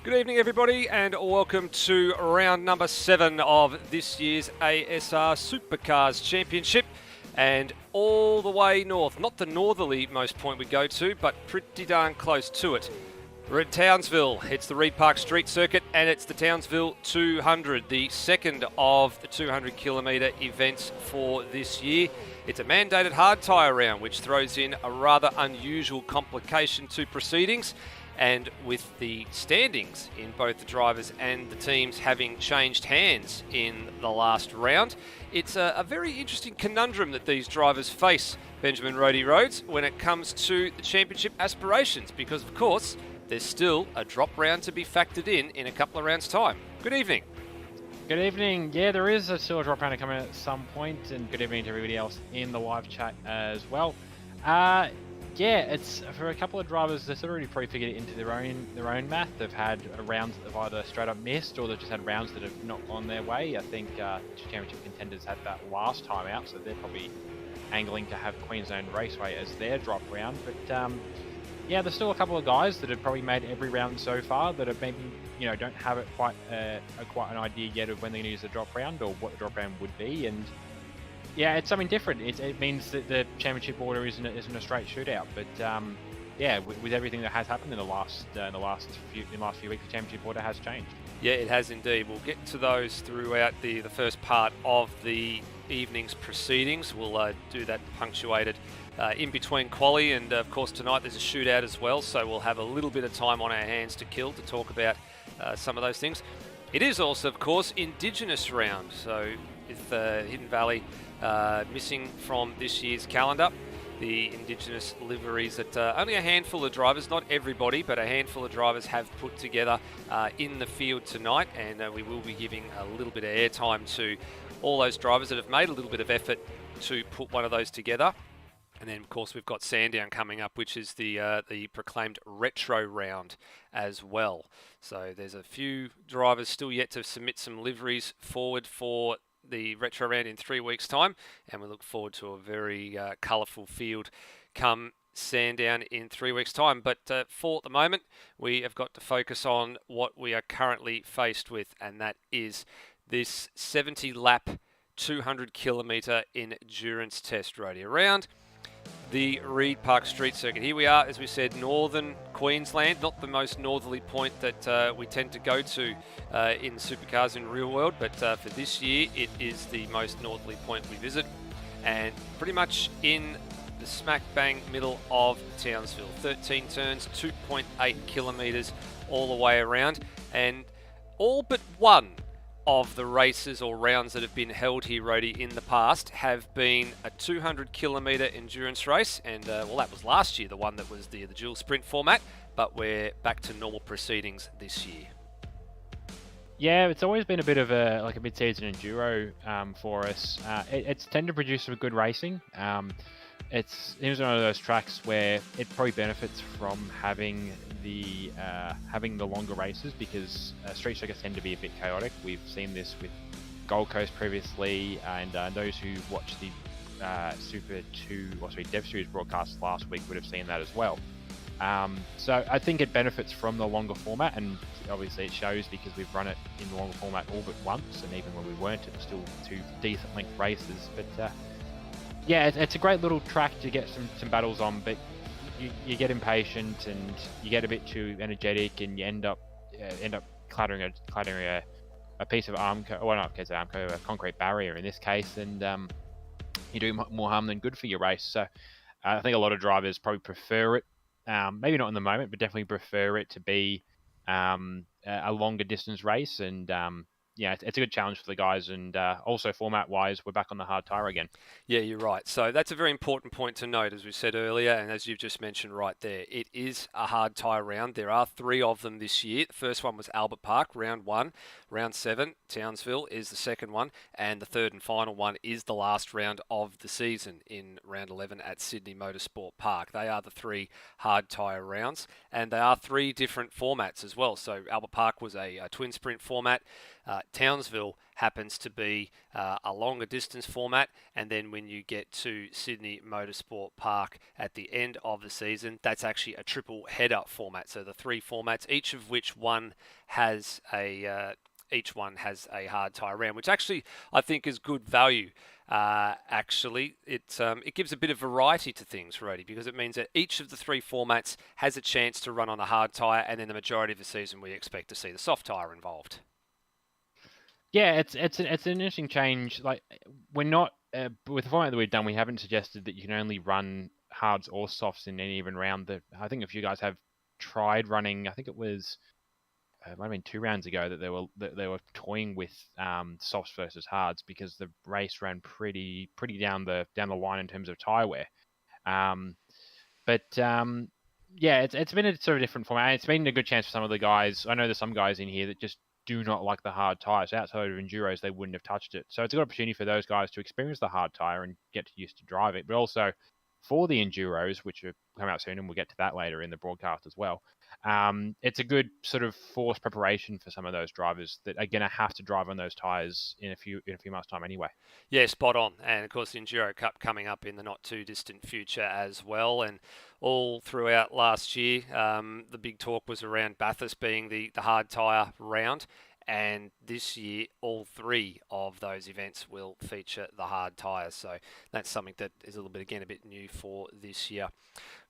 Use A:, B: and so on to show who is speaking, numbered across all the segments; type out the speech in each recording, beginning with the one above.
A: Good evening, everybody, and welcome to round number 7 of this year's ASR Supercars Championship. And all the way north, not the northerly most point we go to, but pretty darn close to it. We're at Townsville. It's the Reed Park Street Circuit, and it's the Townsville 200, the second of the 200-kilometre events for this year. It's a mandated hard tyre round, which throws in a rather unusual complication to proceedings. And with the standings in both the drivers and the teams having changed hands in the last round, it's a very interesting conundrum that these drivers face, Benjamin Roddy Rhodes, when it comes to the championship aspirations, because of course there's still a drop round to be factored in a couple of rounds' time. Good evening.
B: Good evening. Yeah, there is still a drop round coming at some point, and good evening to everybody else in the live chat as well. Yeah, it's for a couple of drivers. They've already pre-figured it into their own math. They've had rounds that have either straight up missed, or they've just had rounds that have not gone their way. I think championship contenders had that last time out, so they're probably angling to have Queensland Raceway as their drop round. But yeah, there's still a couple of guys that have probably made every round so far that have maybe don't have it quite an idea yet of when they're going to use the drop round or what the drop round would be. And yeah, it's something different. It means that the championship order isn't a straight shootout. But yeah, with everything that has happened in the last few weeks, the championship order has changed.
A: Yeah, it has indeed. We'll get to those throughout the first part of the evening's proceedings. We'll do that punctuated in between quali, and of course tonight there's a shootout as well. So we'll have a little bit of time on our hands to kill to talk about some of those things. It is also, of course, Indigenous round. So with Hidden Valley missing from this year's calendar, the Indigenous liveries that only a handful of drivers, not everybody, but a handful of drivers have put together in the field tonight, and we will be giving a little bit of airtime to all those drivers that have made a little bit of effort to put one of those together. And then, of course, we've got Sandown coming up, which is the proclaimed retro round as well. So there's a few drivers still yet to submit some liveries forward for the retro round in 3 weeks' time, and we look forward to a very colourful field come Sandown in 3 weeks' time. But for the moment, we have got to focus on what we are currently faced with, and that is this 70-lap, 200-kilometre endurance test rodeo round. the Reed Park Street Circuit. Here we are, as we said, northern Queensland, not the most northerly point that we tend to go to in Supercars in real world, but for this year it is the most northerly point we visit, and pretty much in the smack bang middle of Townsville. 13 turns, 2.8 kilometres all the way around, and all but one of the races or rounds that have been held here, Rody, in the past have been a 200 kilometre endurance race, and well, that was last year, the one that was the dual sprint format, but we're back to normal proceedings this year.
B: Yeah, it's always been a bit of a mid-season enduro for us. It's tended to produce some good racing. It's one of those tracks where it probably benefits from having the longer races, because street circuits tend to be a bit chaotic. We've seen this with Gold Coast previously, and those who watched the Dev Series broadcast last week would have seen that as well. So I think it benefits from the longer format, and obviously it shows because we've run it in the longer format all but once, and even when we weren't, it was still 2 decent length races. But yeah, it's a great little track to get some battles on, but you get impatient and you get a bit too energetic, and you end up clattering a piece of a concrete barrier in this case, and you do more harm than good for your race. So I think a lot of drivers probably prefer it, maybe not in the moment, but definitely prefer it to be a longer distance race, and yeah, it's a good challenge for the guys, and also format-wise, we're back on the hard tyre again.
A: Yeah, you're right. So that's a very important point to note, as we said earlier, and as you've just mentioned right there. It is a hard tyre round. There are 3 of them this year. The first one was Albert Park, round 1. Round 7, Townsville, is the second one, and the third and final one is the last round of the season in round 11 at Sydney Motorsport Park. They are the 3 hard tyre rounds, and they are 3 different formats as well. So Albert Park was a twin sprint format. Townsville happens to be a longer distance format, and then when you get to Sydney Motorsport Park at the end of the season, that's actually a triple header format. So the 3 formats, each of which has a hard tyre round, which actually I think is good value. It gives a bit of variety to things, Rody, because it means that each of the 3 formats has a chance to run on a hard tyre, and then the majority of the season we expect to see the soft tyre involved.
B: Yeah, it's an interesting change. Like, we're not with the format that we've done, we haven't suggested that you can only run hards or softs in any even round. I think a few guys have tried running. I think it was it might have been 2 rounds ago that they were toying with softs versus hards, because the race ran pretty down the line in terms of tyre wear. Yeah, it's been a sort of different format. It's been a good chance for some of the guys. I know there's some guys in here that just do not like the hard tyres. Outside of enduros, they wouldn't have touched it. So it's a good opportunity for those guys to experience the hard tyre and get used to drive it. But also for the enduros, which will come out soon, and we'll get to that later in the broadcast as well. It's a good sort of forced preparation for some of those drivers that are going to have to drive on those tyres in a few months' time anyway.
A: Yeah, spot on. And of course, the Enduro Cup coming up in the not too distant future as well. And all throughout last year, the big talk was around Bathurst being the hard tyre round. And this year, all 3 of those events will feature the hard tyres. So that's something that is a bit new for this year.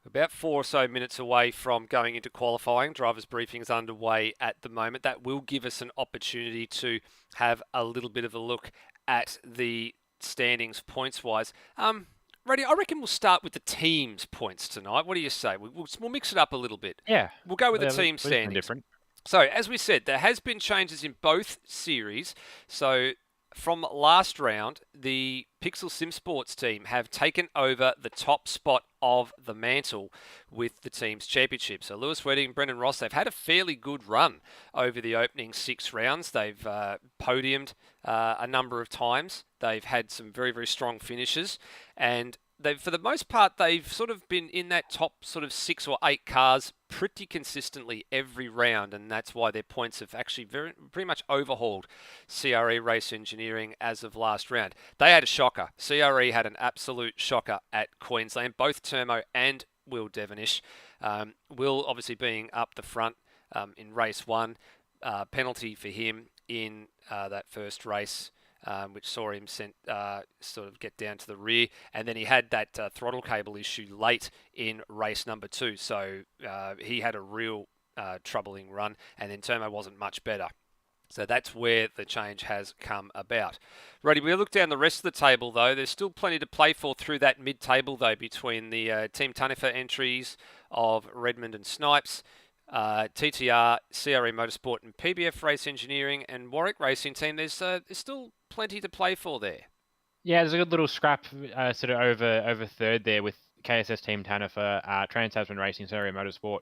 A: About 4 or so minutes away from going into qualifying. Drivers' briefing is underway at the moment. That will give us an opportunity to have a little bit of a look at the standings points-wise. Rady, I reckon we'll start with the team's points tonight. What do you say? We'll mix it up a little bit.
B: Yeah.
A: We'll go with the team standings.
B: Different.
A: So, as we said, there has been changes in both series. So, from last round, the Pixel Sim Sports team have taken over the top spot of the mantle with the team's championship. So, Lewis Wedding and Brendan Ross, they've had a fairly good run over the opening 6 rounds. They've podiumed a number of times. They've had some very, very strong finishes, and for the most part, they've sort of been in that top sort of 6 or 8 cars pretty consistently every round, and that's why their points have actually pretty much overhauled CRE Race Engineering as of last round. They had a shocker. CRE had an absolute shocker at Queensland, both Termo and Will Devonish. Will obviously being up the front in race 1, penalty for him in that first race. which saw him sort of get down to the rear. And then he had that throttle cable issue late in race number 2. So he had a real troubling run, and then Turmo wasn't much better. So that's where the change has come about. Righty, we look down the rest of the table, though. There's still plenty to play for through that mid-table, though, between the Team Tanifa entries of Redmond and Snipes, TTR, CRE Motorsport and PBF Race Engineering and Warwick Racing Team. There's still plenty to play for there.
B: Yeah, there's a good little scrap sort of over third there with KSS Team Tanifa, Trans-Tasman Racing, CRE Motorsport.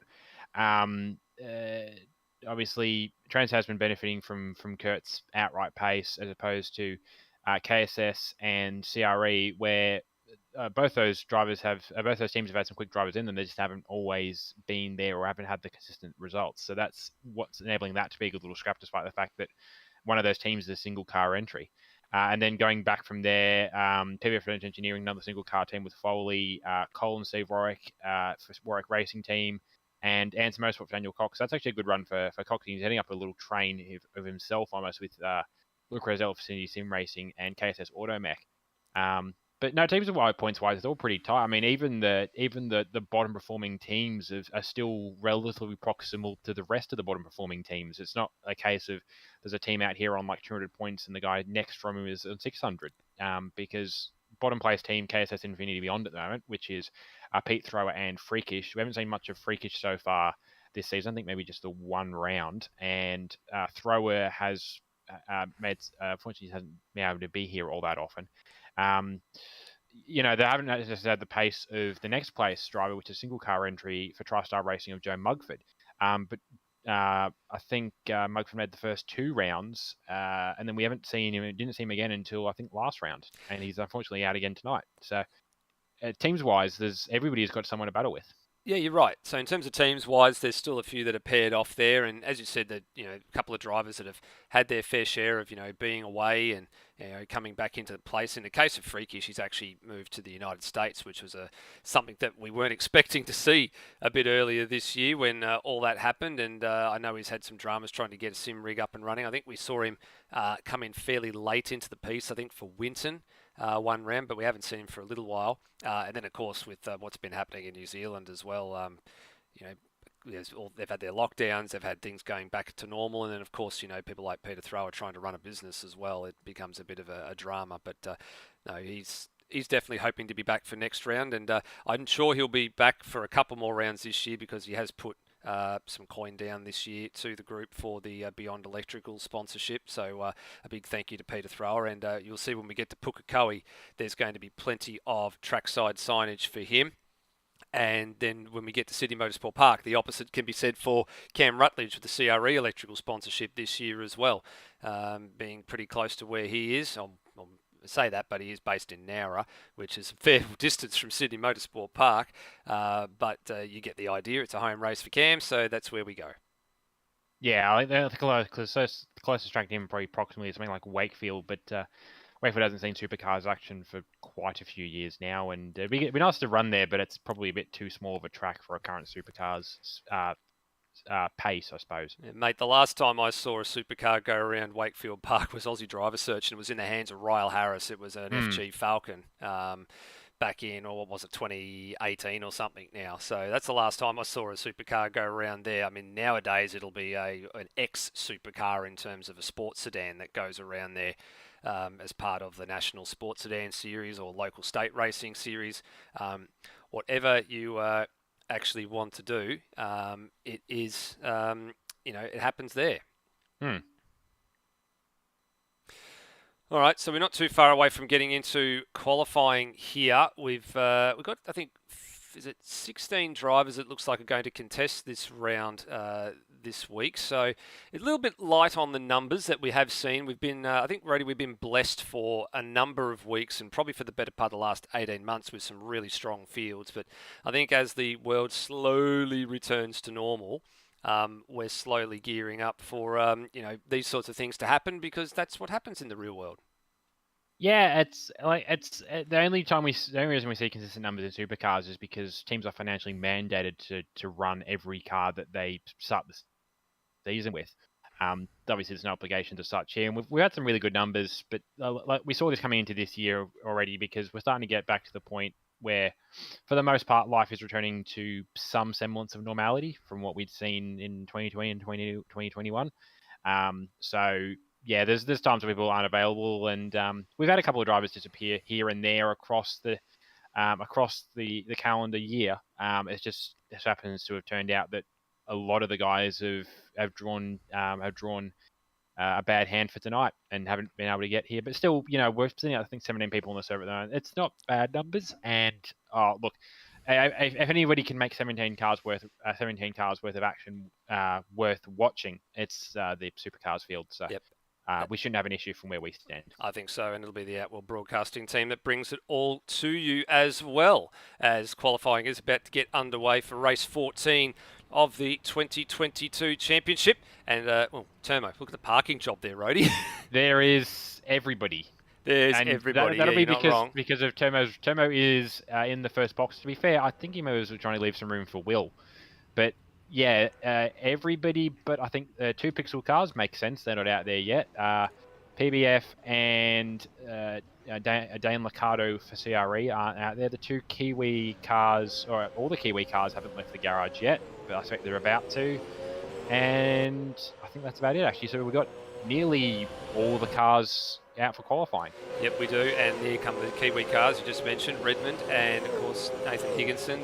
B: Obviously, Trans-Tasman benefiting from Kurt's outright pace as opposed to KSS and CRE, where both those teams have had some quick drivers in them. They just haven't always been there or haven't had the consistent results. So that's what's enabling that to be a good little scrap, despite the fact that one of those teams is a single car entry. And then going back from there, PBF Race Engineering, another single car team with Foley, Cole and Steve Warwick for Warwick Racing Team, and Answer Motorsport for Daniel Cox. That's actually a good run for Cox. He's heading up a little train of himself almost with Luke Rosell for Cindy Sim Racing and KSS Automech. But no, teams wide points wise, it's all pretty tight. I mean, even the bottom performing teams are still relatively proximal to the rest of the bottom performing teams. It's not a case of there's a team out here on like 200 points and the guy next from him is on 600. Because bottom place team KSS Infinity Beyond at the moment, which is Pete Thrower and Freakish. We haven't seen much of Freakish so far this season. I think maybe just the one round. And Thrower has unfortunately hasn't been able to be here all that often. They haven't just had the pace of the next place driver, which is single car entry for TriStar Racing of Joe Mugford. But I think Mugford made the first 2 rounds, and then we didn't see him again until I think last round, and he's unfortunately out again tonight. So teams wise, everybody's got someone to battle with.
A: Yeah, you're right. So in terms of teams wise, there's still a few that are paired off there, and as you said, that a couple of drivers that have had their fair share of being away and coming back into the place. In the case of Freakish, he's actually moved to the United States, which was something that we weren't expecting to see a bit earlier this year when all that happened. And I know he's had some dramas trying to get a sim rig up and running. I think we saw him come in fairly late into the piece. I think for Winton. One round, but we haven't seen him for a little while. And then, of course, with what's been happening in New Zealand as well, they've had their lockdowns, they've had things going back to normal, and then, of course, people like Peter Thrower trying to run a business as well. It becomes a bit of a drama, but no, he's definitely hoping to be back for next round, and I'm sure he'll be back for a couple more rounds this year because he has put some coin down this year to the group for the Beyond Electrical sponsorship. So a big thank you to Peter Thrower, and you'll see when we get to Pukekohe, there's going to be plenty of trackside signage for him. And then when we get to Sydney Motorsport Park, the opposite can be said for Cam Rutledge with the CRE electrical sponsorship this year as well, being pretty close to where he is. I'll say that, but he is based in Nowra, which is a fair distance from Sydney Motorsport Park. But you get the idea. It's a home race for Cam, so that's where we go.
B: Yeah, I think the closest track to him probably approximately is something like Wakefield, but Wakefield hasn't seen Supercars action for quite a few years now, and it'd be nice to run there, but it's probably a bit too small of a track for a current Supercars pace, I suppose.
A: Yeah, mate, the last time I saw a supercar go around Wakefield Park was Aussie Driver Search, and it was in the hands of Ryle Harris. It was an FG Falcon back in, or what was it, 2018 or something now. So that's the last time I saw a supercar go around there. I mean, nowadays it'll be an ex-supercar in terms of a sports sedan that goes around there as part of the National Sports Sedan Series or local state racing series. Whatever you actually want to do, it is, it happens there. All right, so we're not too far away from getting into qualifying here. We've got, I think, is it 16 drivers it looks like are going to contest this round this week. So a little bit light on the numbers that we have seen. We've been, I think, Rody, we've been blessed for a number of weeks and probably for the better part of the last 18 months with some really strong fields. But I think as the world slowly returns to normal, we're slowly gearing up for these sorts of things to happen because that's what happens in the real world.
B: Yeah, it's the only reason we see consistent numbers in supercars is because teams are financially mandated to run every car that they start the season with. Obviously, there's no obligation to such here. And we've had some really good numbers, but like we saw this coming into this year already because we're starting to get back to the point where, for the most part, life is returning to some semblance of normality from what we'd seen in 2020 and 2021. So yeah, there's times where people aren't available, and we've had a couple of drivers disappear here and there across the calendar year. It just happens to have turned out that a lot of the guys have drawn a bad hand for tonight and haven't been able to get here. But still, we're sitting at, I think, 17 people on the server at the moment. It's not bad numbers. And look, if anybody can make 17 cars worth of action worth watching, it's the Supercars field. So
A: yep.
B: We shouldn't have an issue from where we stand.
A: I think so, and it'll be the Outworld Broadcasting team that brings it all to you as well, as qualifying is about to get underway for race 14 of the 2022 Championship. And, Termo, look at the parking job there, Rhodey.
B: There is everybody.
A: There's everybody.
B: That'll be
A: because
B: of Termo's. Termo is in the first box. To be fair, I think he was trying to leave some room for Will. But yeah, everybody, but I think 2 Pixel cars make sense. They're not out there yet. PBF and Dane Liccardo for CRE aren't out there. The 2 Kiwi cars, or all the Kiwi cars, haven't left the garage yet, but I expect they're about to. And I think that's about it, actually. So we've got nearly all the cars out for qualifying.
A: Yep, we do. And here come the Kiwi cars you just mentioned, Redmond, and of course Nathan Higginson,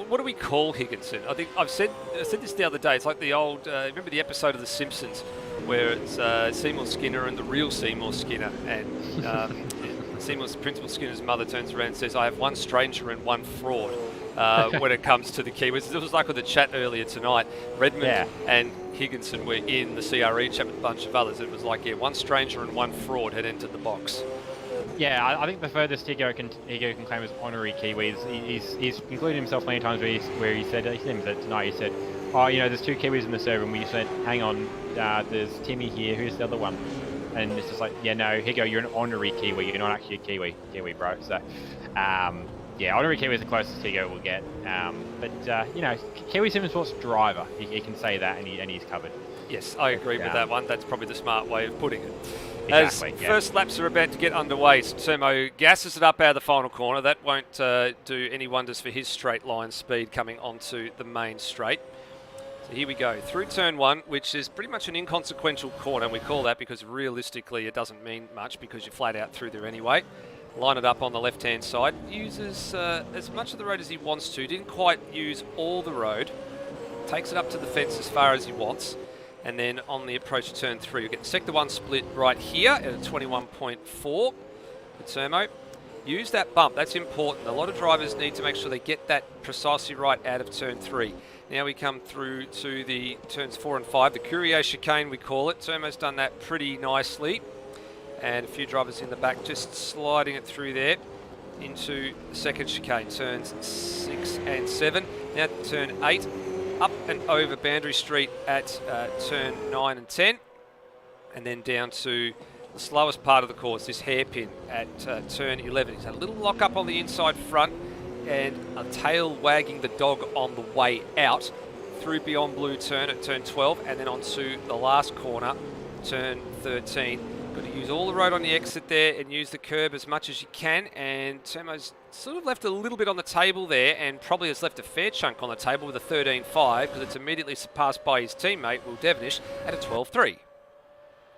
A: what do we call Higginson? I think I said this the other day. It's like the old, remember the episode of The Simpsons where it's Seymour Skinner and the real Seymour Skinner, and Principal Skinner's mother turns around and says, "I have one stranger and one fraud." When it comes to the Kiwis, it was like with the chat earlier tonight. Redmond and Higginson were in the CRE chat with a bunch of others. It was like, one stranger and one fraud had entered the box.
B: Yeah, I think the furthest Higo can claim is honorary Kiwis. He's included himself many times where he said, tonight he said, "Oh, there's 2 Kiwis in the server," and we said, "Hang on, there's Timmy here. Who's the other one?" And it's just like, yeah, no, Higo, you're an honorary Kiwi. You're not actually a Kiwi, bro. So, honorary Kiwi is the closest Higo will get. Kiwi Sim Sports driver. He can say that, and he's covered.
A: Yes, I agree with that one. That's probably the smart way of putting it.
B: Exactly,
A: As first laps are about to get underway, Termo gasses it up out of the final corner. That won't do any wonders for his straight line speed coming onto the main straight. So here we go, through turn 1, which is pretty much an inconsequential corner. We call that because realistically it doesn't mean much because you're flat out through there anyway. Line it up on the left-hand side. Uses as much of the road as he wants to. Didn't quite use all the road. Takes it up to the fence as far as he wants. And then on the approach to turn 3, you get sector 1 split right here at a 21.4 for Termo. Use that bump, that's important. A lot of drivers need to make sure they get that precisely right out of turn 3. Now we come through to the turns 4 and 5, the Courier chicane we call it. Termo's done that pretty nicely. And a few drivers in the back just sliding it through there into the second chicane, turns 6 and 7. Now turn 8. Up and over Boundary Street at turn 9 and 10, and then down to the slowest part of the course, this hairpin at turn 11. He's had a little lock up on the inside front and a tail wagging the dog on the way out through Beyond Blue turn at turn 12, and then onto the last corner, turn 13. Got to use all the road on the exit there and use the curb as much as you can, and Termo's sort of left a little bit on the table there and probably has left a fair chunk on the table with a 13.5 because it's immediately surpassed by his teammate Will Devenish at a 12.3.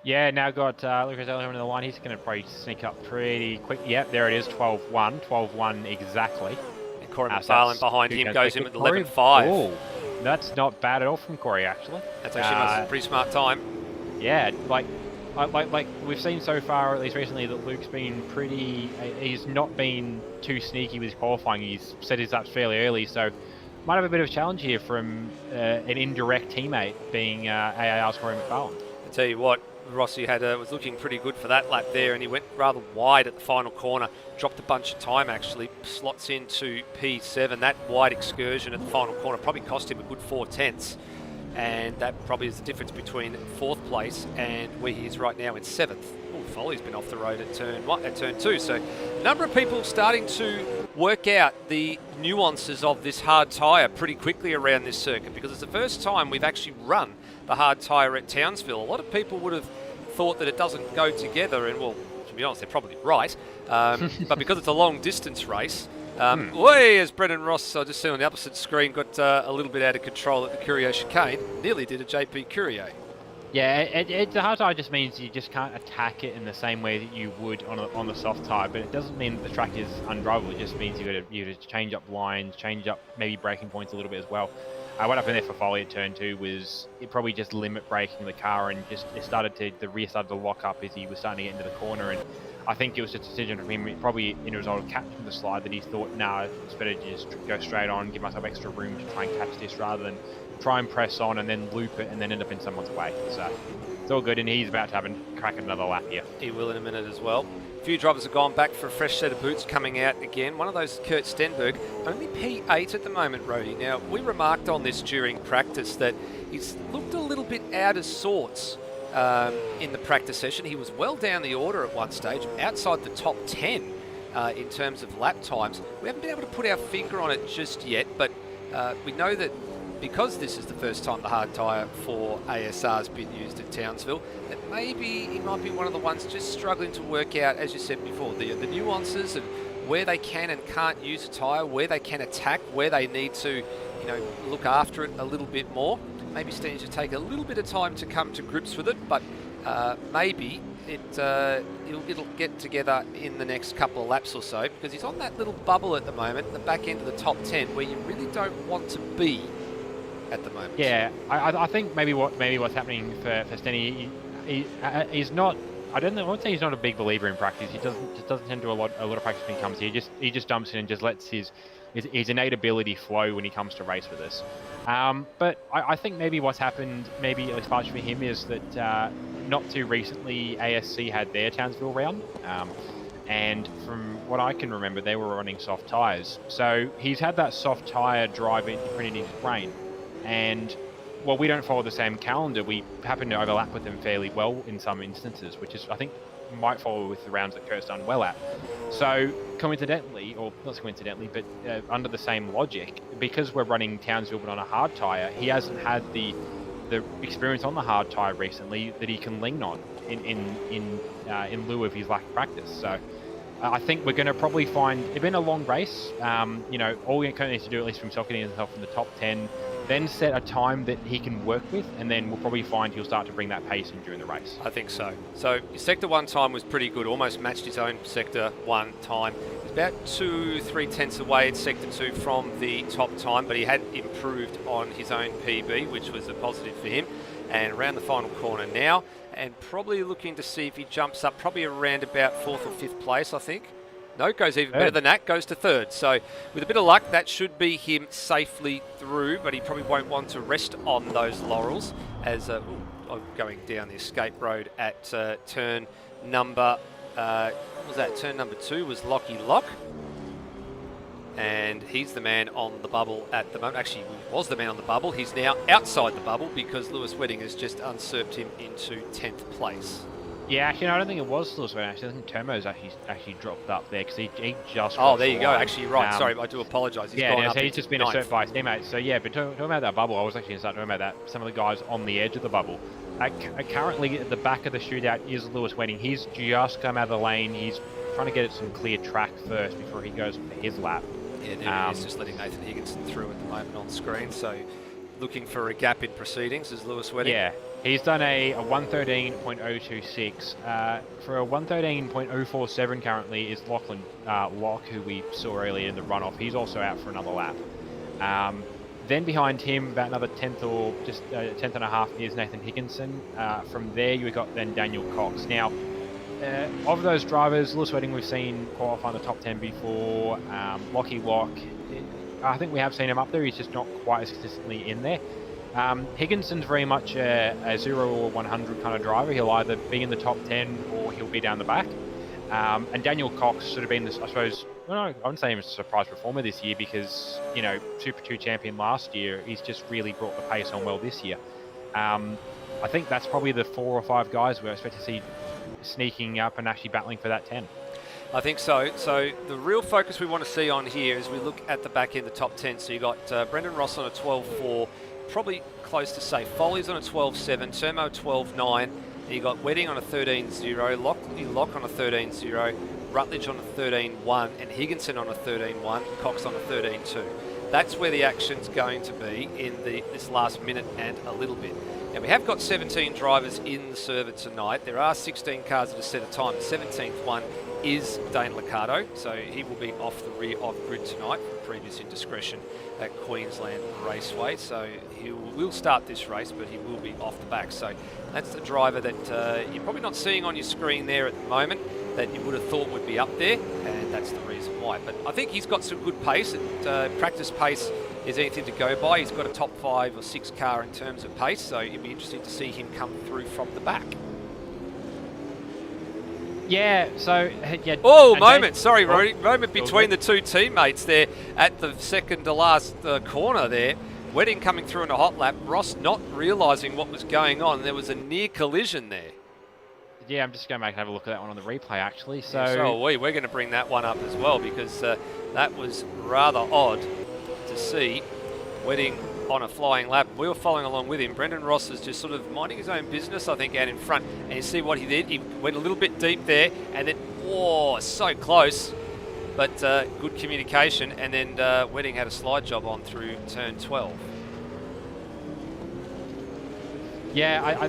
B: Yeah, now got Lucas Elliott on the line. He's going to probably sneak up pretty quick. Yep, there it is, 12.1. 12.1 exactly.
A: And Corey McFarlane behind him goes in at 11.5.
B: Oh, that's not bad at all from Corey, actually.
A: That's actually a pretty smart time.
B: Yeah, like we've seen so far, at least recently, that Luke's been he's not been too sneaky with his qualifying. He's set his laps fairly early, so might have a bit of a challenge here from an indirect teammate being AAR's Corey McFarlane.
A: I tell you what, Rossi was looking pretty good for that lap there, and he went rather wide at the final corner, dropped a bunch of time actually, slots into P7. That wide excursion at the final corner probably cost him a good 4/10. And that probably is the difference between 4th place and where he is right now in 7th. Oh, Foley's been off the road at turn 2. So a number of people starting to work out the nuances of this hard tyre pretty quickly around this circuit, because it's the first time we've actually run the hard tyre at Townsville. A lot of people would have thought that it doesn't go together, and well, to be honest, they're probably right. But because it's a long distance race, as Brendan Ross, I just see on the opposite screen, got a little bit out of control at the Courier chicane, nearly did a JP Courier.
B: Yeah, the hard tyre just means you just can't attack it in the same way that you would on the soft tyre, but it doesn't mean that the track is undrivable. It just means you got to change up lines, change up maybe braking points a little bit as well. What happened there for Foley at turn 2 was it probably just limit braking the car, and the rear started to lock up as he was starting to get into the corner. And I think it was just a decision from him, probably in a result of catching the slide, that he thought, nah, it's better to just go straight on, give myself extra room to try and catch this rather than try and press on and then loop it and then end up in someone's way. So it's all good, and he's about to have a crack at another lap here.
A: He will in a minute as well. A few drivers have gone back for a fresh set of boots coming out again. One of those, Kurt Stenberg, only P8 at the moment, Rody. Now, we remarked on this during practice that he's looked a little bit out of sorts in the practice session. He was well down the order at one stage, outside the top 10 in terms of lap times. We haven't been able to put our finger on it just yet, but we know that because this is the first time the hard tyre for ASR has been used at Townsville, that maybe he might be one of the ones just struggling to work out, as you said before, the nuances and where they can and can't use a tyre, where they can attack, where they need to, look after it a little bit more. Maybe Steen should take a little bit of time to come to grips with it, but maybe it'll get together in the next couple of laps or so, because he's on that little bubble at the moment, the back end of the top 10, where you really don't want to be at the moment.
B: Yeah, I think maybe what's happening for Stenny, he's not. I won't say he's not a big believer in practice. He doesn't tend to do a lot of practice when he comes here. He just jumps in and just lets his innate ability flow when he comes to race with us. But I think maybe what's happened, maybe at least partially for him, is that not too recently ASC had their Townsville round. And from what I can remember, they were running soft tyres. So he's had that soft tyre drive imprinted in his brain. And while we don't follow the same calendar, we happen to overlap with them fairly well in some instances, which is, I think, might follow with the rounds that Kurt's done well at. So coincidentally, or not coincidentally, but under the same logic, because we're running Townsville but on a hard tyre, he hasn't had the experience on the hard tyre recently that he can lean on in lieu of his lack of practice. So I think we're going to probably find, it's been a long race, all we currently need to do, at least for himself, getting himself in the top 10, then set a time that he can work with, and then we'll probably find he'll start to bring that pace in during the race.
A: I think so. So his Sector 1 time was pretty good, almost matched his own Sector 1 time. He's about 2-3 tenths away at Sector 2 from the top time, but he had improved on his own PB, which was a positive for him. And around the final corner now, and probably looking to see if he jumps up, probably around about 4th or 5th place, I think. No, goes even better than that, goes to 3rd. So with a bit of luck, that should be him safely through, but he probably won't want to rest on those laurels as I'm going down the escape road at turn number, turn number 2 was Lockie Lock. And he's the man on the bubble at the moment. Actually, he was the man on the bubble. He's now outside the bubble because Lewis Wedding has just usurped him into 10th place.
B: Yeah, actually, no, I don't think it was Lewis Wedding. Actually, I think Termo's actually dropped up there because he just.
A: Oh, there you go. Actually, right. Sorry, I do apologise. He's gone up.
B: So he's just been usurped by his teammates. So yeah, but talking about that bubble, I was actually going to start talking about that. Some of the guys on the edge of the bubble. Currently, at the back of the shootout is Lewis Wedding. He's just come out of the lane. He's trying to get some clear track first before he goes for his lap.
A: Yeah, he's just letting Nathan Higginson through at the moment on screen. So looking for a gap in proceedings is Lewis Wedding.
B: Yeah, he's done a 113.026. For a 113.047 currently is Lachlan Locke, who we saw earlier in the runoff. He's also out for another lap. Then behind him, about another 10th or just 10th and a half, is Nathan Higginson. From there, you've got then Daniel Cox. Now, of those drivers, Lewis Wedding we've seen qualify in the top 10 before. Lockie Locke, I think we have seen him up there. He's just not quite as consistently in there. Higginson's very much a 0 or 100 kind of driver. He'll either be in the top 10 or he'll be down the back. And Daniel Cox sort of been this, I suppose, I wouldn't say he was a surprise performer this year because, Super 2 champion last year. He's just really brought the pace on well this year. I think that's probably the 4 or 5 guys we expect to see sneaking up and actually battling for that 10.
A: I think so. So the real focus we want to see on here is we look at the back end, the top 10. So you got Brendan Ross on a 12.4, probably close to safe. Foley's on a 12.7, Termo 12.9. You got Wedding on a 13.0, Lock on a 13.0, Rutledge on a 13.1, and Higginson on a 13.1, Cox on a 13.2. That's where the action's going to be in this last minute and a little bit. Now, we have got 17 drivers in the server tonight. There are 16 cars that are set a time. The 17th one is Dane Liccardo, so he will be off the rear of grid tonight for previous indiscretion at Queensland Raceway. So he will start this race, but he will be off the back. So that's the driver that you're probably not seeing on your screen there at the moment, that you would have thought would be up there, and that's the reason why. But I think he's got some good pace, and practice pace is anything to go by. He's got a top 5 or 6 car in terms of pace, so it'd be interesting to see him come through from the back.
B: Yeah, so... Yeah,
A: oh, moment. Sorry, Rody. Moment between the two teammates there at the second to last corner there. Wedding coming through in a hot lap. Ross not realising what was going on. There was a near collision there.
B: Yeah, I'm just going to have a look at that one on the replay, actually. So,
A: yeah, so we're going to bring that one up as well, because that was rather odd to see. Wedding on a flying lap. We were following along with him. Brendan Ross is just sort of minding his own business, I think, out in front. And you see what he did. He went a little bit deep there, and then, oh, so close. But good communication. And then Wedding had a slide job on through turn 12.
B: Yeah,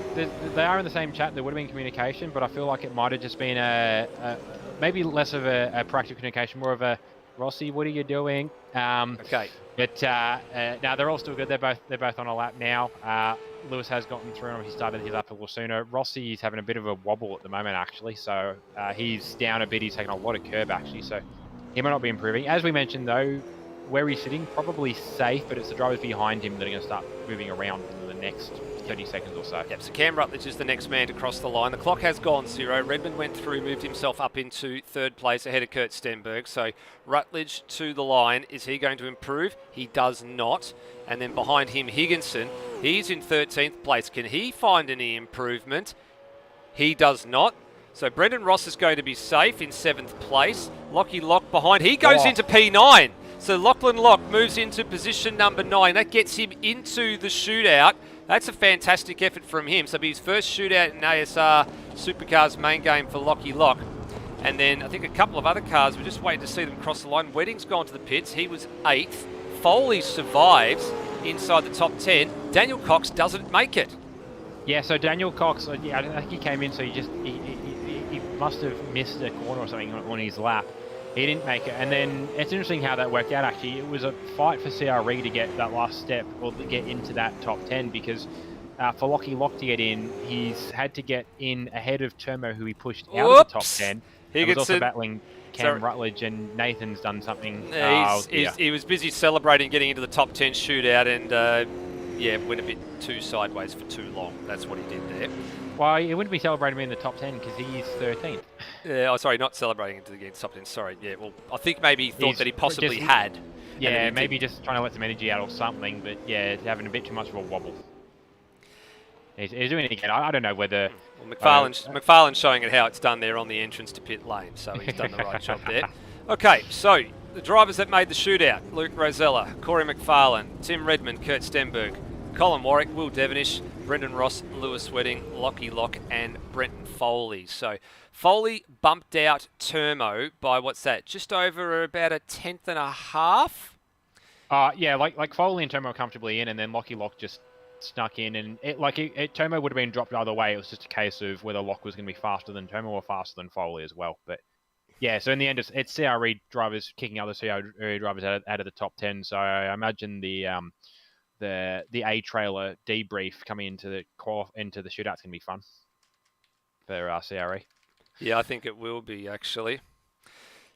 B: they are in the same chat. There would have been communication, but I feel like it might have just been maybe less of a proactive communication, more of a Rossi, what are you doing?
A: Okay.
B: But now they're all still good. They're both on a lap now. Lewis has gotten through him. He started his lap a little sooner. Rossi is having a bit of a wobble at the moment, actually. So he's down a bit. He's taking a lot of curb, actually. So he might not be improving. As we mentioned, though, where he's sitting, probably safe, but it's the drivers behind him that are going to start moving around in the next 30 seconds or so.
A: Yep, so Cam Rutledge is the next man to cross the line. The clock has gone 0. Redmond went through, moved himself up into 3rd place ahead of Kurt Stenberg. So Rutledge to the line. Is he going to improve? He does not. And then behind him, Higginson. He's in 13th place. Can he find any improvement? He does not. So Brendan Ross is going to be safe in 7th place. Lockie Lock behind. He goes into P9. So Lachlan Lock moves into position number 9. That gets him into the shootout. That's a fantastic effort from him. So it'll be his first shootout in ASR Supercars main game for Lockie Lock. And then I think a couple of other cars, we're just waiting to see them cross the line. Wedding's gone to the pits. He was 8th. Foley survives inside the top 10. Daniel Cox doesn't make it.
B: Yeah, so Daniel Cox, yeah, I think he came in, so he must have missed a corner or something on his lap. He didn't make it, and then it's interesting how that worked out, actually. It was a fight for CRE to get that last step, or to get into that top 10, because for Lockie Lock to get in, he's had to get in ahead of Termo, who he pushed out of the top 10. He was also battling Cam Rutledge, and Nathan's done something.
A: He was busy celebrating getting into the top 10 shootout, and yeah, went a bit too sideways for too long. That's what he did there.
B: Well, he wouldn't be celebrating me in the top 10 because he's 13th.
A: Yeah, oh, sorry, not celebrating into the top 10. Sorry, yeah. Well, I think maybe he thought that he possibly had.
B: Yeah, maybe just trying to let some energy out or something, but yeah, having a bit too much of a wobble. He's doing it again. I don't know whether...
A: Well, McFarlane's showing it how it's done there on the entrance to pit lane, so he's done the right job there. Okay, so the drivers that made the shootout: Luke Rosella, Corey McFarlane, Tim Redmond, Kurt Stenberg, Colin Warwick, Will Devonish, Brendan Ross, Lewis Wedding, Lockie Lock, and Brenton Foley. So Foley bumped out Termo by, what's that, just over about a 10th and a half?
B: Yeah, like Foley and Termo are comfortably in, and then Lockie Lock just snuck in, and Termo would have been dropped either way. It was just a case of whether Lock was going to be faster than Termo or faster than Foley as well. But yeah, so in the end, it's CRE drivers kicking other CRE drivers out of the top 10. So I imagine the A trailer debrief coming into the shootout's going to be fun for CRE.
A: Yeah, I think it will be, actually.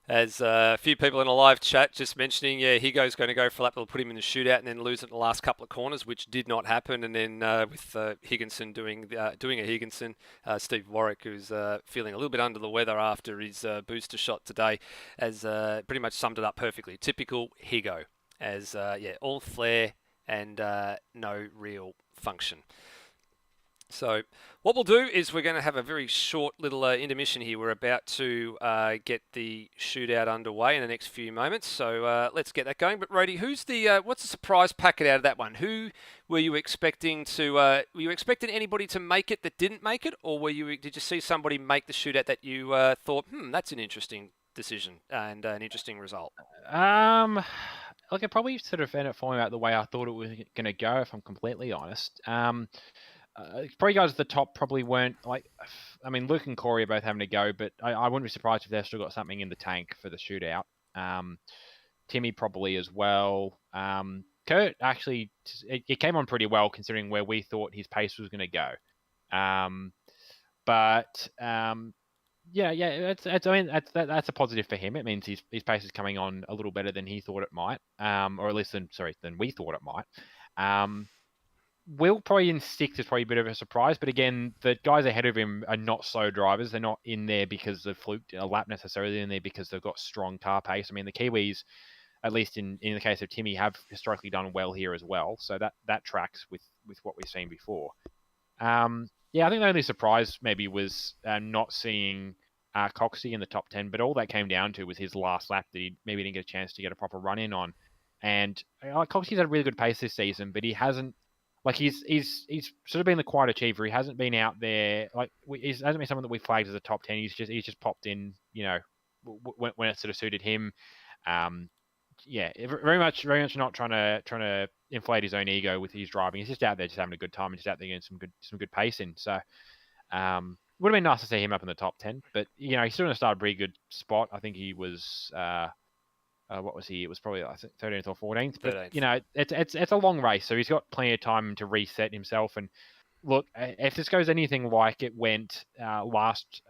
A: As a few people in a live chat just mentioning, yeah, Higo's going to go for a lap, they'll put him in the shootout and then lose it in the last couple of corners, which did not happen. And then with Higginson doing a Higginson, Steve Warwick, who's feeling a little bit under the weather after his booster shot today, has pretty much summed it up perfectly. Typical Higo, as yeah, all flair and no real function. So what we'll do is we're going to have a very short little intermission here. We're about to get the shootout underway in the next few moments. So let's get that going. But Rody, who's the what's the surprise packet out of that one? Who were you expecting to? Were you expecting anybody to make it that didn't make it, or did you see somebody make the shootout that you thought, that's an interesting decision and an interesting result?
B: Um, Look, it probably sort of ended up falling out the way I thought it was going to go, if I'm completely honest. Probably guys at the top probably weren't like. I mean, Luke and Corey are both having to go, but I wouldn't be surprised if they've still got something in the tank for the shootout. Um, Timmy probably as well. Kurt actually, it came on pretty well considering where we thought his pace was going to go. Um, but yeah, I mean, that's a positive for him. It means his pace is coming on a little better than he thought it might, or at least than we thought it might. Will probably in sixth is probably a bit of a surprise, but again, the guys ahead of him are not slow drivers. They're not in there because they've fluked a lap necessarily. They're in there because they've got strong car pace. I mean, the Kiwis, at least in the case of Timmy, have historically done well here as well. So that tracks with what we've seen before. Yeah, I think the only surprise maybe was not seeing Coxey in the top 10, but all that came down to was his last lap that he maybe didn't get a chance to get a proper run in on. And Coxey's had a really good pace this season, but he hasn't. Like he's sort of been the quiet achiever. He hasn't been out there like he hasn't been someone that we flagged as a top 10. He's just popped in, when it sort of suited him. Um, yeah, very much not trying to inflate his own ego with his driving. He's just out there just having a good time and just out there getting some good pace in. So would have been nice to see him up in the top 10, but he's still going to start a pretty good spot. I think he was what was he? It was probably I think 13th or 14th. But
A: 13th.
B: it's a long race, so he's got plenty of time to reset himself. And look, if this goes anything like it went last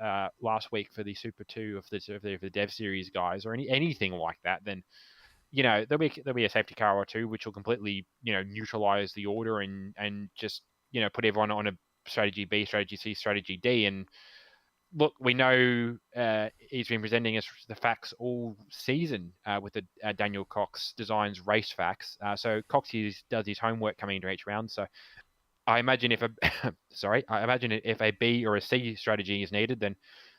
B: week for the Super 2 of the Dev Series guys, or anything like that, then there'll be a safety car or two which will completely neutralize the order and just put everyone on a strategy B, strategy C, strategy D. And look, we know he's been presenting us the facts all season with the Daniel Cox Designs race facts. So Cox does his homework coming into each round. So I imagine if a B or a C strategy is needed, then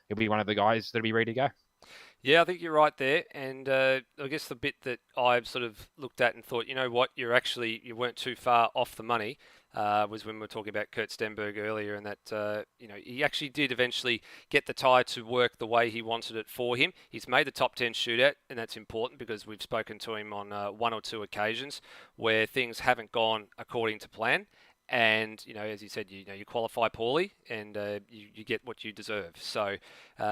B: he'll be one of the guys that'll be ready to go.
A: Yeah, I think you're right there. And I guess the bit that I've sort of looked at and thought, you know what, you weren't too far off the money, was when we were talking about Kurt Stenberg earlier, and that, he actually did eventually get the tyre to work the way he wanted it for him. He's made the top 10 shootout, and that's important because we've spoken to him on one or two occasions where things haven't gone according to plan. And as you said, you qualify poorly, and you get what you deserve. So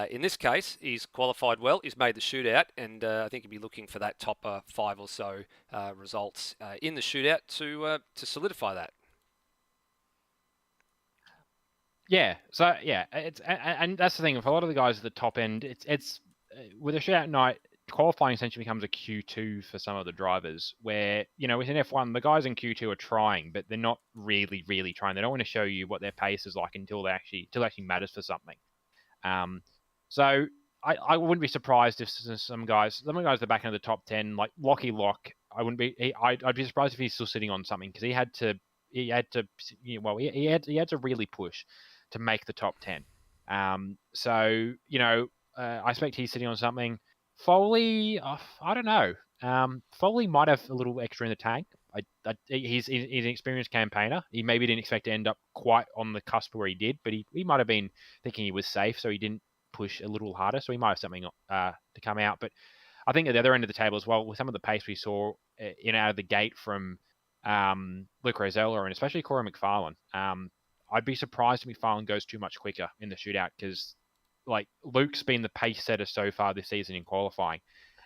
A: in this case, he's qualified well. He's made the shootout, and I think he'll be looking for that top 5 or so results in the shootout to solidify that.
B: Yeah. So yeah, and that's the thing. For a lot of the guys at the top end, it's with a shootout night, qualifying essentially becomes a Q2 for some of the drivers where, with an F1, the guys in Q2 are trying, but they're not really, really trying. They don't want to show you what their pace is like until it actually matters for something. So I wouldn't be surprised if some guys at the back end of the top 10, like Lockie Lock, I'd be surprised if he's still sitting on something because he had to really push to make the top 10. So I expect he's sitting on something. Foley, I don't know. Foley might have a little extra in the tank. He's an experienced campaigner. He maybe didn't expect to end up quite on the cusp where he did, but he might have been thinking he was safe, so he didn't push a little harder. So he might have something to come out. But I think at the other end of the table as well, with some of the pace we saw out of the gate from Luke Rosella and especially Corey McFarlane, I'd be surprised if McFarlane goes too much quicker in the shootout because Luke's been the pace setter so far this season in qualifying.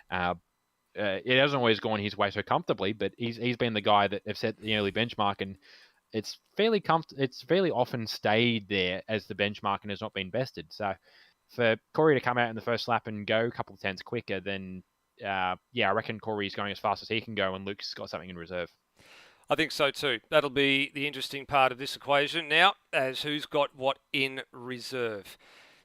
B: It hasn't always gone his way so comfortably, but he's been the guy that have set the early benchmark, and it's fairly often stayed there as the benchmark and has not been bested. So for Corey to come out in the first lap and go a couple of tenths quicker, then I reckon Corey's going as fast as he can go, and Luke's got something in reserve.
A: I think so too. That'll be the interesting part of this equation now, as who's got what in reserve.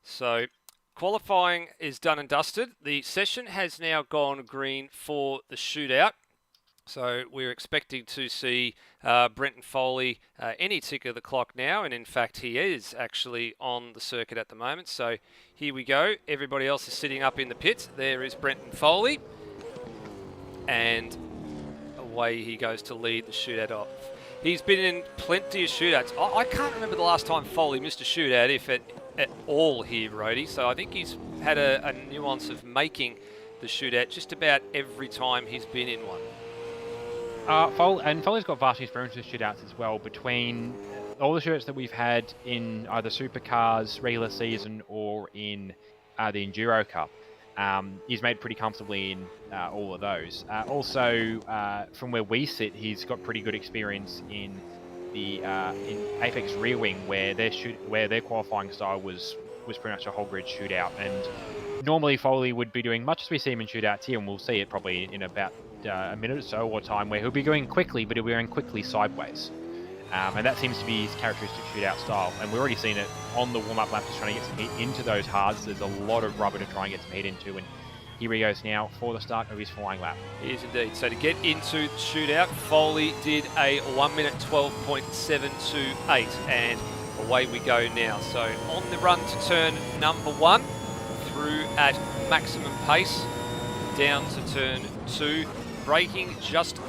A: So qualifying is done and dusted. The session has now gone green for the shootout. So we're expecting to see Brenton Foley any tick of the clock now, and in fact he is actually on the circuit at the moment. So here we go. Everybody else is sitting up in the pit. There is Brenton Foley, and away he goes to lead the shootout off. He's been in plenty of shootouts. I can't remember the last time Foley missed a shootout, if at all here, Rhodey. So I think he's had a nuance of making the shootout just about every time he's been in one.
B: Foley's got vast experience with shootouts as well, between all the shootouts that we've had in either Supercars, regular season, or in the Enduro Cup. He's made pretty comfortably in all of those. Also, from where we sit, he's got pretty good experience in the in Apex Rear Wing, where their qualifying style was pretty much a whole grid shootout. And normally Foley would be doing much as we see him in shootouts here, and we'll see it probably in about a minute or so, or time, where he'll be going quickly, but he'll be going quickly sideways. And that seems to be his characteristic shootout style. And we've already seen it on the warm-up lap, just trying to get some heat into those hards. There's a lot of rubber to try and get some heat into. And here he goes now for the start of his flying lap.
A: He is indeed. So to get into the shootout, Foley did a 1 minute 12.728. And away we go now. So on the run to turn number 1, through at maximum pace, down to turn 2. Braking just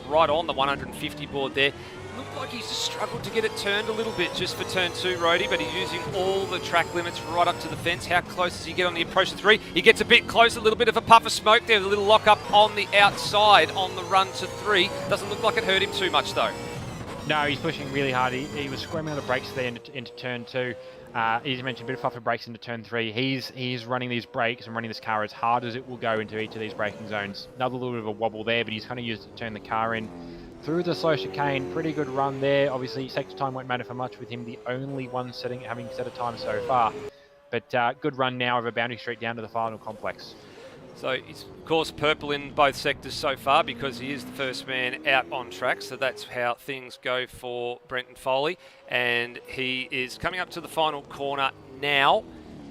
A: right on the 150 board there. Looked like he's just struggled to get it turned a little bit just for turn 2, Rhodey, but he's using all the track limits right up to the fence. How close does he get on the approach to 3? He gets a bit close, a little bit of a puff of smoke there, a little lock up on the outside on the run to 3. Doesn't look like it hurt him too much though.
B: No, he's pushing really hard. He was squirming on the brakes there into turn 2. As you mentioned, a bit of puff of brakes into turn 3. He's running these brakes and running this car as hard as it will go into each of these braking zones. Another little bit of a wobble there, but he's kind of used it to turn the car in through the slow chicane. Pretty good run there. Obviously, sector time won't matter for much with him, the only one having set a time so far. But good run now over Boundary Street down to the final complex.
A: So he's, of course, purple in both sectors so far because he is the first man out on track. So that's how things go for Brenton Foley. And he is coming up to the final corner now.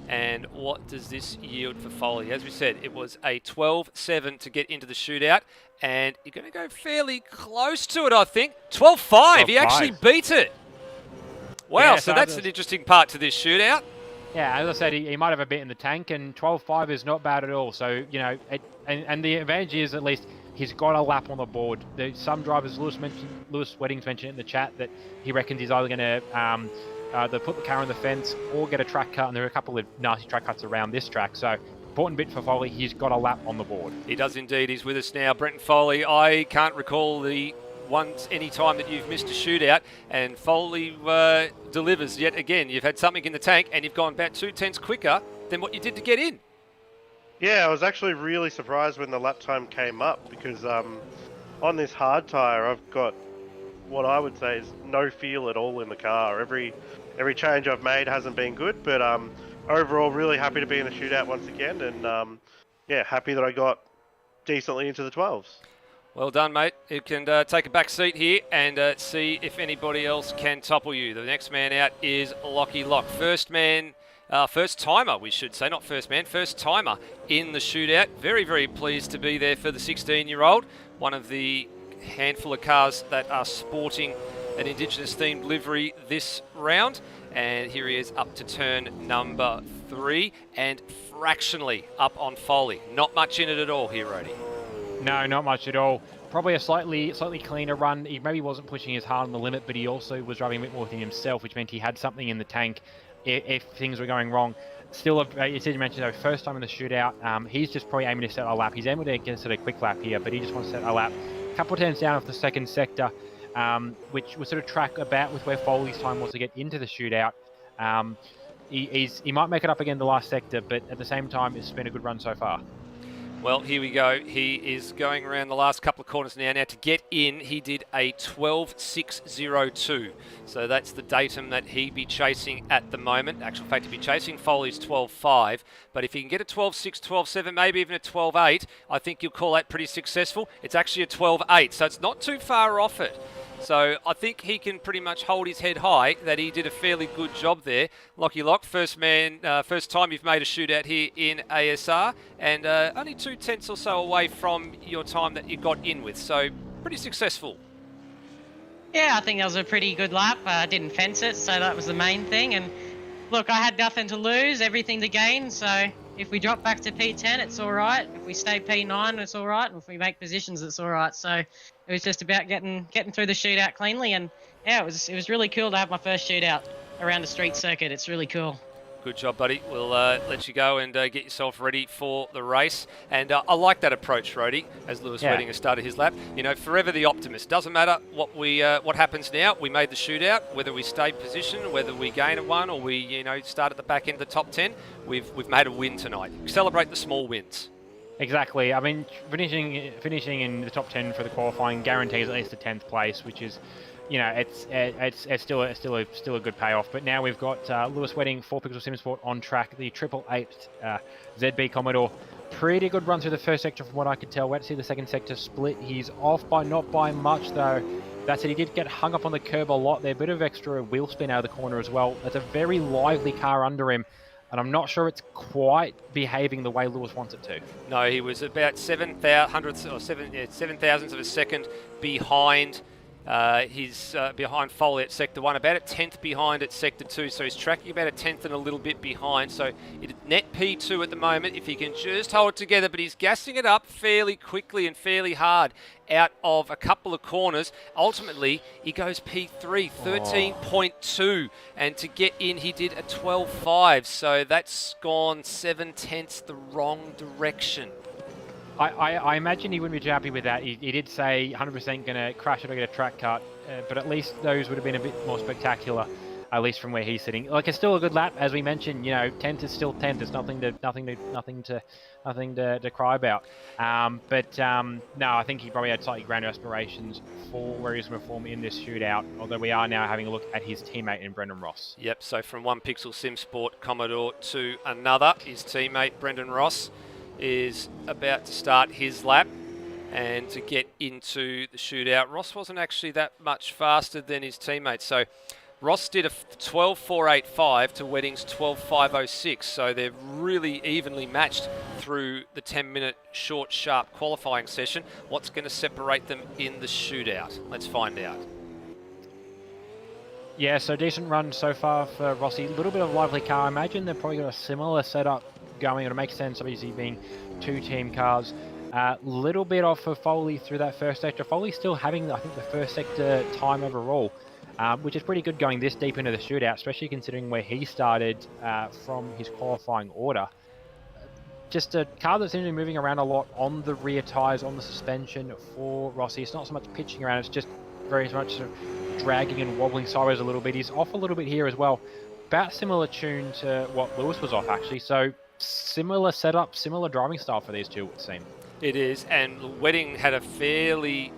A: And what does this yield for Foley? As we said, it was a 12.7 to get into the shootout. And you're going to go fairly close to it, I think. 12.5. He actually beat it. Wow, yeah, so that's an interesting part to this shootout.
B: Yeah, as I said, he might have a bit in the tank, and 12.5 is not bad at all. So, you know, and the advantage is at least he's got a lap on the board. Some drivers, Lewis Weddings mentioned it in the chat, that he reckons he's either going to put the car on the fence or get a track cut, and there are a couple of nasty track cuts around this track. So, important bit for Foley, he's got a lap on the board.
A: He does indeed. He's with us now. Brenton Foley, I can't recall any time that you've missed a shootout, and Foley delivers yet again. You've had something in the tank, and you've gone about 2/10 quicker than what you did to get in.
C: Yeah, I was actually really surprised when the lap time came up, because on this hard tyre, I've got what I would say is no feel at all in the car. Every change I've made hasn't been good, but overall, really happy to be in the shootout once again, and yeah, happy that I got decently into the 12s.
A: Well done, mate. You can take a back seat here and see if anybody else can topple you. The next man out is Lockie Lock. First timer, we should say, not first man, first timer in the shootout. Very, very pleased to be there for the 16-year-old. One of the handful of cars that are sporting an Indigenous-themed livery this round. And here he is up to turn number 3 and fractionally up on Foley. Not much in it at all here, Rhodey.
B: No, not much at all. Probably a slightly cleaner run. He maybe wasn't pushing as hard on the limit, but he also was driving a bit more within himself, which meant he had something in the tank if things were going wrong. Still, as you mentioned, though, first time in the shootout, he's just probably aiming to set a lap. He's aiming to get a quick lap here, but he just wants to set a lap. A couple of turns down off the second sector, which was sort of track about with where Foley's time was to get into the shootout. He might make it up again the last sector, but at the same time, it's been a good run so far.
A: Well, here we go. He is going around the last couple of corners now. Now, to get in, he did a 12.602. So that's the datum that he'd be chasing at the moment. Actual fact, he'd be chasing Foley's 12.5. But if he can get a 12.6, 12.7, maybe even a 12.8, I think you'll call that pretty successful. It's actually a 12.8, so it's not too far off it. So I think he can pretty much hold his head high that he did a fairly good job there. Lockie Lock, first time you've made a shootout here in ASR, and only 2/10 or so away from your time that you got in with. So pretty successful.
D: Yeah, I think that was a pretty good lap. I didn't fence it, so that was the main thing. And look, I had nothing to lose, everything to gain. So if we drop back to P10, it's all right. If we stay P9, it's all right. And if we make positions, it's all right. So it was just about getting through the shootout cleanly. And yeah, it was really cool to have my first shootout around the street circuit. It's really cool.
A: Good job, buddy. We'll let you go and get yourself ready for the race. And I like that approach, Rody, as Lewis Wedding has started his lap. You know, forever the optimist. Doesn't matter what happens now. We made the shootout, whether we stay position, whether we gain a one, or we start at the back end of the top 10. We've made a win tonight. Celebrate the small wins.
B: Exactly. I mean, finishing in the top 10 for the qualifying guarantees at least a 10th place, which is, it's still a good payoff. But now we've got Lewis Wedding, 4Pixel Simsport on track, the 888 ZB Commodore. Pretty good run through the first sector from what I could tell. Wait to see the second sector split. He's off by not by much though. That said, he did get hung up on the curb a lot there. Bit of extra wheel spin out of the corner as well. That's a very lively car under him, and I'm not sure it's quite behaving the way Lewis wants it to.
A: No, he was about 7 thousandths of a second behind. He's behind Foley at Sector 1, about a 10th behind at Sector 2, so he's tracking about a 10th and a little bit behind, so net P2 at the moment, if he can just hold it together, but he's gassing it up fairly quickly and fairly hard out of a couple of corners. Ultimately, he goes P3, 13.2, and to get in, he did a 12.5, so that's gone 7/10 the wrong direction.
B: I imagine he wouldn't be too happy with that. He did say 100% going to crash it or get a track cut, but at least those would have been a bit more spectacular, at least from where he's sitting. Like, it's still a good lap, as we mentioned. 10th is still 10th. There's nothing to cry about. No, I think he probably had slightly grander aspirations for where he's going to perform in this shootout. Although we are now having a look at his teammate in Brendan Ross.
A: Yep. So from 1Pixel Simsport Commodore to another, his teammate Brendan Ross is about to start his lap and to get into the shootout. Ross wasn't actually that much faster than his teammates. So Ross did a 12.485 to Wedding's 12.506. So they're really evenly matched through the 10-minute short, sharp qualifying session. What's going to separate them in the shootout? Let's find out.
B: Yeah, so decent run so far for Rossi. A little bit of a lively car. I imagine they've probably got a similar setup going. It'll make sense, obviously, being two team cars. Little bit off for Foley through that first sector. Foley still having, I think, the first sector time overall, which is pretty good going this deep into the shootout, especially considering where he started from his qualifying order. Just a car that seems to be moving around a lot on the rear tyres, on the suspension for Rossi. It's not so much pitching around, it's just very much sort of dragging and wobbling sideways a little bit. He's off a little bit here as well. About similar tune to what Lewis was off, actually. So similar setup, similar driving style for these two, it would seem.
A: It is, and Wedding had a fairly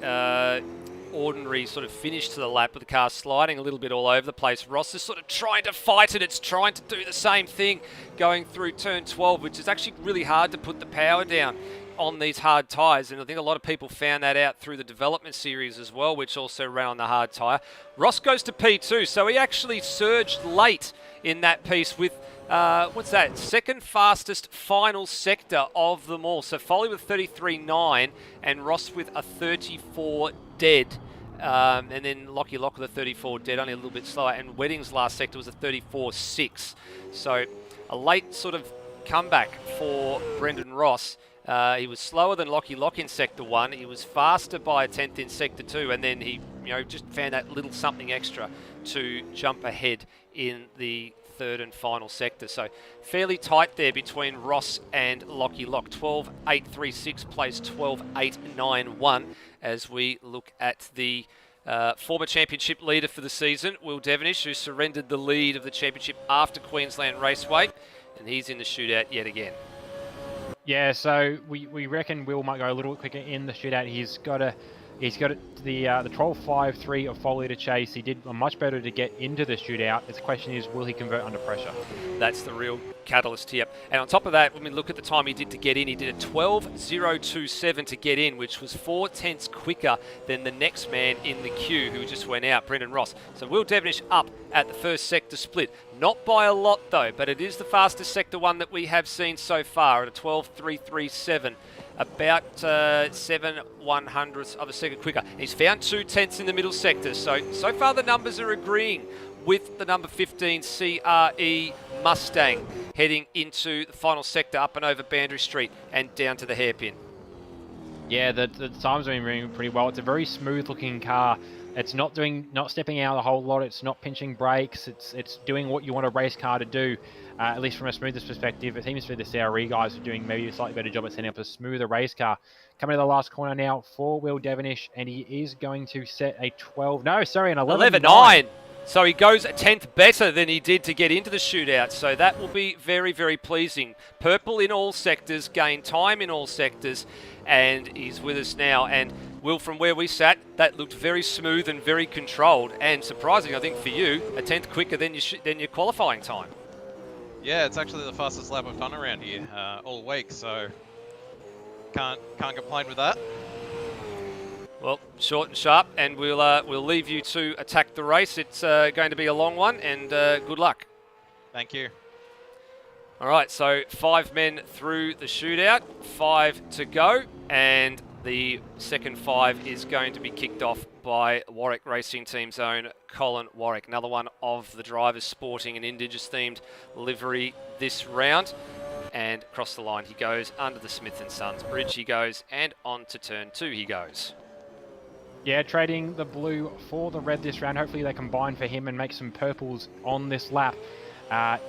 A: ordinary sort of finish to the lap with the car sliding a little bit all over the place. Ross is sort of trying to fight it. It's trying to do the same thing going through turn 12, which is actually really hard to put the power down on these hard tyres, and I think a lot of people found that out through the development series as well, which also ran on the hard tyre. Ross goes to P2, so he actually surged late in that piece with what's that? Second fastest final sector of them all. So Foley with 33.9 and Ross with a 34 dead. And then Lockie Lock with a 34 dead, only a little bit slower. And Wedding's last sector was a 34.6. So a late sort of comeback for Brendan Ross. He was slower than Lockie Lock in Sector 1. He was faster by a 10th in Sector 2. And then he just found that little something extra to jump ahead in the third and final sector. So fairly tight there between Ross and Lockie Lock. 12.836 plays 12.891 as we look at the former championship leader for the season, Will Devonish, who surrendered the lead of the championship after Queensland Raceway, and he's in the shootout yet again.
B: Yeah, so we reckon Will might go a little bit quicker in the shootout. He's got a He's got the 12.53 of 4 litre chase. He did much better to get into the shootout. The question is, will he convert under pressure?
A: That's the real catalyst here. And on top of that, when we look at the time he did to get in, he did a 12.027 to get in, which was 4/10 quicker than the next man in the queue who just went out, Brendan Ross. So Will Devonish up at the first sector split. Not by a lot though, but it is the fastest sector one that we have seen so far at a 12.337. About 7/100ths of a second quicker. He's found 2/10 in the middle sector, so far the numbers are agreeing with the number 15 CRE Mustang heading into the final sector up and over Boundary Street and down to the hairpin.
B: Yeah, the times have been moving pretty well. It's a very smooth looking car. It's not stepping out a whole lot. It's not pinching brakes. It's doing what you want a race car to do. At least from a smoothness perspective, it seems to be the CRE guys are doing maybe a slightly better job at setting up a smoother race car. Coming to the last corner now for Will Devonish, and he is going to set a 11.9.
A: So he goes a 10th better than he did to get into the shootout. So that will be very, very pleasing. Purple in all sectors, gained time in all sectors, and he's with us now. And Will, from where we sat, that looked very smooth and very controlled. And surprising, I think, for you, a 10th quicker than your qualifying time.
E: Yeah, it's actually the fastest lap I've done around here all week, so can't complain with that.
A: Well, short and sharp, and we'll leave you to attack the race. It's going to be a long one, and good luck.
E: Thank you.
A: All right, so 5 men through the shootout, 5 to go, and the second 5 is going to be kicked off by Warwick Racing Team's own Colin Warwick. Another one of the drivers sporting an Indigenous-themed livery this round. And across the line he goes, under the Smith & Sons bridge he goes, and on to turn 2 he goes.
B: Yeah, trading the blue for the red this round. Hopefully they combine for him and make some purples on this lap.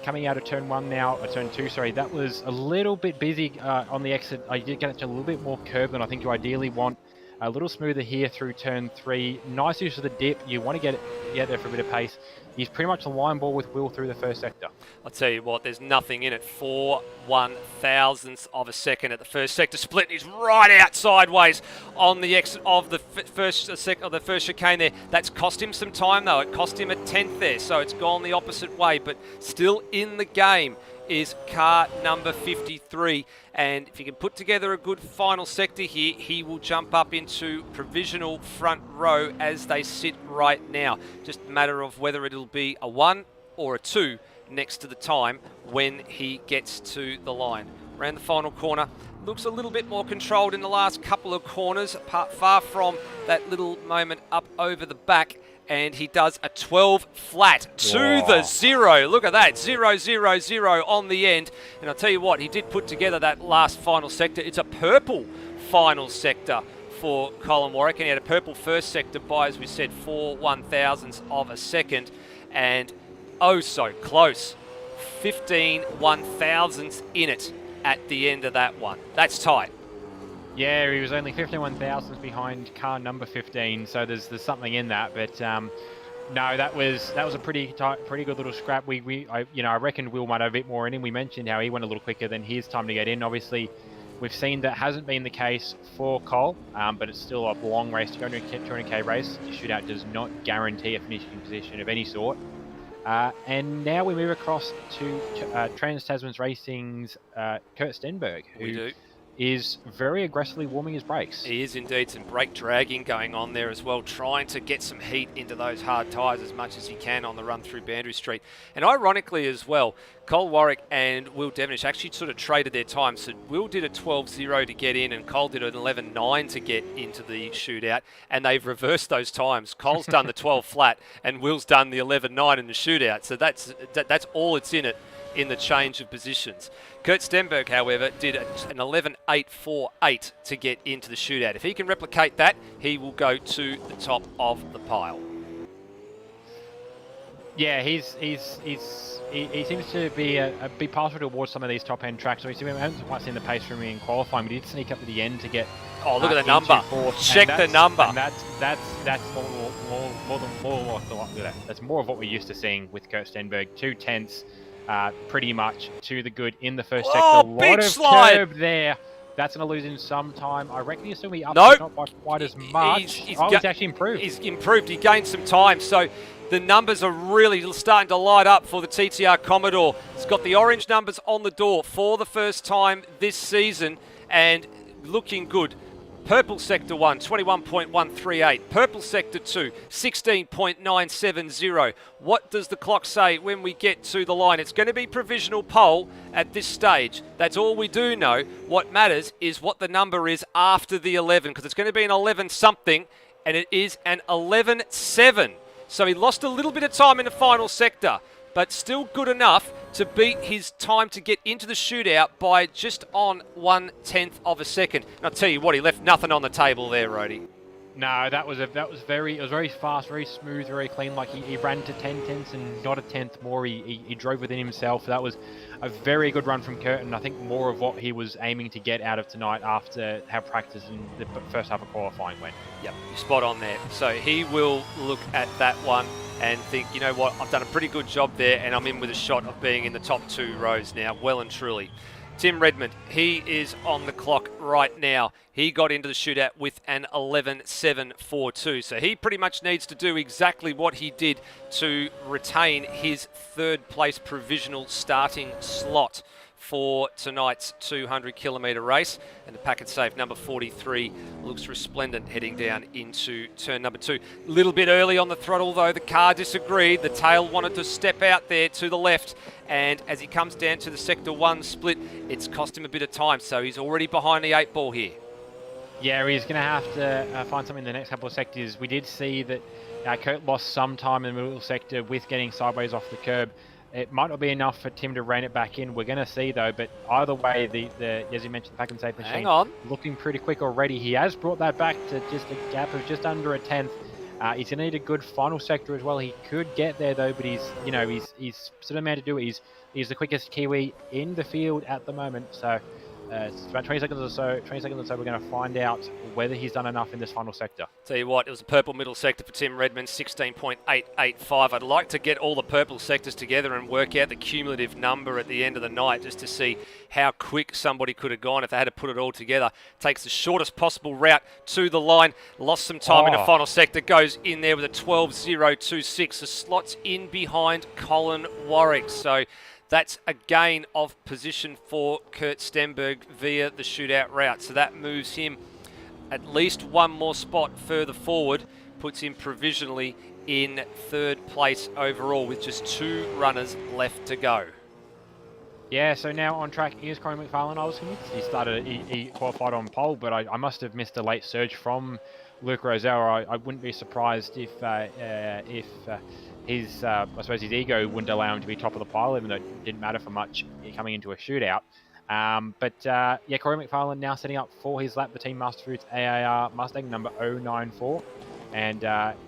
B: Coming out of turn 1 now, turn 2, sorry, that was a little bit busy on the exit. I did get it to a little bit more curb than I think you ideally want. A little smoother here through turn 3. Nice use of the dip. You want to get there for a bit of pace. He's pretty much a line ball with Will through the first sector. I'll
A: tell you what, there's nothing in it. 4/1000ths of a second at the first sector split. He's right out sideways on the exit of the first chicane there. That's cost him some time though. It cost him a 10th there, so it's gone the opposite way. But still in the game is car number 53, and if he can put together a good final sector here, he will jump up into provisional front row as they sit right now. Just a matter of whether it'll be a 1 or a 2 next to the time when he gets to the line. Around the final corner, looks a little bit more controlled in the last couple of corners, far from that little moment up over the back. And he does a 12 flat to the 0. Look at that, 0, 0, 0 on the end. And I'll tell you what, he did put together that last final sector. It's a purple final sector for Colin Warwick. And he had a purple first sector by, as we said, 4/1000ths of a second. And oh so close, 15/1000ths in it at the end of that one. That's tight.
B: Yeah, he was only 15/1000ths behind car number 15, so there's something in that. But no, that was a pretty good little scrap. I reckoned Will might have a bit more in him. We mentioned how he went a little quicker than his time to get in. Obviously, we've seen that hasn't been the case for Cole, but it's still a long race to go into a 200k race. The shootout does not guarantee a finishing position of any sort. And now we move across to Trans-Tasman's Racing's Kurt Stenberg, who is very aggressively warming his brakes.
A: He is indeed. Some brake dragging going on there as well, trying to get some heat into those hard tyres as much as he can on the run through Boundary Street. And ironically as well, Cole Warwick and Will Devonish actually sort of traded their time. So Will did a 12.0 to get in and Cole did an 11.9 to get into the shootout. And they've reversed those times. Cole's done the 12 flat and Will's done the 11.9 in the shootout. So that's all it's in it in the change of positions. Kurt Stenberg, however, did an 11.848 to get into the shootout. If he can replicate that, he will go to the top of the pile.
B: Yeah, he seems to be partial towards some of these top end tracks. We haven't quite seen the pace from him in qualifying, but he did sneak up to the end to get.
A: Oh, look at the number! Check the number.
B: And that's more of what we're used to seeing with Kurt Stenberg. 2/10ths. Pretty much to the good in the first sector.
A: Oh, big slide
B: curb there That's going to lose him some time. I reckon he'll still be up,
A: Nope.
B: but not by quite as much. He's actually improved.
A: He's improved. He gained some time. So the numbers are really starting to light up for the TTR Commodore. It's got the orange numbers on the door for the first time this season and looking good. Purple Sector 1, 21.138. Purple Sector 2, 16.970. What does the clock say when we get to the line? It's going to be provisional pole at this stage. That's all we do know. What matters is what the number is after the 11, because it's going to be an 11 something, and it is an 11.7. So he lost a little bit of time in the final sector, but still good enough to beat his time to get into the shootout by just on 1/10 of a second. And I'll tell you what, he left nothing on the table there, Rhodey.
B: No, it was very fast, very smooth, very clean. Like he ran to 10 tenths and not a tenth more. He drove within himself. That was a very good run from Curtin. I think more of what he was aiming to get out of tonight after how practice in the first half of qualifying went.
A: Yep, you're spot on there. So he will look at that one and think, you know what, I've done a pretty good job there and I'm in with a shot of being in the top 2 rows now, well and truly. Tim Redmond, he is on the clock right now. He got into the shootout with an 11.742. So he pretty much needs to do exactly what he did to retain his 3rd place provisional starting slot for tonight's 200 kilometre race. And the packet safe number 43 looks resplendent heading down into turn number 2. A little bit early on the throttle though, the car disagreed. The tail wanted to step out there to the left, and as he comes down to the sector 1 split, it's cost him a bit of time, so he's already behind the 8 ball here.
B: Yeah, he's going to have to find something in the next couple of sectors. We did see that Kurt lost some time in the middle sector with getting sideways off the curb. It might not be enough for Tim to rein it back in. We're going to see, though. But either way, the as you mentioned, the pack and safe machine looking pretty quick already. He has brought that back to just a gap of just under a tenth. He's going to need a good final sector as well. He could get there, though, but he's sort of man to do it. He's the quickest Kiwi in the field at the moment. So it's about 20 seconds or so. We're going to find out whether he's done enough in this final sector.
A: Tell you what, it was a purple middle sector for Tim Redmond, 16.885. I'd like to get all the purple sectors together and work out the cumulative number at the end of the night just to see how quick somebody could have gone if they had to put it all together. Takes the shortest possible route to the line, lost some time in the final sector, goes in there with a 12.026. The slot's in behind Colin Warwick. So that's a gain of position for Kurt Stenberg via the shootout route. So that moves him at least one more spot further forward, puts him provisionally in 3rd place overall with just 2 runners left to go.
B: Yeah, so now on track is Corey McFarlane. I was convinced he qualified on pole, but I must have missed a late surge from Luke Rosell. I wouldn't be surprised if his ego wouldn't allow him to be top of the pile, even though it didn't matter for much coming into a shootout. Corey McFarlane now setting up for his lap, the Team Master Foods AAR Mustang number 094, and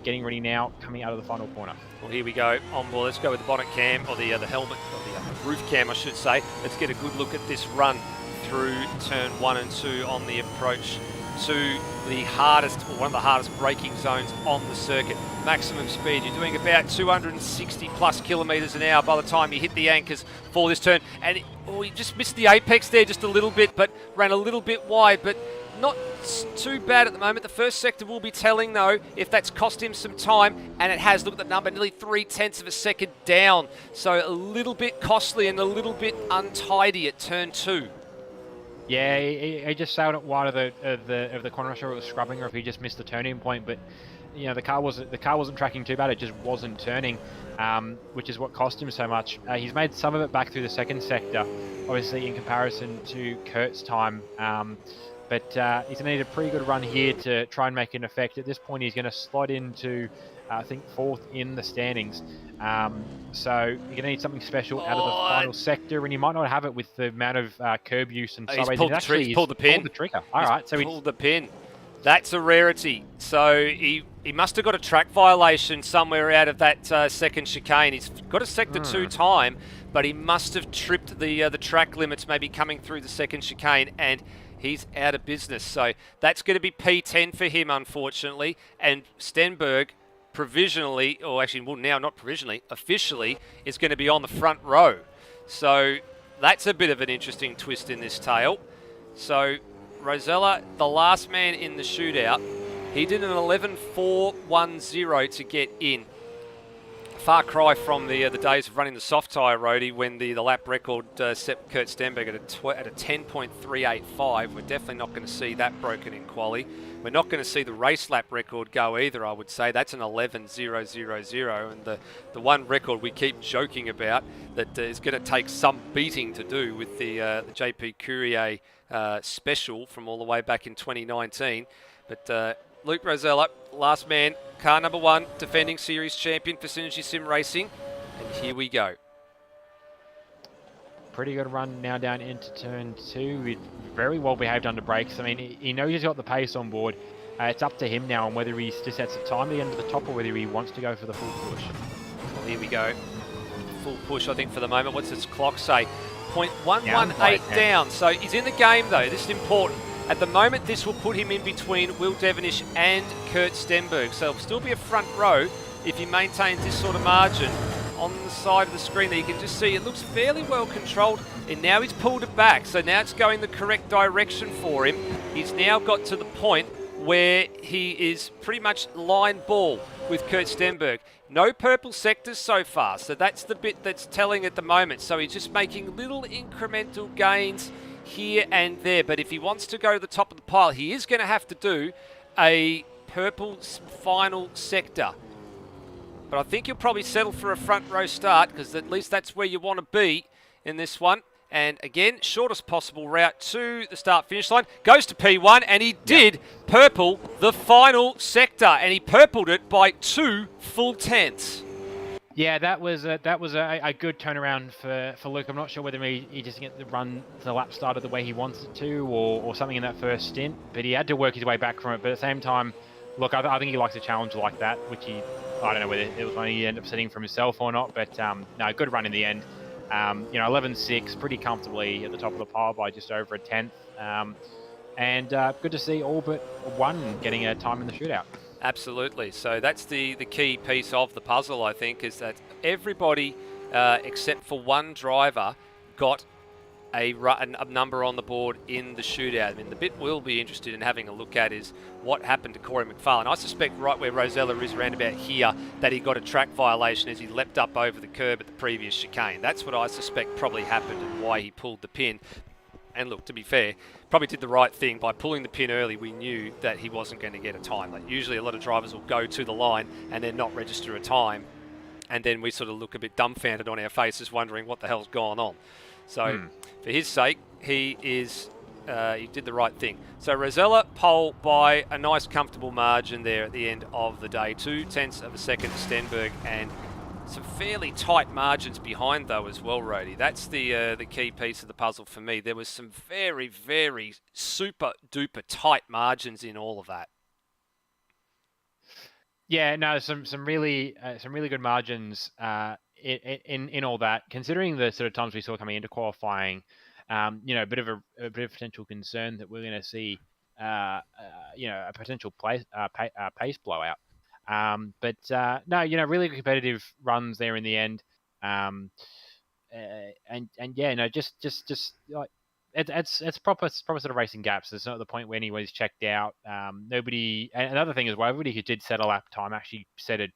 B: getting ready now, coming out of the final corner.
A: Well, here we go on board. Let's go with the bonnet cam, or the helmet, or the roof cam, I should say. Let's get a good look at this run through turn 1 and 2 on the approach to the hardest, or one of the hardest braking zones on the circuit. Maximum speed, you're doing about 260 plus kilometres an hour by the time you hit the anchors for this turn. And he just missed the apex there just a little bit, but ran a little bit wide, but not too bad at the moment. The first sector will be telling, though, if that's cost him some time, and it has. Look at the number, nearly 0.3 of a second down. So a little bit costly and a little bit untidy at turn 2.
B: Yeah, he just sailed it wide of the corner. I'm not sure it was scrubbing or if he just missed the turning point, but you know the car wasn't tracking too bad. It just wasn't turning, which is what cost him so much. He's made some of it back through the second sector, obviously in comparison to Kurt's time. But he's going to need a pretty good run here to try and make an effect. At this point, he's going to slot into, I think, 4th in the standings. So you're going to need something special out of the final sector, and you might not have it with the amount of curb use and sideways.
A: He's pulled the pin.
B: Pulled the trigger. All right, so
A: pulled the pin. That's a rarity. So he must have got a track violation somewhere out of that second chicane. He's got a sector 2 time, but he must have tripped the track limits maybe coming through the second chicane, and he's out of business. So that's going to be P10 for him, unfortunately. And Stenberg provisionally, or actually, well, now not provisionally, officially is going to be on the front row. So that's a bit of an interesting twist in this tale. So Rosella, the last man in the shootout, he did an 11.410 to get in. Far cry from the days of running the soft tyre roadie when the lap record set Kurt Stenberg at a 10.385. We're definitely not going to see that broken in quali. We're not going to see the race lap record go either, I would say. That's an 11.000, and the one record we keep joking about that is going to take some beating to do with the JP Courier special from all the way back in 2019. But Luke Rosella, last man, car number 1, defending series champion for Synergy Sim Racing. And here we go.
B: Pretty good run now down into turn 2. He's very well behaved under brakes. I mean, he knows he's got the pace on board. It's up to him now on whether he just sets the time to get into the top or whether he wants to go for the full push.
A: Well, here we go. Full push, I think, for the moment. What's this clock say? 0.118 down. So he's in the game, though. This is important. At the moment, this will put him in between Will Devonish and Kurt Stenberg. So it'll still be a front row if he maintains this sort of margin. On the side of the screen there, you can just see it looks fairly well controlled. And now he's pulled it back. So now it's going the correct direction for him. He's now got to the point where he is pretty much line ball with Kurt Stenberg. No purple sectors so far. So that's the bit that's telling at the moment. So he's just making little incremental gains here and there, but if he wants to go to the top of the pile, he is going to have to do a purple final sector. But I think you'll probably settle for a front row start because at least that's where you want to be in this one. And again, shortest possible route to the start finish line. Goes to P1 and he did purple the final sector, and he purpled it by 2 full tenths.
B: Yeah, that was a good turnaround for Luke. I'm not sure whether he just get the run the lap started the way he wanted to or something in that first stint, but he had to work his way back from it. But at the same time, look, I think he likes a challenge like that, which I don't know whether it was one he ended up setting for himself or not, but no, good run in the end. 11.6, pretty comfortably at the top of the pile by just over a tenth. And good to see all but one getting a time in the shootout.
A: Absolutely. So that's the key piece of the puzzle, I think, is that everybody except for one driver got a number on the board in the shootout. I mean, the bit we'll be interested in having a look at is what happened to Corey McFarlane. I suspect right where Rosella is around about here that he got a track violation as he leapt up over the curb at the previous chicane. That's what I suspect probably happened and why he pulled the pin. And look, to be fair, probably did the right thing. By pulling the pin early, we knew that he wasn't going to get a time. Like usually a lot of drivers will go to the line and then not register a time. And then we sort of look a bit dumbfounded on our faces wondering what the hell's gone on. So for his sake, he did the right thing. So Rosella pole by a nice comfortable margin there at the end of the day. 0.2 of a second to Stenberg, and some fairly tight margins behind though as well, Rhodey. That's the key piece of the puzzle for me. There was some very, very super duper tight margins in all of that.
B: Yeah, no, some really good margins in all that. Considering the sort of times we saw coming into qualifying, a bit of potential concern that we're going to see, a potential pace blowout. But really competitive runs there in the end. Just like it's proper sort of racing gaps. It's not the point where anybody's checked out. Nobody. And another thing as well, everybody who did set a lap time actually set a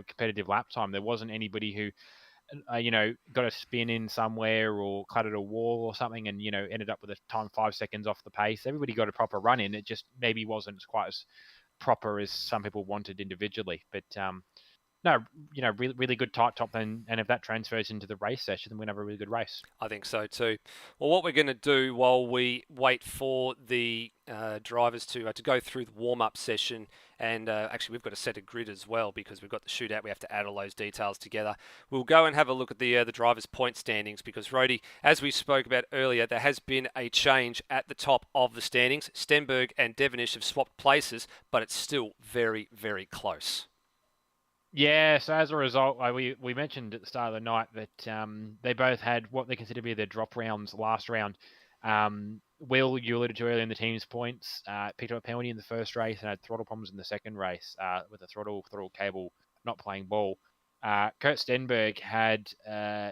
B: competitive lap time. There wasn't anybody who got a spin in somewhere or cluttered a wall or something and ended up with a time 5 seconds off the pace. Everybody got a proper run in. It just maybe wasn't quite as proper as some people wanted individually, but really good tight top, and if that transfers into the race session, then we're gonna have a really good race.
A: I think so too. Well, what we're going to do while we wait for the drivers to go through the warm-up session, and actually we've got to set a grid as well because we've got the shootout. We have to add all those details together. We'll go and have a look at the drivers' point standings because, Rhodey, as we spoke about earlier, there has been a change at the top of the standings. Stenberg and Devonish have swapped places, but it's still very, very close.
B: Yeah, so as a result, we mentioned at the start of the night that they both had what they consider to be their drop rounds last round. Will, you alluded to earlier in the team's points, picked up a penalty in the first race and had throttle problems in the second race with the throttle cable not playing ball. Kurt Stenberg had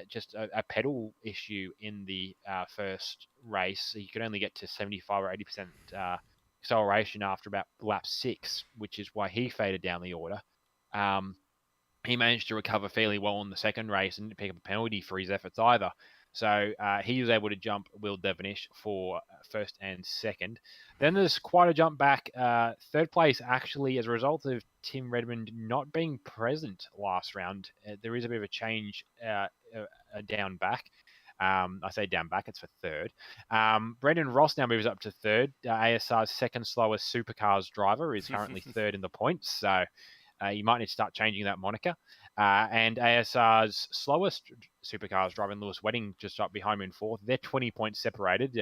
B: just a pedal issue in the first race. He could only get to 75 or 80% acceleration after about lap 6, which is why he faded down the order. He managed to recover fairly well in the second race and didn't pick up a penalty for his efforts either. So he was able to jump Will Devonish for first and second. Then there's quite a jump back. Third place, actually, as a result of Tim Redmond not being present last round. There is a bit of a change down back. I say down back, it's for third. Brendan Ross now moves up to third. ASR's second slowest Supercars driver is currently third in the points. So you might need to start changing that moniker. And ASR's slowest Supercars driver, Lewis Wedding, just up behind him in fourth. They're 20 points separated.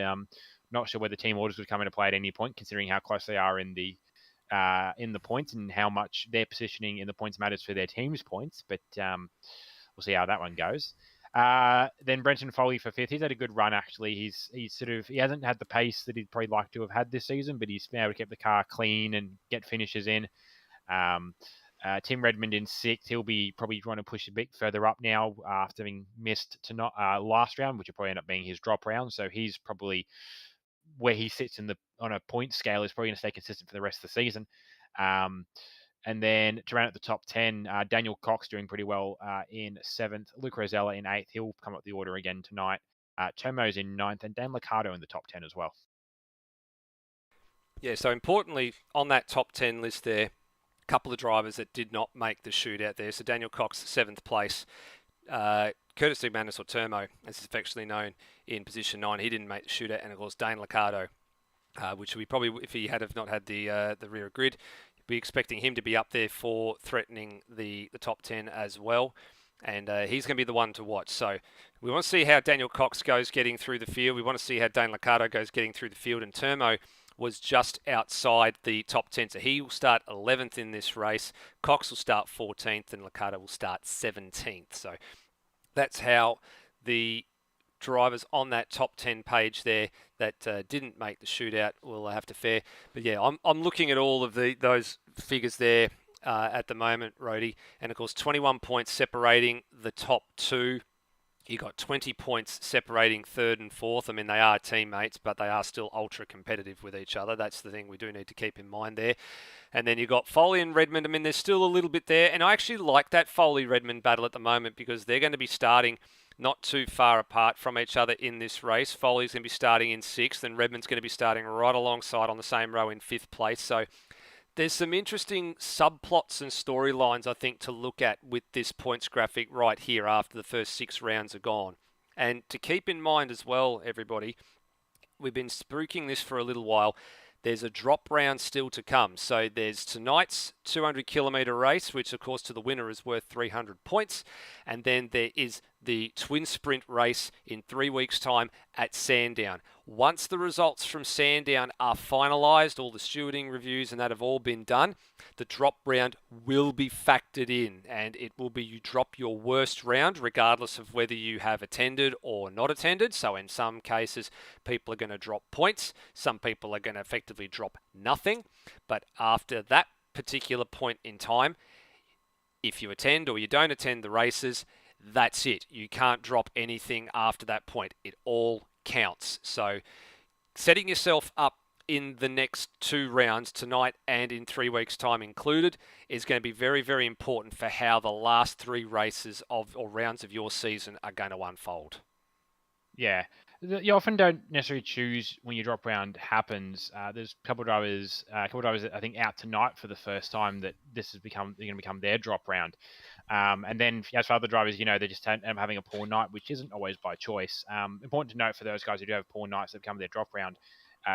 B: Not sure whether team orders would come into play at any point, considering how close they are in the points and how much their positioning in the points matters for their team's points. But we'll see how that one goes. Then Brenton Foley for fifth. He's had a good run, actually. He hasn't had the pace that he'd probably like to have had this season, but he's been able to keep the car clean and get finishes in. Tim Redmond in sixth. He'll be probably trying to push a bit further up now after having missed last round, which will probably end up being his drop round. So he's probably where he sits on a point scale is probably going to stay consistent for the rest of the season. And then to round out the top 10, Daniel Cox doing pretty well in seventh. Luke Rosella in eighth. He'll come up the order again tonight. Tomo's in ninth, and Dan Liccardo in the top 10 as well.
A: Yeah, so importantly, on that top 10 list there, a couple of drivers that did not make the shootout there. So Daniel Cox, 7th place. Curtis McManus, or Termo, as it's affectionately known, in position 9. He didn't make the shootout. And, of course, Dane Liccardo, which we probably, if he had have not had the rear grid, be expecting him to be up there for threatening the top 10 as well. And he's going to be the one to watch. So we want to see how Daniel Cox goes getting through the field. We want to see how Dane Liccardo goes getting through the field. And Termo was just outside the top 10. So he will start 11th in this race. Cox will start 14th and Liccardo will start 17th. So that's how the drivers on that top 10 page there that didn't make the shootout will have to fare. But yeah, I'm looking at all of those figures there at the moment, Rhodey. And of course, 21 points separating the top two. You got 20 points separating third and fourth. I mean, they are teammates, but they are still ultra competitive with each other. That's the thing we do need to keep in mind there. And then you got Foley and Redmond. I mean, there's still a little bit there. And I actually like that Foley-Redmond battle at the moment because they're going to be starting not too far apart from each other in this race. Foley's going to be starting in 6th and Redmond's going to be starting right alongside on the same row in 5th place. So there's some interesting subplots and storylines, I think, to look at with this points graphic right here after the first 6 rounds are gone. And to keep in mind as well, everybody, we've been spooking this for a little while. There's a drop round still to come. So there's tonight's 200-kilometre race, which, of course, to the winner is worth 300 points. And then there is the twin sprint race in 3 weeks' time at Sandown. Once the results from Sandown are finalised, all the stewarding reviews and that have all been done, the drop round will be factored in, and it will be you drop your worst round regardless of whether you have attended or not attended. So in some cases, people are going to drop points. Some people are going to effectively drop nothing. But after that particular point in time, if you attend or you don't attend the races, that's it. You can't drop anything after that point. It all counts. So setting yourself up in the next 2 rounds, tonight and in 3 weeks' time included, is going to be very, very important for how the last 3 races or rounds of your season are going to unfold.
B: Yeah. You often don't necessarily choose when your drop round happens. There's a couple of drivers I think out tonight for the first time that this is going to become their drop round. And then as for other drivers, they just end up having a poor night, which isn't always by choice. Important to note for those guys who do have poor nights that become their drop round,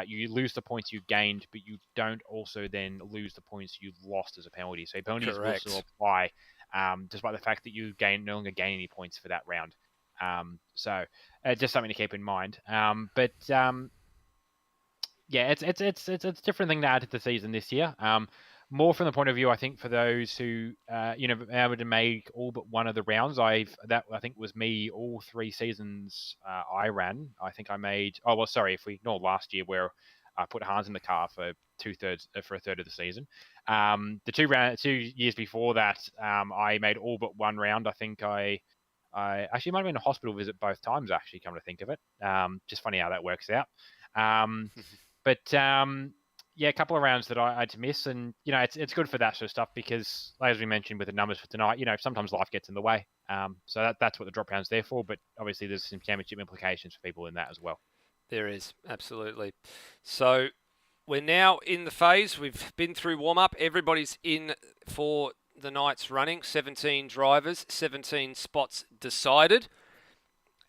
B: you lose the points you gained, but you don't also then lose the points you've lost as a penalty. So penalties will still apply, despite the fact that you no longer gain any points for that round. So just something to keep in mind. Yeah, it's a different thing to add to the season this year. More from the point of view, I think, for those who been able to make all but one of the rounds. I think was me all 3 seasons I ran. I think I made. Oh well, sorry, if we ignore last year where I put Hans in the car for a third of the season. The 2 years before that, I made all but one round. I think I actually might have been a hospital visit both times, actually, come to think of it. Just funny how that works out. Yeah, a couple of rounds that I had to miss, and it's good for that sort of stuff because, as we mentioned with the numbers for tonight, sometimes life gets in the way. So that's what the drop round's there for. But obviously, there's some championship implications for people in that as well.
A: There is, absolutely. So we're now in the phase. We've been through warm-up. Everybody's in for the night's running. 17 drivers, 17 spots decided.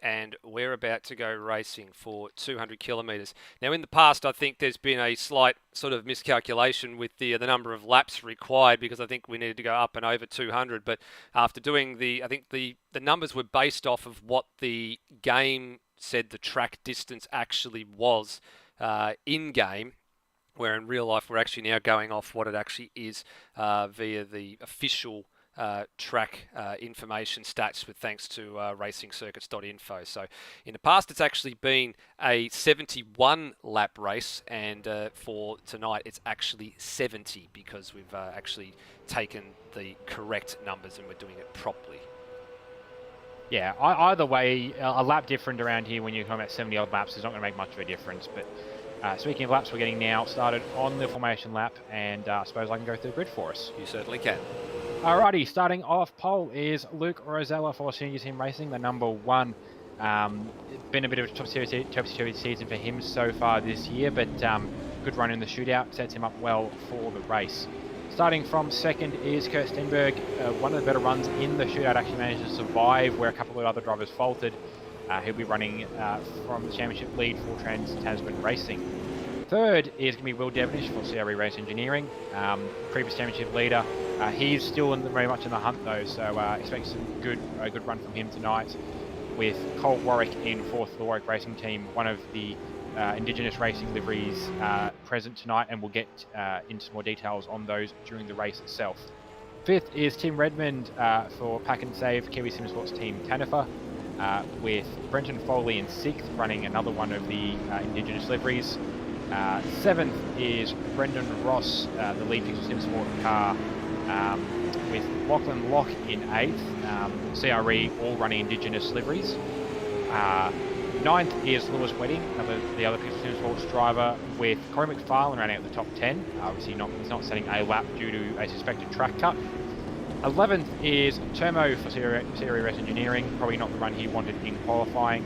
A: And we're about to go racing for 200 kilometres. Now, in the past, I think there's been a slight sort of miscalculation with the number of laps required because I think we needed to go up and over 200. But after doing I think the numbers were based off of what the game said the track distance actually was in-game, where in real life we're actually now going off what it actually is via the official track information stats with thanks to racingcircuits.info. So in the past it's actually been a 71 lap race, and for tonight it's actually 70 because we've actually taken the correct numbers and we're doing it properly.
B: Yeah, either way, a lap different around here when you're talking about 70 odd laps is not going to make much of a difference. But speaking of laps, we're getting now started on the formation lap, and I suppose I can go through the grid for us.
A: You certainly can.
B: Alrighty, starting off pole is Luke Rosella for Senior Team Racing, the number 1. Been a bit of a topsy-turvy season for him so far this year, but good run in the shootout, sets him up well for the race. Starting from second is Kurt Stenberg. One of the better runs in the shootout, actually managed to survive where a couple of other drivers faltered. He'll be running from the championship lead for Trans-Tasman Racing. Third is going to be Will Devonish for CRE Race Engineering, previous championship leader. He's still very much in the hunt though, so expect a good run from him tonight. With Cole Warwick in fourth for the Warwick Racing Team, one of the Indigenous racing liveries present tonight, and we'll get into more details on those during the race itself. Fifth is Tim Redmond for Pack and Save Kiwi Sim Sports Team Tanifa, with Brenton Foley in sixth, running another one of the Indigenous liveries. Seventh is Brendan Ross, the lead Pixel Sim Sport car, with Lachlan Locke in eighth, CRE all running Indigenous liveries. Ninth is Lewis Wedding, the other Pixel Sim Sports driver, with Corey McFarlane running at the top 10. Obviously he's not setting a lap due to a suspected track cut. 11th is Termo for CRE Race Engineering, probably not the run he wanted in qualifying,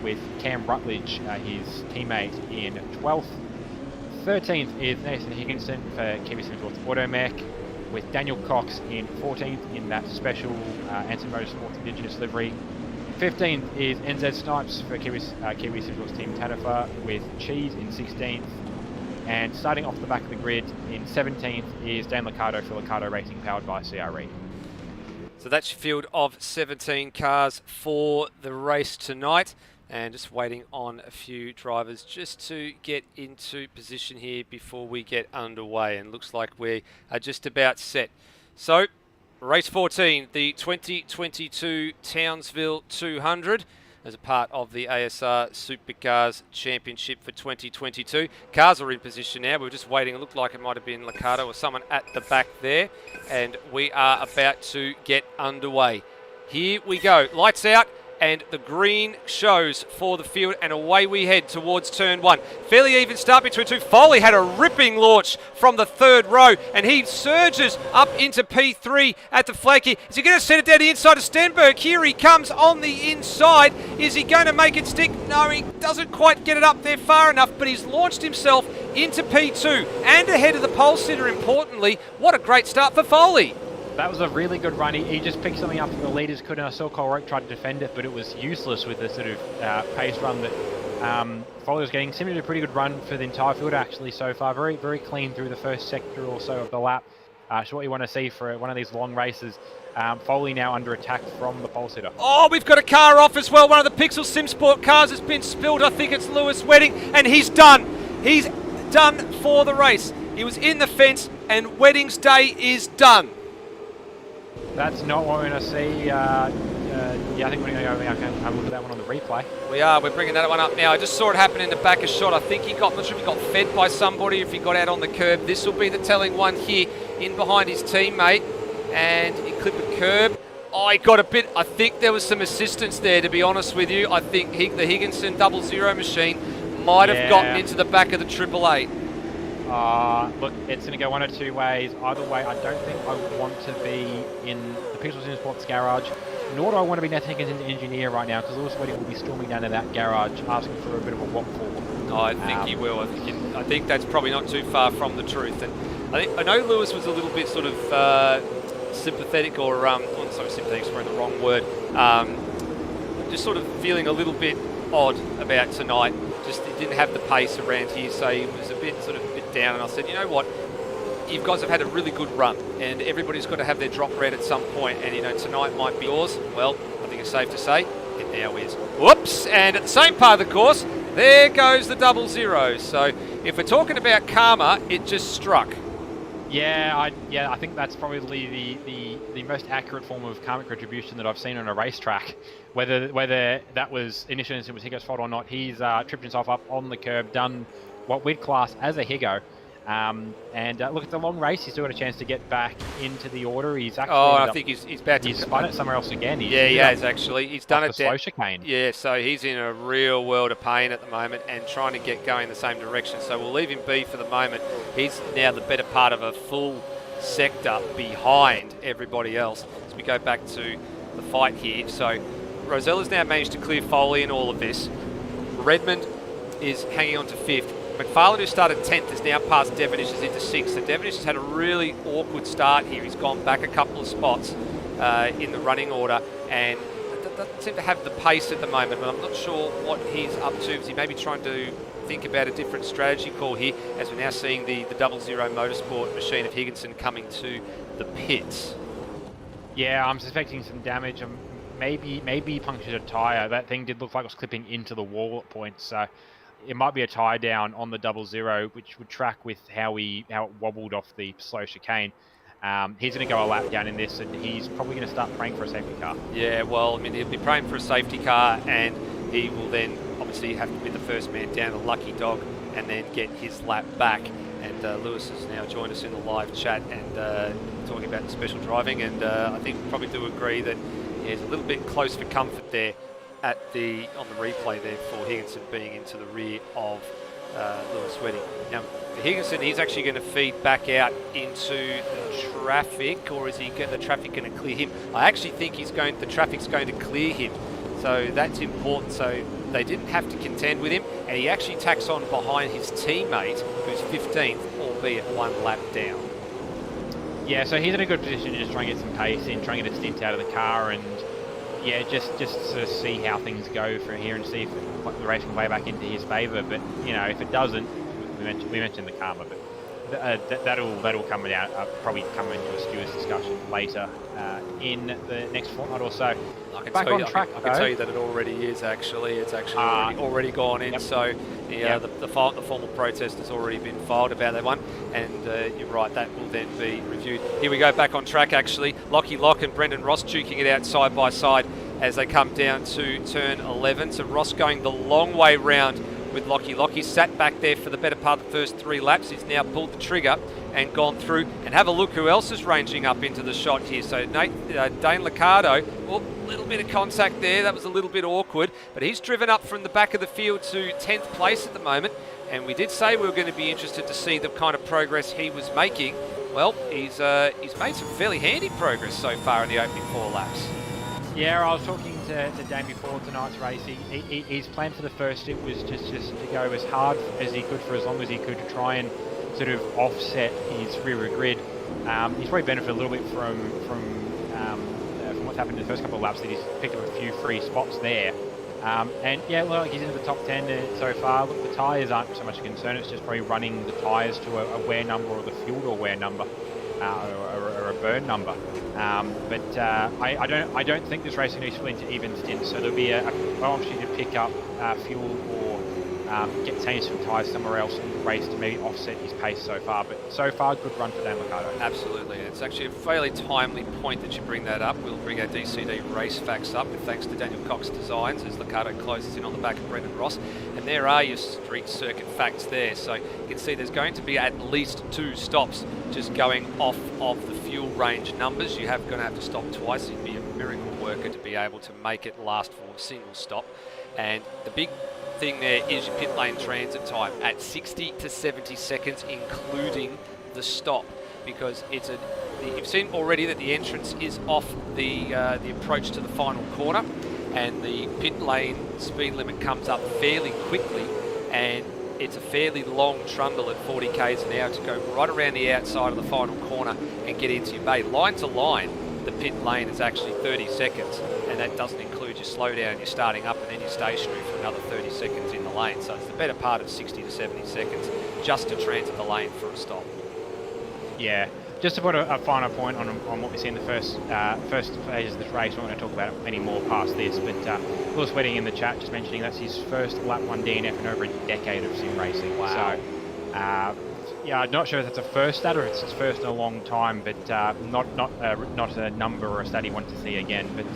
B: with Cam Rutledge, his teammate, in 12th. 13th is Nathan Higginson for Kiwi Sim Sports Automech, with Daniel Cox in 14th in that special Anson Motorsports Indigenous livery. 15th is NZ Snipes for Kiwi Sim Sports Team Tanifa, with Cheese in 16th. And starting off the back of the grid in 17th is Dan Liccardo for Liccardo Racing, powered by CRE.
A: So that's your field of 17 cars for the race tonight. And just waiting on a few drivers just to get into position here before we get underway. And looks like we are just about set. So, race 14, the 2022 Townsville 200. As a part of the ASR Supercars Championship for 2022. Cars are in position now. We're just waiting. It looked like it might have been Liccardo or someone at the back there. And we are about to get underway. Here we go. Lights out. And the green shows for the field, and away we head towards turn one. Fairly even start between two. Foley had a ripping launch from the third row, and he surges up into P3 at the flag here. Is he going to send it down the inside of Stenberg? Here he comes on the inside. Is he going to make it stick? No, he doesn't quite get it up there far enough, but he's launched himself into P2 and ahead of the pole sitter, importantly. What a great start for Foley.
B: That was a really good run. He just picked something up that the leaders couldn't. I saw Cole Roke try to defend it, but it was useless with the sort of pace run that Foley was getting. Seemed to be a pretty good run for the entire field actually so far. Very, very clean through the first sector or so of the lap. So what you want to see for one of these long races. Foley now under attack from the pole sitter.
A: Oh, we've got a car off as well. One of the Pixel Sim Sport cars has been spilled. I think it's Lewis Wedding, and he's done. He's done for the race. He was in the fence, and Wedding's day is done.
B: That's not what we're going to see. yeah, I think we're going to go have a look at that one on the replay.
A: We're bringing that one up now. I just saw it happen in the back of shot. I think I'm not sure if he got fed by somebody, if he got out on the curb. This will be the telling one here, in behind his teammate, and he clipped a curb. Oh, he got a bit, I think there was some assistance there, to be honest with you. I think the Higginson 00 machine might have gotten into the back of the 888.
B: Look, it's going to go one of two ways. Either way, I don't think I want to be in the Pixels in Sports garage, nor do I want to be Nathan Higginson's engineer right now, because Lewis Wedding will be storming down to that garage asking for a bit of a walk forward.
A: Oh, I think he will. I think that's probably not too far from the truth. And I know Lewis was a little bit sort of sympathetic, or sorry, sympathetic's probably the wrong word. Just sort of feeling a little bit odd about tonight. Just he didn't have the pace around here, so he was a bit down. And I said, you know what? You guys have had a really good run, and everybody's got to have their drop red at some point. And tonight might be yours. Well, I think it's safe to say it now is. Whoops! And at the same part of the course, there goes the 00. So if we're talking about karma, it just struck.
B: Yeah, I think that's probably the most accurate form of karmic retribution that I've seen on a racetrack. Whether that was initially it was Higo's fault or not, he's tripped himself up on the curb, done what we'd class as a Higo. Look, it's a long race. He's still got a chance to get back into the order. He's actually.
A: I think he's about to.
B: He's spun it somewhere else again.
A: He has actually. He's done it.
B: Slow chicane.
A: Yeah, so he's in a real world of pain at the moment and trying to get going the same direction. So we'll leave him be for the moment. He's now the better part of a full sector behind everybody else. As we go back to the fight here, so Rosella's now managed to clear Foley in all of this. Redmond is hanging on to 5th. McFarlane, who started 10th, has now passed Devonish into 6th. So Devonish has had a really awkward start here. He's gone back a couple of spots in the running order and doesn't seem to have the pace at the moment. But I'm not sure what he's up to. Is he maybe trying to think about a different strategy call here, as we're now seeing the 00 Motorsport machine of Higginson coming to the pits?
B: Yeah, I'm suspecting some damage. Maybe he punctured a tyre. That thing did look like it was clipping into the wall at points. So it might be a tie down on the 00, which would track with how it wobbled off the slow chicane. He's going to go a lap down in this, and he's probably going to start praying for a safety car. Yeah, well, I mean, he'll be praying for a safety car, and he will then obviously have to be the first man down, a lucky dog, and then get his lap back. And Lewis has now joined us in the live chat and talking about the special driving, and I think we probably do agree that he's a little bit close for comfort there on the replay there for Higginson being into the rear of Lewis Wedding. Now, for Higginson, he's actually going to feed back out into the traffic, or is the traffic going to clear him? I actually think the traffic's going to clear him, so that's important. So they didn't have to contend with him, and he actually tacks on behind his teammate, who's 15th, albeit one lap down. Yeah, so he's in a good position to just try and get some pace in, try and get a stint out of the car, and yeah, just sort of see how things go from here and see if the race can play back into his favour. But if it doesn't, we mentioned the karma, but that'll come down, probably come into a stewards discussion later in the next fortnight or so.
A: I can tell you that it already is actually. It's actually already gone in. Yep. So the formal protest has already been filed about that one, and you're right, that will then be reviewed. Here we go back on track actually. Lockie Lock and Brendan Ross duking it out side by side as they come down to turn 11. So Ross going the long way round with Lockie. Lockie sat back there for the better part of the first 3 laps. He's now pulled the trigger and gone through. And have a look who else is ranging up into the shot here. So Dane Liccardo, a little bit of contact there. That was a little bit awkward. But he's driven up from the back of the field to 10th place at the moment. And we did say we were going to be interested to see the kind of progress he was making. Well, he's made some fairly handy progress so far in the opening 4 laps.
B: Yeah, I was talking to Dane before tonight's race. His plan for the first stint was just to go as hard as he could for as long as he could to try and sort of offset his rear grid. He's probably benefited a little bit from what's happened in the first couple of laps, that he's picked up a few free spots there. And yeah, look, he's into the top 10 so far. Look, the tyres aren't so much a concern. It's just probably running the tyres to a wear number, or the fuel to a wear number, or a burn number. But I don't think this race is going to be split into even stints. So there'll be an opportunity to pick up fuel or change some tyres somewhere else in the race to maybe offset his pace so far. But so far, good run for Dan Liccardo.
A: Absolutely. It's actually a fairly timely point that you bring that up. We'll bring our DCD race facts up, with thanks to Daniel Cox Designs, as Liccardo closes in on the back of Brendan Ross. And there are your street circuit facts there. So you can see there's going to be at least 2 stops just going off of the fuel range numbers. You have going to have to stop twice. You'd be a miracle worker to be able to make it last for a single stop. And the big thing there is your pit lane transit time at 60 to 70 seconds, including the stop, because you've seen already that the entrance is off the approach to the final corner, and the pit lane speed limit comes up fairly quickly, and it's a fairly long trundle at 40 k's an hour to go right around the outside of the final corner and get into your bay. Line to line, the pit lane is actually 30 seconds, and that doesn't include your slowdown, you're starting up and then you're stationary for another 30 seconds in the lane. So it's the better part of 60 to 70 seconds just to transit the lane for a stop.
B: Yeah, just to put a final point on what we see in the first phase of this race, we're not going to talk about it any more past this, but Lewis Wedding in the chat just mentioning that's his first lap 1 DNF in over a decade of sim racing.
A: Wow.
B: So, yeah, I'm not sure if that's a first stat or it's his first in a long time, but not a number or a stat he wants to see again. But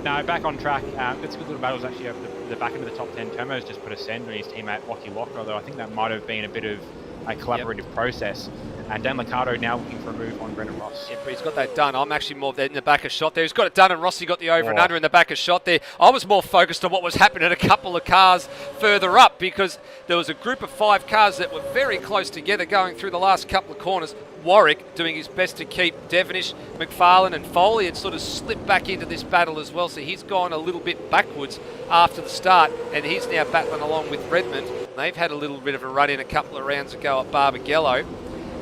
B: no, back on track. It's a good little battles actually over the back end of the top 10. Tomo's just put a send on his teammate Lockie Locker, although I think that might have been a bit of a collaborative process. And Dan Liccardo now looking for a move on Brendan Ross.
A: Yeah, but he's got that done. I'm actually more in the back of shot there. He's got it done, and Rossi got the over and under in the back of shot there. I was more focused on what was happening a couple of cars further up, because there was a group of 5 cars that were very close together going through the last couple of corners. Warwick doing his best to keep Devonish, McFarlane and Foley had sort of slipped back into this battle as well, so he's gone a little bit backwards after the start, and he's now battling along with Redmond. They've had a little bit of a run in a couple of rounds ago at Barbagallo,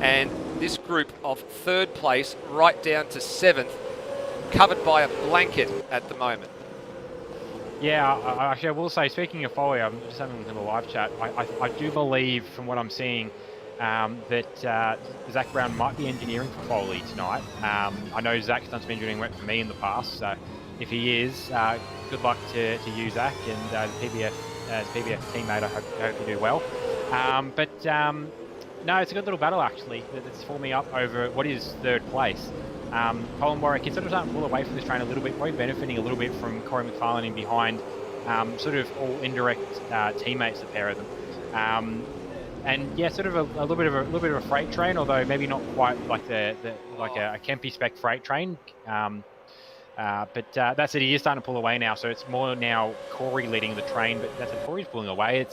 A: and this group of 3rd place right down to 7th, covered by a blanket at the moment.
B: Yeah, actually I will say, speaking of Foley, I'm just having a look in the live chat, I do believe from what I'm seeing that Zach Brown might be engineering for Foley tonight. I know Zach's done some engineering work for me in the past, so if he is, good luck to you, Zach, and the PBF teammate. I hope you do well. No, it's a good little battle actually that's forming up over what is 3rd place. Colin Warwick is sort of starting to pull away from this train a little bit, probably benefiting a little bit from Corey McFarlane in behind, sort of all indirect teammates, the pair of them. And yeah, sort of a little bit of a freight train, although maybe not quite like a Kempy spec freight train. But that's it. He is starting to pull away now, so it's more now Corey leading the train. But that's it. Corey's pulling away.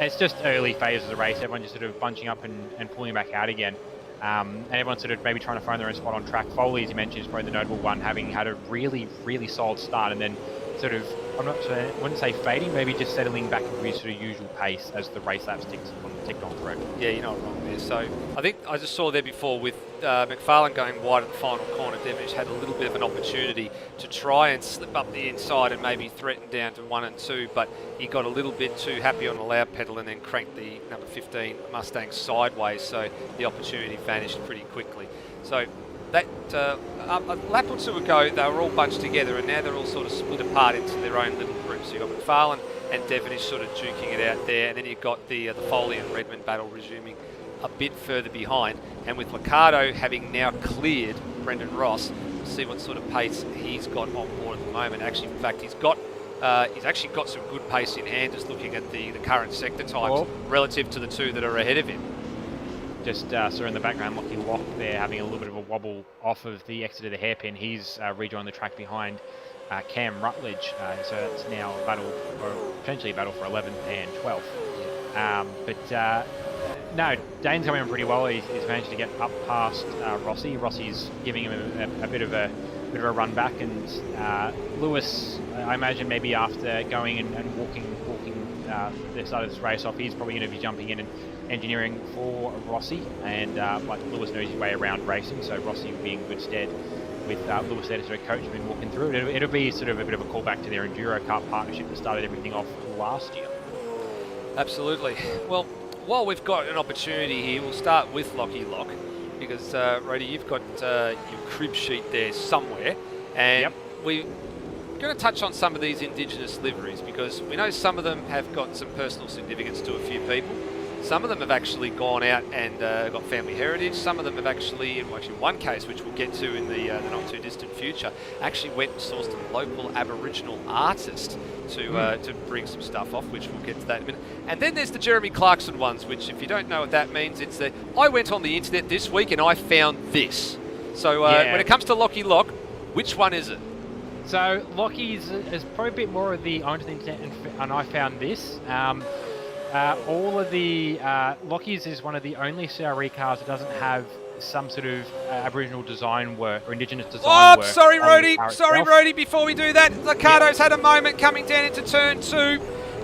B: It's just early phases of the race. Everyone just sort of bunching up and pulling back out again. And everyone's sort of maybe trying to find their own spot on track. Foley, as you mentioned, is probably the notable one, having had a really, really solid start and then sort of, I'm not sure, I wouldn't say fading, maybe just settling back into his sort of usual pace as the race laps ticked on through.
A: Yeah, you're not wrong there. So I think I just saw there before with McFarlane going wide at the final corner, Devonish had a little bit of an opportunity to try and slip up the inside and maybe threaten down to 1 and 2, but he got a little bit too happy on the loud pedal and then cranked the number 15 Mustang sideways, so the opportunity vanished pretty quickly. So that a lap or two ago, they were all bunched together, and now they're all sort of split apart into their own little groups. So you've got McFarlane and Devonish sort of duking it out there, and then you've got the Foley and Redmond battle resuming a bit further behind. And with Liccardo having now cleared Brendan Ross, we'll see what sort of pace he's got on board at the moment. Actually, in fact, he's actually got some good pace in hand, just looking at the current sector times relative to the 2 that are ahead of him.
B: Just saw in the background Lockie Lock there having a little bit of a wobble off of the exit of the hairpin. He's rejoined the track behind Cam Rutledge, so that's now a battle, or potentially a battle for 11th and 12th. No, Dane's coming in pretty well. He's managed to get up past Rossi. Rossi's giving him a bit of a run back, and Lewis, I imagine maybe after going and walking the start of this race off, he's probably going to be jumping in and engineering for Rossi, and like Lewis knows his way around racing, so Rossi will be in good stead with Lewis there to sort of coach him and walking through it. It'll be sort of a bit of a callback to their Enduro Kart partnership that started everything off last year.
A: Absolutely. Well, while we've got an opportunity here, we'll start with Lockie Lock, because Rody, you've got your crib sheet there somewhere, and going to touch on some of these Indigenous liveries because we know some of them have got some personal significance to a few people. Some of them have actually gone out and got family heritage. Some of them have actually, in one case, which we'll get to in the not too distant future, actually went and sourced a local Aboriginal artist to bring some stuff off, which we'll get to that in a minute. And then there's the Jeremy Clarkson ones, which if you don't know what that means, it's that I went on the internet this week and I found this. So when it comes to Lockie Lock, which one is it?
B: So Lockie's is probably a bit more of the I went to the internet and I found this. All of the Lockie's is one of the only CRE cars that doesn't have some sort of Aboriginal design work or Indigenous design work.
A: Sorry, Rhodey.
B: Sorry,
A: Rhodey. Before we do that, Ricardo's had a moment coming down into turn 2,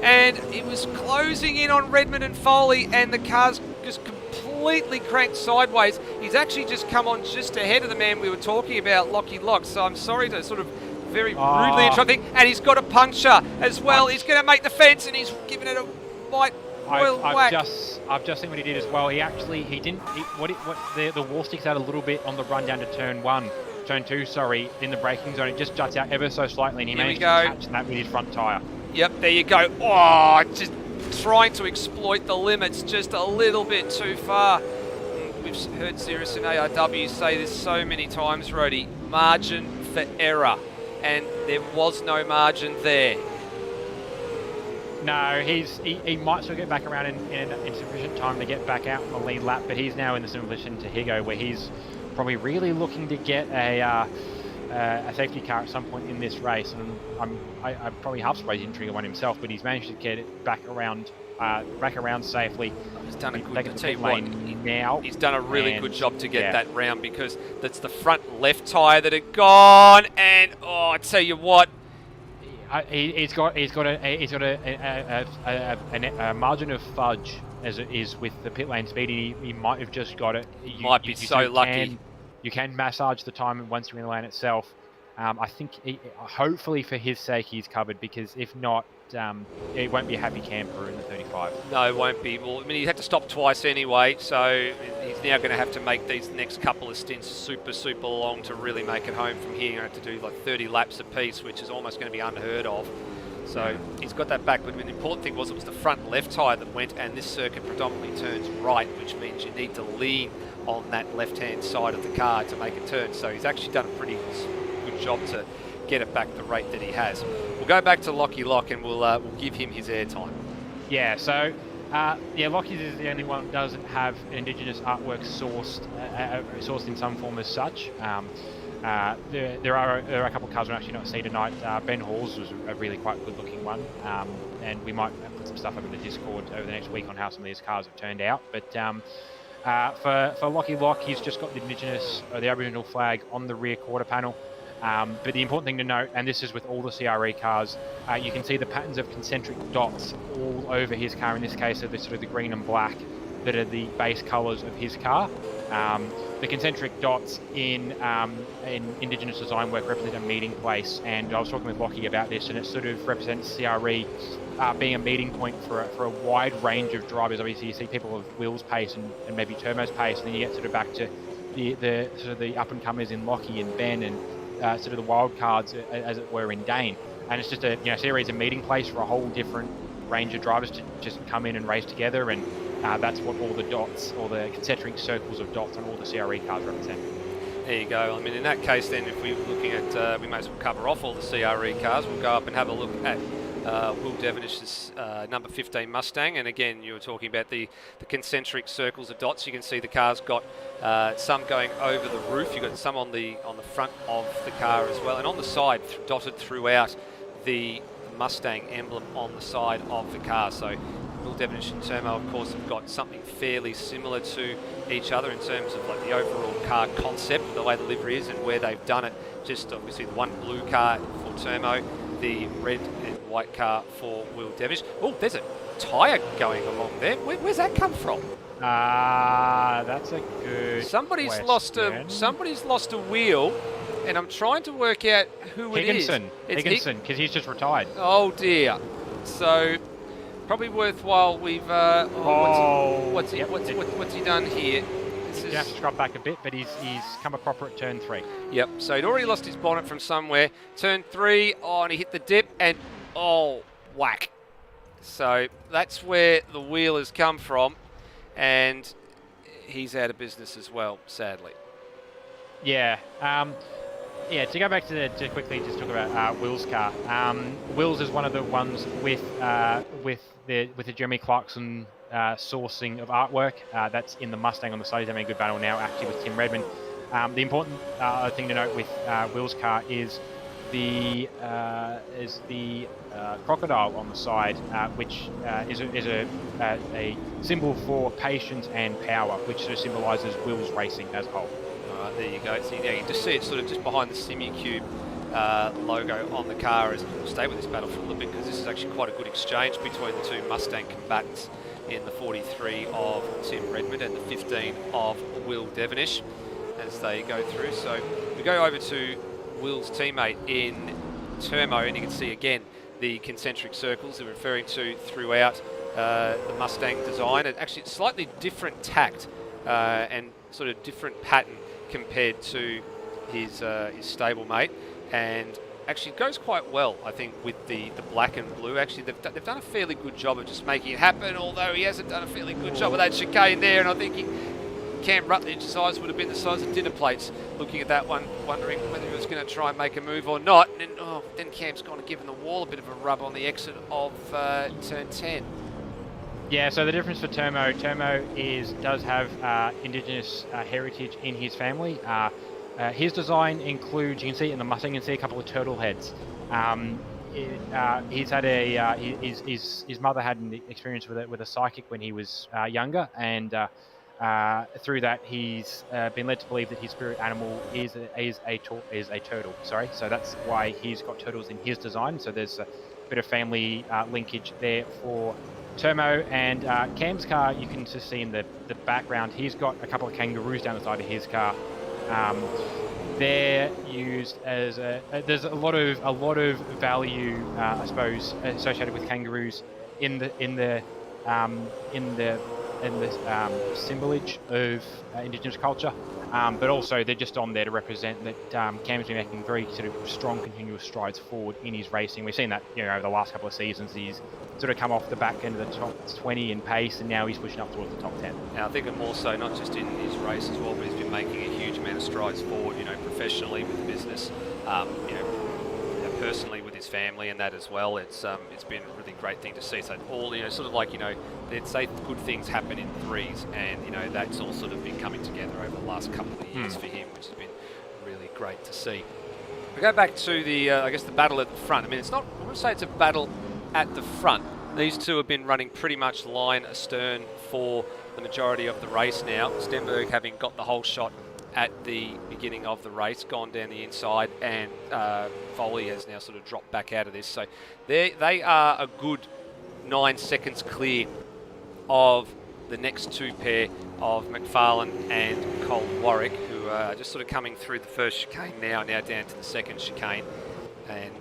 A: and it was closing in on Redmond and Foley, and the car's just completely cranked sideways. He's actually just come on just ahead of the man we were talking about, Lockie Lock. So I'm sorry to sort of very rudely interrupt him. And he's got a puncture as well. He's going to make the fence, and he's giving it a whack.
B: I've just seen what he did as well. He didn't. The wall sticks out a little bit on the run down to turn 2. Sorry, in the braking zone. It just juts out ever so slightly, and he managed to catch that with his front tyre.
A: Yep, there you go. Oh, just trying to exploit the limits just a little bit too far. We've heard Cirrus and ARW say this so many times, Rhodey. Margin for error, and there was no margin there.
B: No, he might still get back around in sufficient time to get back out on the lead lap, but he's now in the similar position to Higo, where he's probably really looking to get a safety car at some point in this race. And I'm probably half surprised he didn't trigger one himself, but he's managed to get it back around safely.
A: He's done a good now. He's done a really good job to get that round, because that's the front left tyre that had gone, and I tell you what.
B: He's got a margin of fudge as it is with the pit lane speed. He might have just got it.
A: Might be so lucky.
B: You can massage the time once you're in the lane itself. I think hopefully for his sake he's covered, because if not, it won't be a happy camper in the 35.
A: No, it won't be. Well, I mean, he had to stop twice anyway, so he's now going to have to make these next couple of stints super long to really make it home from here. You're going to have to do like 30 laps apiece, which is almost going to be unheard of. So he's got that back, but the important thing was it was the front left tyre that went, and this circuit predominantly turns right, which means you need to lean on that left-hand side of the car to make it turn. So he's actually done a pretty good job to get it back the rate that he has. We'll go back to Lockie Lock, and we'll give him his airtime.
B: Yeah, so Lockie's is the only one that doesn't have Indigenous artwork sourced in some form as such. There are a couple of cars we'll actually not see tonight. Ben Hall's was a really quite good looking one, and we might put some stuff up in the Discord over the next week on how some of these cars have turned out. But for Lockie Lock, he's just got the Indigenous, or the Aboriginal flag on the rear quarter panel. But the important thing to note, and this is with all the CRE cars, you can see the patterns of concentric dots all over his car. In this case, of the green and black that are the base colours of his car. The concentric dots in Indigenous design work represent a meeting place, and I was talking with Lockie about this, and it sort of represents CRE being a meeting point for a wide range of drivers. Obviously, you see people of Will's pace and maybe Turmo's pace, and then you get sort of back to the sort of the up and comers in Lockie and Ben and sort of the wild cards, as it were, in Dane. And it's just CRE a meeting place for a whole different range of drivers to just come in and race together, and that's what all the dots, or the concentric circles of dots on all the CRE cars represent.
A: There you go. I mean, in that case, then, if we're looking at, we may as well cover off all the CRE cars. We'll go up and have a look at Will Devenish's number 15 Mustang. And again, you were talking about the concentric circles of dots. You can see the car's got some going over the roof. You've got some on the front of the car as well, and on the side, dotted throughout the Mustang emblem on the side of the car. So Will Devenish and Turmo, of course, have got something fairly similar to each other in terms of like the overall car concept, the way the livery is and where they've done it. Just obviously the one blue car for Turmo, the red and white car for Will Devenish. Oh, there's a tyre going along there. Where's that come from?
B: That's a good
A: Somebody's
B: question.
A: lost a wheel, and I'm trying to work out who it is.
B: Higginson, because he's just retired.
A: Oh dear. So probably worthwhile. We've what's he done here?
B: going to have to scrub back a bit, but he's come a cropper at turn 3.
A: Yep, so he'd already lost his bonnet from somewhere. Turn 3, and he hit the dip, and whack. So that's where the wheel has come from, and he's out of business as well, sadly.
B: Yeah. To go back to quickly just talk about Will's car. Will's is one of the ones with the Jeremy Clarkson sourcing of artwork. That's in the Mustang on the side. He's having a good battle now, actually, with Tim Redmond. The important thing to note with Will's car is the crocodile on the side, which is a symbol for patience and power, which sort of symbolises Will's racing as a whole.
A: Alright, there you go. So you can just see it sort of just behind the SimuCube logo on the car. As we'll stay with this battle for a little bit, because this is actually quite a good exchange between the two Mustang combatants in the 43 of Tim Redmond and the 15 of Will Devonish as they go through. So we go over to Will's teammate in Turmo, and you can see again the concentric circles they're referring to throughout the Mustang design. And actually it's slightly different tact and sort of different pattern compared to his stablemate, and actually goes quite well, I think, with the black and blue. Actually, they've done a fairly good job of just making it happen, although he hasn't done a fairly good job of that chicane there, and I think Cam Rutledge's eyes would have been the size of dinner plates looking at that one, wondering whether he was going to try and make a move or not. And then Cam's gone and given the wall a bit of a rub on the exit of turn 10.
B: Yeah, so the difference for Turmo does have Indigenous heritage in his family. His design includes, you can see in the Mustang, you can see a couple of turtle heads. He's had his mother had an experience with a psychic when he was younger, and through that he's been led to believe that his spirit animal is a turtle. Sorry, so that's why he's got turtles in his design. So there's a bit of family linkage there for Turmo. And Cam's car, you can just see in the background, he's got a couple of kangaroos down the side of his car. They're used as there's a lot of value, I suppose, associated with kangaroos in the symbolage of Indigenous culture, but also they're just on there to represent that Cam's been making very sort of strong, continuous strides forward in his racing. We've seen that, over the last couple of seasons. He's sort of come off the back end of the top 20 in pace, and now he's pushing up towards the top 10.
A: And I think more so, not just in his race as well, but he's been making a huge amount of strides forward, professionally with the business, personally with his family and that as well. It's been a really great thing to see. So all, sort of like, they'd say good things happen in threes, and, that's all sort of been coming together over the last couple of years for him, which has been really great to see. We go back to the, I guess, the battle at the front. I mean, I wouldn't say it's a battle at the front. These two have been running pretty much line astern for the majority of the race now. Stenberg having got the whole shot at the beginning of the race, gone down the inside, and Foley has now sort of dropped back out of this. So they are a good 9 seconds clear of the next two pair of McFarlane and Cole Warwick, who are just sort of coming through the first chicane now down to the second chicane, and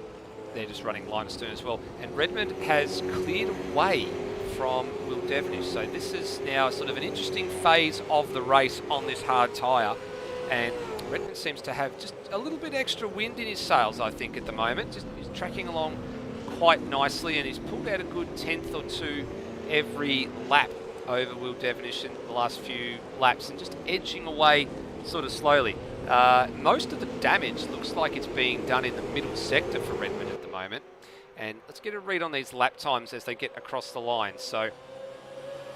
A: they're just running line astern as well. And Redmond has cleared away from Will Devonish, so this is now sort of an interesting phase of the race on this hard tyre, and Redmond seems to have just a little bit extra wind in his sails, I think, at the moment. He's tracking along quite nicely, and he's pulled out a good 10th or 2 every lap over Will Devonish in the last few laps, and just edging away sort of slowly. Most of the damage looks like it's being done in the middle sector for Redmond at the moment. And let's get a read on these lap times as they get across the line. So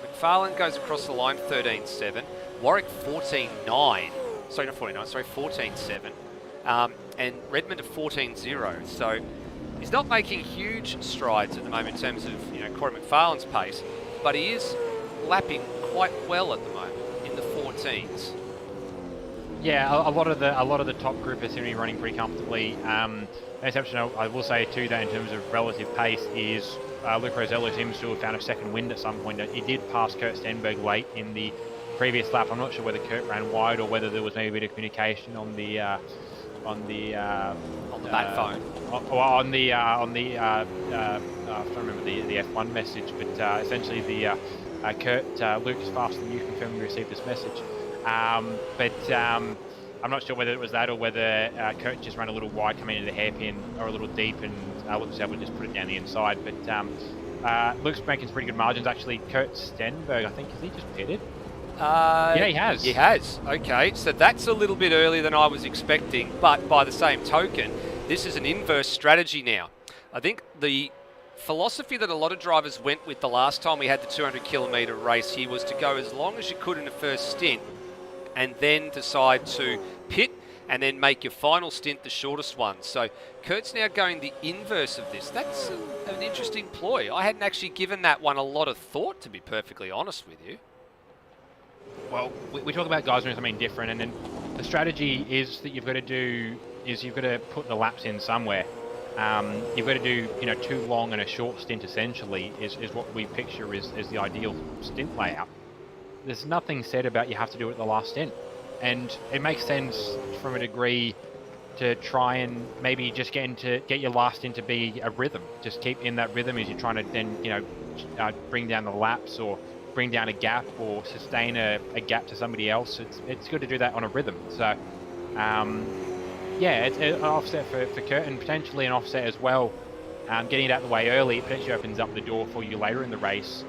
A: McFarlane goes across the line 13.7, Warwick 14.9, sorry, not 49, sorry, 14.7, and Redmond at 14.0. So he's not making huge strides at the moment in terms of Corey McFarlane's pace, but he is lapping quite well at the moment in the 14s.
B: Yeah, a lot of the top group seem to be running pretty comfortably. The exception I will say too, that in terms of relative pace, is Luke Rosello seems to have found a second wind at some point. He did pass Kurt Stenberg late in the previous lap. I'm not sure whether Kurt ran wide or whether there was maybe a bit of communication on the
A: bat phone.
B: I don't remember the F1 message, but essentially Luke is faster than you confirmed we received this message. I'm not sure whether it was that or whether Kurt just ran a little wide coming into the hairpin or a little deep and wasn't able to just put it down the inside. But Luke's making some pretty good margins actually. Kurt Stenberg, I think, has he just pitted? Yeah, he has.
A: He has. Okay, so that's a little bit earlier than I was expecting. But by the same token, this is an inverse strategy now. I think the philosophy that a lot of drivers went with the last time we had the 200 kilometre race here was to go as long as you could in the first stint and then decide to pit and then make your final stint the shortest one. So Kurt's now going the inverse of this. That's an interesting ploy. I hadn't actually given that one a lot of thought, to be perfectly honest with you.
B: Well, we talk about guys doing something different, and then the strategy is that you've got to put the laps in somewhere. You've got to do, too long and a short stint essentially is what we picture is the ideal stint layout. There's nothing said about you have to do it at the last stint. And it makes sense from a degree to try and maybe just get your last stint to be a rhythm. Just keep in that rhythm as you're trying to then, bring down the laps or bring down a gap or sustain a gap to somebody else. It's good to do that on a rhythm. So, yeah, it's an offset for Kurt and potentially an offset as well. Getting it out of the way early potentially opens up the door for you later in the race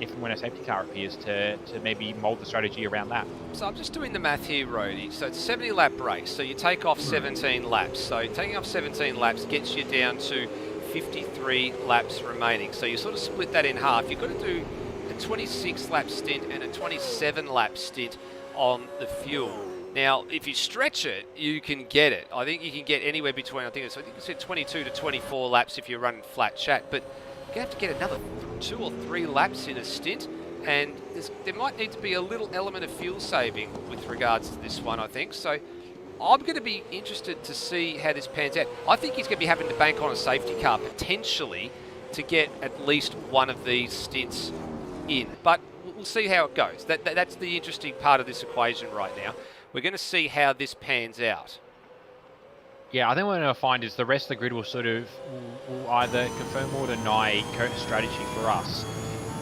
B: if and when a safety car appears to maybe mould the strategy around that.
A: So I'm just doing the math here, Rody. So it's a 70 lap race, so you take off 17 laps. So taking off 17 laps gets you down to 53 laps remaining. So you sort of split that in half. You've got to do a 26 lap stint and a 27 lap stint on the fuel. Now, if you stretch it, you can get it. I think you can get anywhere between, I think you said 22 to 24 laps if you're running flat chat, but you have to get another 2 or 3 laps in a stint, and there might need to be a little element of fuel saving with regards to this one, I think. So I'm going to be interested to see how this pans out. I think he's going to be having to bank on a safety car potentially to get at least one of these stints in, but we'll see how it goes. That's the interesting part of this equation right now. We're going to see how this pans out.
B: Yeah, I think what we're going to find is the rest of the grid will will either confirm or deny Kurt's strategy for us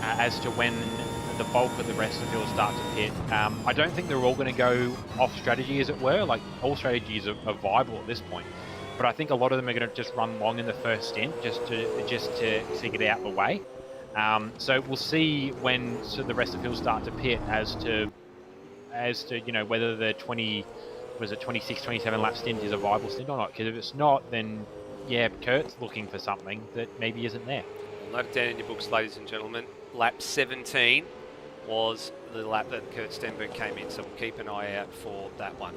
B: as to when the bulk of the rest of the field start to pit. I don't think they're all going to go off strategy, as it were. Like, all strategies are viable at this point. But I think a lot of them are going to just run long in the first stint just to get it out of the way. So we'll see when the rest of the field start to pit as to whether the 26, 27 lap stint is a viable stint or not. Because if it's not, then yeah, Kurt's looking for something that maybe isn't there.
A: Note it down in your books, ladies and gentlemen. Lap 17 was the lap that Kurt Stenberg came in, so we'll keep an eye out for that one.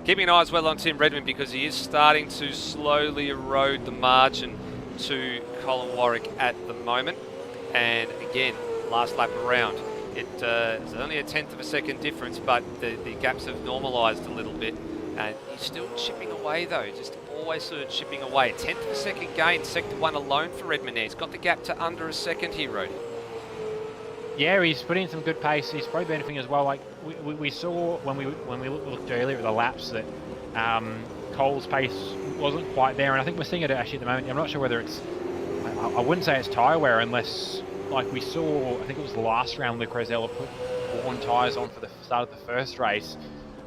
A: Keeping an eye as well on Tim Redmond, because he is starting to slowly erode the margin to Colin Warwick at the moment. And again, last lap around. It's only a 1/10 of a second difference, but the gaps have normalised a little bit. And he's still chipping away though, just always sort of chipping away. 1/10 of a second gain, sector 1 alone for Redmond now. He's got the gap to under a second here, Rody.
B: Yeah, he's putting in some good pace. He's probably benefiting as well. Like we saw when we looked earlier at the laps that Cole's pace wasn't quite there, and I think we're seeing it actually at the moment. I'm not sure whether it's, I wouldn't say it's tyre wear unless, like we saw, I think it was the last round, Luke Rosella put worn tyres on for the start of the first race.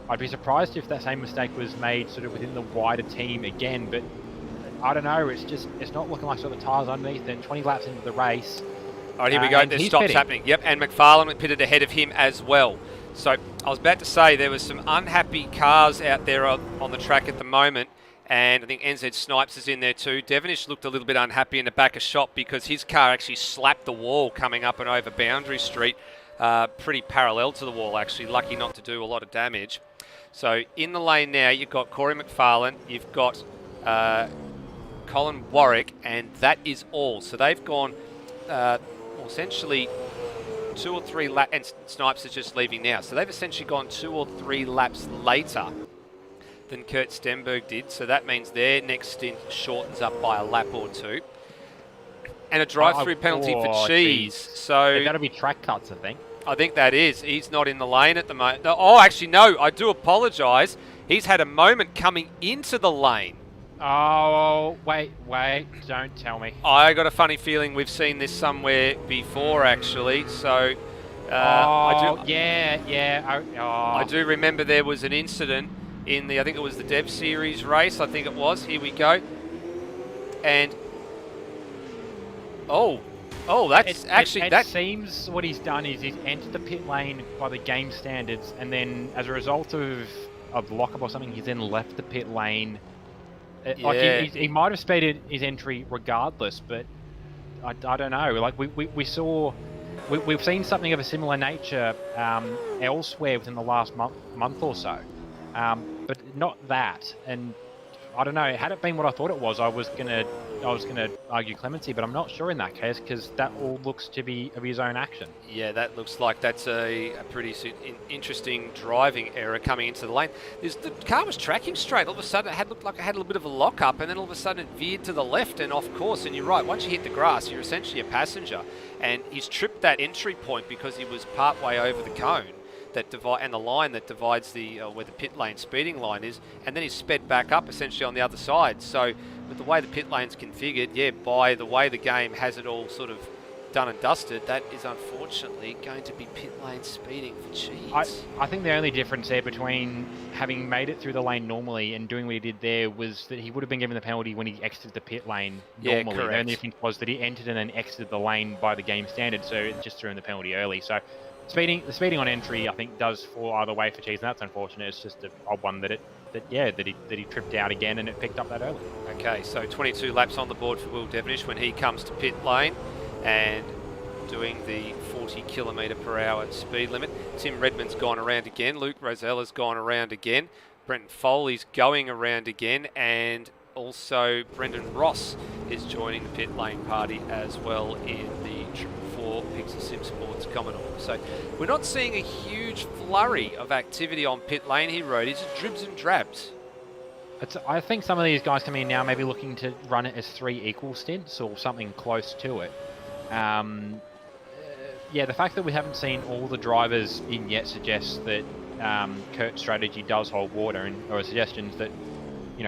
B: I'd be surprised if that same mistake was made sort of within the wider team again, but I don't know, it's not looking like sort of the tyres underneath, and 20 laps into the race.
A: All right, here we go, the stop's
B: pitting.
A: happening. Yep, and McFarlane pitted ahead of him as well. So I was about to say there was some unhappy cars out there on the track at the moment, and I think NZ Snipes is in there too. Devonish looked a little bit unhappy in the back of shop because his car actually slapped the wall coming up and over Boundary Street, pretty parallel to the wall actually, lucky not to do a lot of damage. So in the lane now, you've got Corey McFarlane, you've got Colin Warwick, and that is all. So they've gone essentially 2 or 3 laps, and Snipes is just leaving now. So they've essentially gone 2 or 3 laps later than Kurt Stenberg did. So that means their next stint shortens up by a lap or 2. And a drive-through penalty for Cheese. So
B: they've got to be track cuts, I think.
A: I think that is. He's not in the lane at the moment. Oh, actually, no. I do apologise. He's had a moment coming into the lane.
B: Oh, wait, don't tell me.
A: I got a funny feeling we've seen this somewhere before, actually. So I do remember there was an incident in the, I think it was the Dev Series race, I think it was. Here we go. And,
B: It seems what he's done is he's entered the pit lane by the game standards, and then as a result of lockup or something, he's then left the pit lane. He might have speeded his entry regardless, but I don't know. Like we've seen something of a similar nature elsewhere within the last month or so, but not that. And I don't know. Had it been what I thought it was, I was gonna argue clemency, but I'm not sure in that case because that all looks to be of his own action.
A: Yeah, that looks like that's a pretty interesting driving error coming into the lane. The car was tracking straight. All of a sudden, it looked like it had a little bit of a lock-up, and then all of a sudden it veered to the left and off course. And you're right, once you hit the grass, you're essentially a passenger. And he's tripped that entry point because he was part way over the cone and the line that divides the where the pit lane speeding line is, and then he's sped back up essentially on the other side. So with the way the pit lane's configured, by the way the game has it all sort of done and dusted, that is unfortunately going to be pit lane speeding for cheats.
B: I think the only difference there between having made it through the lane normally and doing what he did there was that he would have been given the penalty when he exited the pit lane normally.
A: Yeah, correct.
B: The only difference was that he entered and then exited the lane by the game standard, so it just threw in the penalty early. So the speeding on entry, I think, does fall either way for Cheese, and that's unfortunate. It's just an odd one that he tripped out again and it picked up that early.
A: Okay, so 22 laps on the board for Will Devenish when he comes to pit lane and doing the 40 km/h speed limit. Tim Redmond's gone around again. Luke Rosella's gone around again. Brenton Foley's going around again, and also Brendan Ross is joining the pit lane party as well in the 4 Pixel Sim Sports Commodore. So we're not seeing a huge flurry of activity on pit lane here, Road. It's just dribs and drabs.
B: I think some of these guys coming in now may be looking to run it as 3 equal stints or something close to it. The fact that we haven't seen all the drivers in yet suggests that Kurt's strategy does hold water, or suggestions that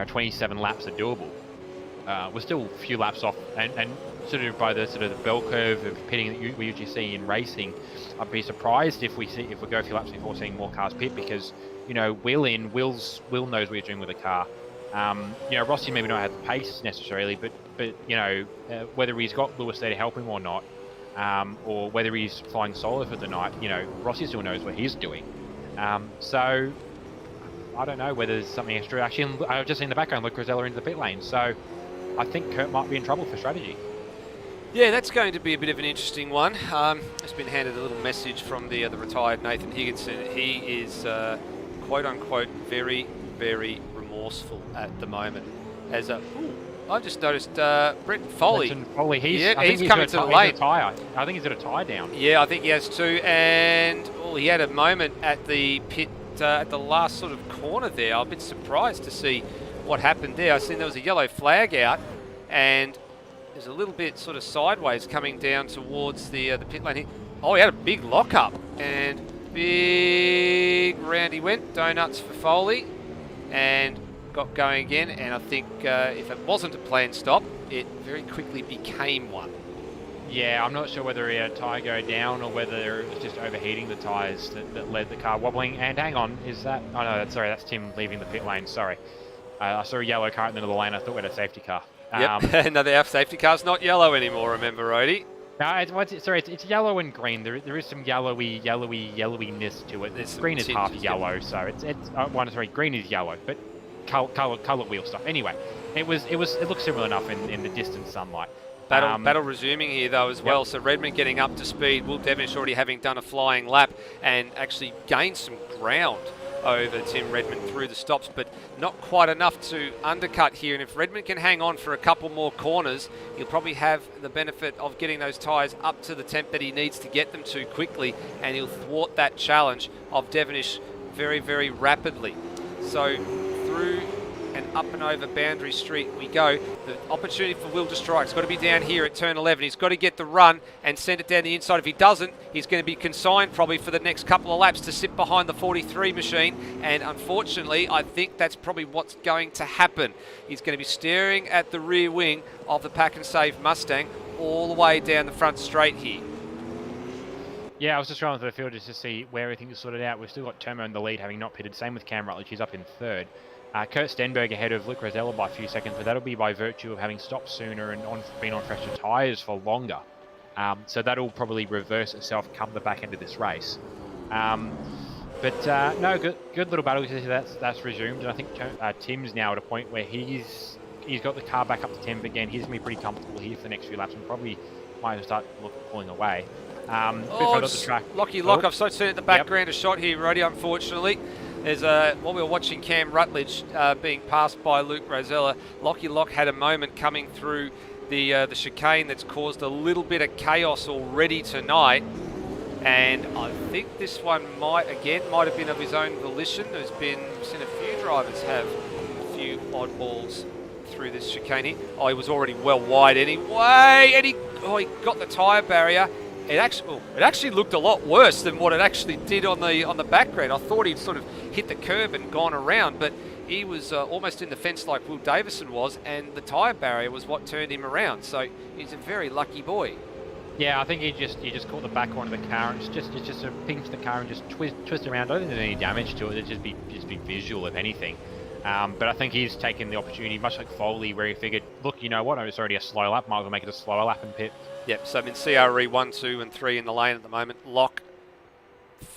B: 27 laps are doable. We're still a few laps off, and sort of by the bell curve of pitting that we usually see in racing. I'd be surprised if we go a few laps before seeing more cars pit, because Will knows what he's doing with the car. Rossi maybe not have the pace necessarily, but whether he's got Lewis there to help him or not, or whether he's flying solo for the night, Rossi still knows what he's doing. So I don't know whether there's something extra. Actually, I've just seen the background, Luke Rosella into the pit lane, so I think Kurt might be in trouble for strategy.
A: Yeah, that's going to be a bit of an interesting one. It's been handed a little message from the retired Nathan Higginson. He is, quote-unquote, very, very remorseful at the moment. I've just noticed Brenton Foley.
B: I think he's
A: coming to the lane.
B: I think he's got a tyre down.
A: Yeah, I think he has too. And he had a moment at the pit at the last sort of corner there. I'm a bit surprised to see what happened there. I seen there was a yellow flag out, and there's a little bit sort of sideways coming down towards the pit lane here. Oh, he had a big lock-up, and big round he went. Donuts for Foley, and got going again. And I think if it wasn't a planned stop, it very quickly became one.
B: Yeah, I'm not sure whether he had a tyre go down or whether it was just overheating the tyres that led the car wobbling. And hang on, is that... Oh no, that's Tim leaving the pit lane, sorry. I saw a yellow car in the middle of the lane. I thought we had a safety car.
A: Yep, no, the safety car's not yellow anymore, remember, Rody?
B: No, it's yellow and green. There is some yellowiness to it. Green is half yellow, so green is yellow, but colour wheel stuff. Anyway, it looked similar enough in the distant sunlight.
A: Battle resuming here though as well. So Redmond getting up to speed. Will Devenish already having done a flying lap and actually gained some ground over Tim Redmond through the stops, but not quite enough to undercut here. And if Redmond can hang on for a couple more corners, he'll probably have the benefit of getting those tyres up to the temp that he needs to get them to quickly, and he'll thwart that challenge of Devenish very, very rapidly. So through and up and over Boundary Street we go. The opportunity for Will to strike. It's got to be down here at turn 11. He's got to get the run and send it down the inside. If he doesn't, he's going to be consigned probably for the next couple of laps to sit behind the 43 machine. And unfortunately, I think that's probably what's going to happen. He's going to be staring at the rear wing of the Pack and Save Mustang all the way down the front straight here.
B: Yeah, I was just running through the field just to see where everything is sorted out. We've still got Termo in the lead, having not pitted. Same with Cam Rutledge, he's up in third. Kurt Stenberg ahead of Luke Rosella by a few seconds, but that'll be by virtue of having stopped sooner and been on fresher tyres for longer. So that'll probably reverse itself come the back end of this race. No, good little battle. That's resumed, and I think Tim's now at a point where he's got the car back up to 10th again. He's going to be pretty comfortable here for the next few laps, and probably might as well start pulling away.
A: Lockie Lock, I've seen at the background a shot here, Roddy, unfortunately. There's while we were watching Cam Rutledge being passed by Luke Rosella, Lockie Lock had a moment coming through the chicane that's caused a little bit of chaos already tonight. And I think this one might have been of his own volition. We've seen a few drivers have a few oddballs through this chicane here. Oh, he was already well wide anyway, and he got the tyre barrier. It actually looked a lot worse than what it actually did on the background. I thought he'd sort of hit the curb and gone around, but he was almost in the fence like Will Davison was, and the tyre barrier was what turned him around. So he's a very lucky boy.
B: Yeah, I think he just caught the back end of the car and just sort of pinged the car and just twist around. I don't think there's any damage to it. It'd just be visual, if anything. But I think he's taken the opportunity, much like Foley, where he figured, look, you know what? It's already a slow lap. Might as well make it a slower lap and pit.
A: Yep. So I'm in CRE 1, 2, and 3 in the lane at the moment. Locke,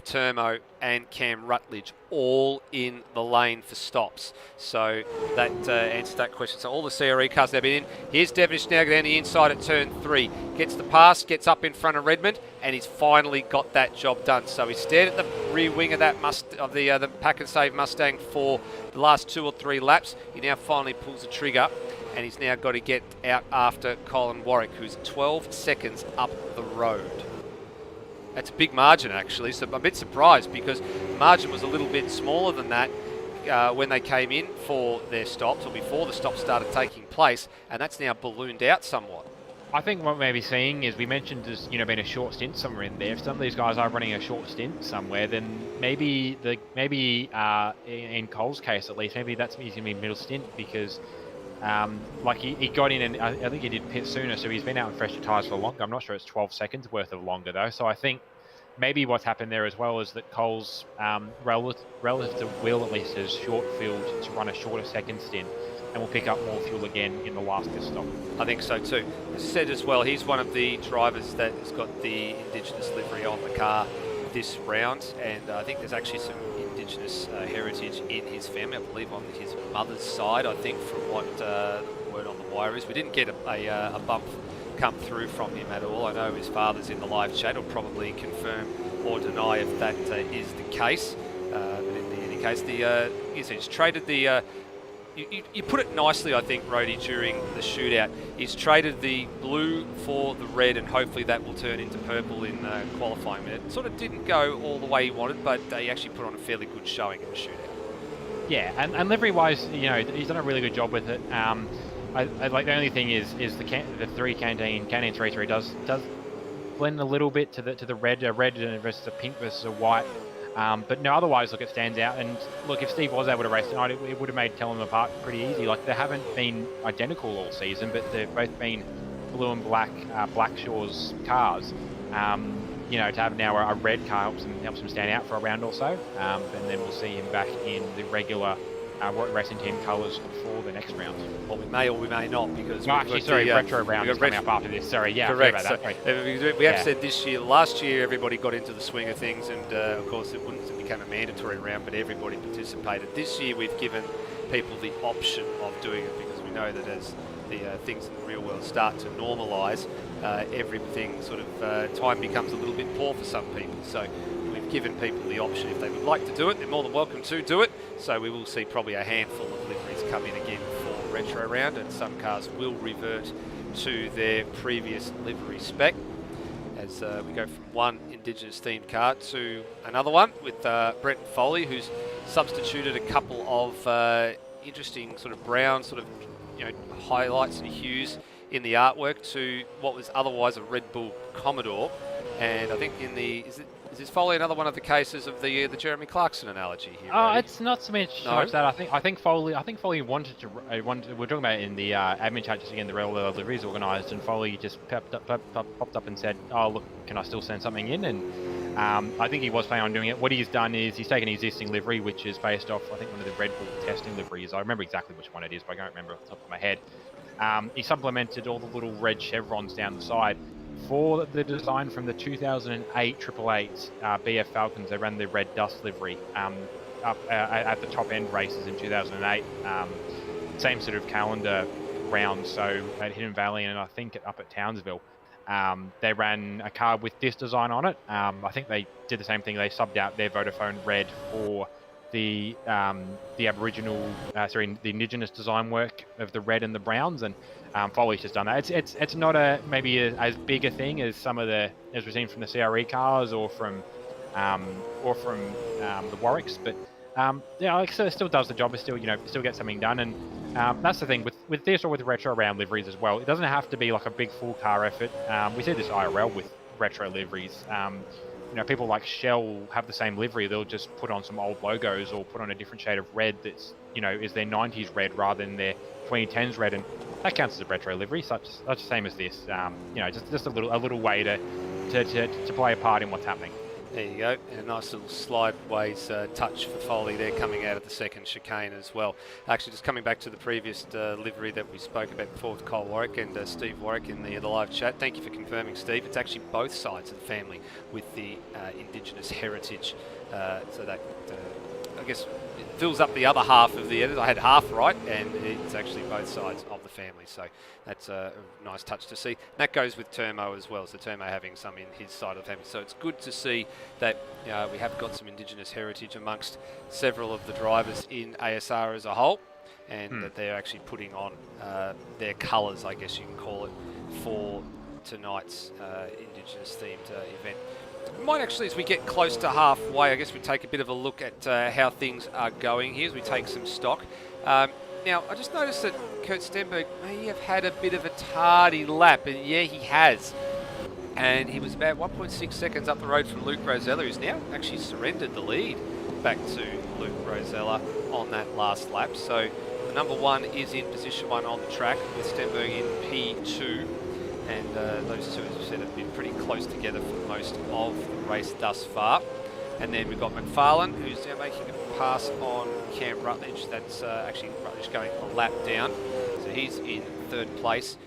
A: Termo, and Cam Rutledge all in the lane for stops. So that answers that question. So all the CRE cars have been in. Here's Devonish now down the inside at turn 3. Gets the pass, gets up in front of Redmond, and he's finally got that job done. So he stared at the rear wing of that the Pack and Save Mustang for the last 2 or 3 laps. He now finally pulls the trigger, and he's now got to get out after Colin Warwick, who's 12 seconds up the road. That's a big margin, actually, so I'm a bit surprised because the margin was a little bit smaller than that when they came in for their stops or before the stops started taking place, and that's now ballooned out somewhat.
B: I think what we're maybe seeing is, we mentioned there's been a short stint somewhere in there. If some of these guys are running a short stint somewhere, then maybe in Cole's case at least, maybe he's going to be middle stint because he got in, and I think he did pit sooner, so he's been out on fresher tyres for longer. I'm not sure it's 12 seconds worth of longer though, so I think maybe what's happened there as well is that Cole's relative to Will at least is short field to run a shorter second stint, and will pick up more fuel again in the last pit stop. I
A: think so too. As said as well, he's one of the drivers that has got the Indigenous livery on the car this round, and I think there's actually some Indigenous heritage in his family, I believe on his mother's side, I think, from what the word on the wire is. We didn't get a bump come through from him at all. I know his father's in the live chat. He'll probably confirm or deny if that is the case. But in any case, he's traded the... You put it nicely, I think, Rhodey, during the shootout. He's traded the blue for the red, and hopefully that will turn into purple in qualifying. It sort of didn't go all the way he wanted, but he actually put on a fairly good showing in the shootout.
B: Yeah, and livery-wise, he's done a really good job with it. I like the only thing is the 3 Canteen 3-3 does blend a little bit to the red versus a pink versus a white. But no, otherwise, look, it stands out. And look, if Steve was able to race tonight, it would have made telling them apart pretty easy. Like, they haven't been identical all season, but they've both been blue and black Blackshaw's cars. To have now a red car helps him stand out for a round or so. And then we'll see him back in the regular racing team colours for the next round.
A: Well, we may or we may not, because
B: retro round is coming up after this. Sorry, yeah,
A: correct.
B: About that.
A: So, we have said this year. Last year, everybody got into the swing of things, and of course, it wouldn't become a mandatory round, but everybody participated. This year, we've given people the option of doing it because we know that as the things in the real world start to normalise, everything sort of time becomes a little bit poor for some people. So we've given people the option. If they would like to do it, they're more than welcome to do it. So we will see probably a handful of liveries come in again for retro round, and some cars will revert to their previous livery spec as we go from one Indigenous-themed car to another one with Brent Foley, who's substituted a couple of interesting sort of brown sort of highlights and hues in the artwork to what was otherwise a Red Bull Commodore. And I think in the is Is this Foley another one of the cases of the Jeremy Clarkson analogy here?
B: Oh,
A: Brady?
B: it's not so much,
A: No?
B: that. I think Foley wanted to. We're talking about it in the admin chat just again. The rail liveries organised, and Foley just popped up and said, "Oh, look, can I still send something in?" And I think he was planning on doing it. What he's done is he's taken an existing livery, which is based off, I think, one of the Red Bull testing liveries. I remember exactly which one it is, but I can't remember off the top of my head. He supplemented all the little red chevrons down the side. For the design from the 2008 888 BF Falcons, they ran the red dust livery up at the top end races in 2008. Same sort of calendar round, so at Hidden Valley and I think up at Townsville. They ran a car with this design on it. I think they did the same thing. They subbed out their Vodafone red for the Aboriginal, the Indigenous design work of the red and the browns, and Foley's just done that. It's not maybe as big a thing as some of as we've seen from the CRE cars or from the Warwicks, but like I said, it still does the job. It still gets something done, and that's the thing with this or with retro round liveries as well. It doesn't have to be like a big full car effort. We see this IRL with retro liveries. People like Shell have the same livery. They'll just put on some old logos or put on a different shade of red that's, is their 90s red rather than their 2010s red, and that counts as a retro livery, such the same as this. Just a little way to play a part in what's happening.
A: There you go, and a nice little slideways touch for Foley there coming out of the second chicane as well. Actually, just coming back to the previous livery that we spoke about before with Cole Warwick and Steve Warwick in the live chat. Thank you for confirming, Steve. It's actually both sides of the family with the Indigenous heritage, so that I guess it fills up the other half of the edit. I had half right, and it's actually both sides of the family, so that's a nice touch to see. And that goes with Termo as well, so Termo having some in his side of the family. So it's good to see that we have got some Indigenous heritage amongst several of the drivers in ASR as a whole, and that they're actually putting on their colours, I guess you can call it, for tonight's Indigenous-themed event. We might actually, as we get close to halfway, I guess we take a bit of a look at how things are going here as we take some stock. Now, I just noticed that Kurt Stenberg may have had a bit of a tardy lap, and yeah, he has. And he was about 1.6 seconds up the road from Luke Rosella, who's now actually surrendered the lead back to Luke Rosella on that last lap. So the number one is in position one on the track with Stenberg in P2. And those two, as you said, have been pretty close together for most of the race thus far. And then we've got McFarlane, who's now making a pass on Cam Rutledge. That's actually Rutledge going a lap down. So he's in third place.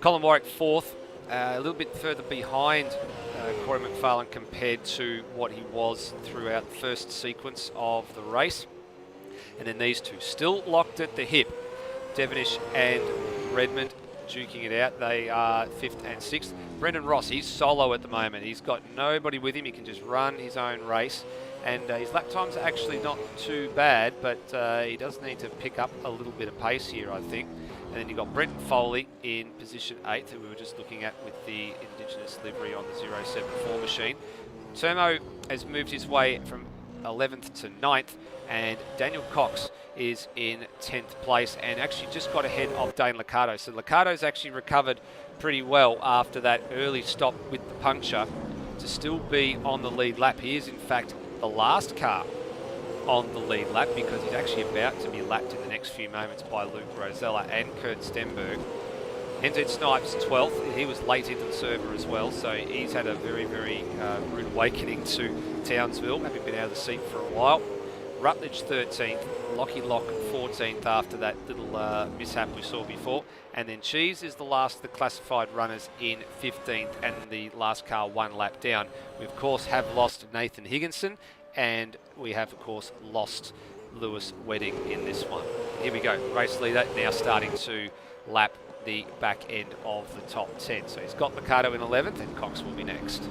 A: Colin Warwick fourth, a little bit further behind Corey McFarlane compared to what he was throughout the first sequence of the race. And then these two still locked at the hip. Devonish and Redmond duking it out. They are 5th and 6th. Brendan Ross, he's solo at the moment. He's got nobody with him. He can just run his own race. And his lap times are actually not too bad, but he does need to pick up a little bit of pace here, I think. And then you've got Brenton Foley in position 8th, who we were just looking at with the Indigenous livery on the 074 machine. Termo has moved his way from 11th to 9th, and Daniel Cox is in 10th place and actually just got ahead of Dane Liccardo. So Liccardo's actually recovered pretty well after that early stop with the puncture to still be on the lead lap. He is in fact the last car on the lead lap because he's actually about to be lapped in the next few moments by Luke Rosella and Kurt Stenberg. NZ Snipes 12th, he was late into the server as well, so he's had a very, very rude awakening to Townsville, having been out of the seat for a while. Rutledge 13th, Lockie Lock 14th after that little mishap we saw before. And then Cheese is the last of the classified runners in 15th and the last car one lap down. We of course have lost Nathan Higginson and we have of course lost Lewis Wedding in this one. Here we go, race leader now starting to lap the back end of the top 10. So he's got Liccardo in 11th and Cox will be next.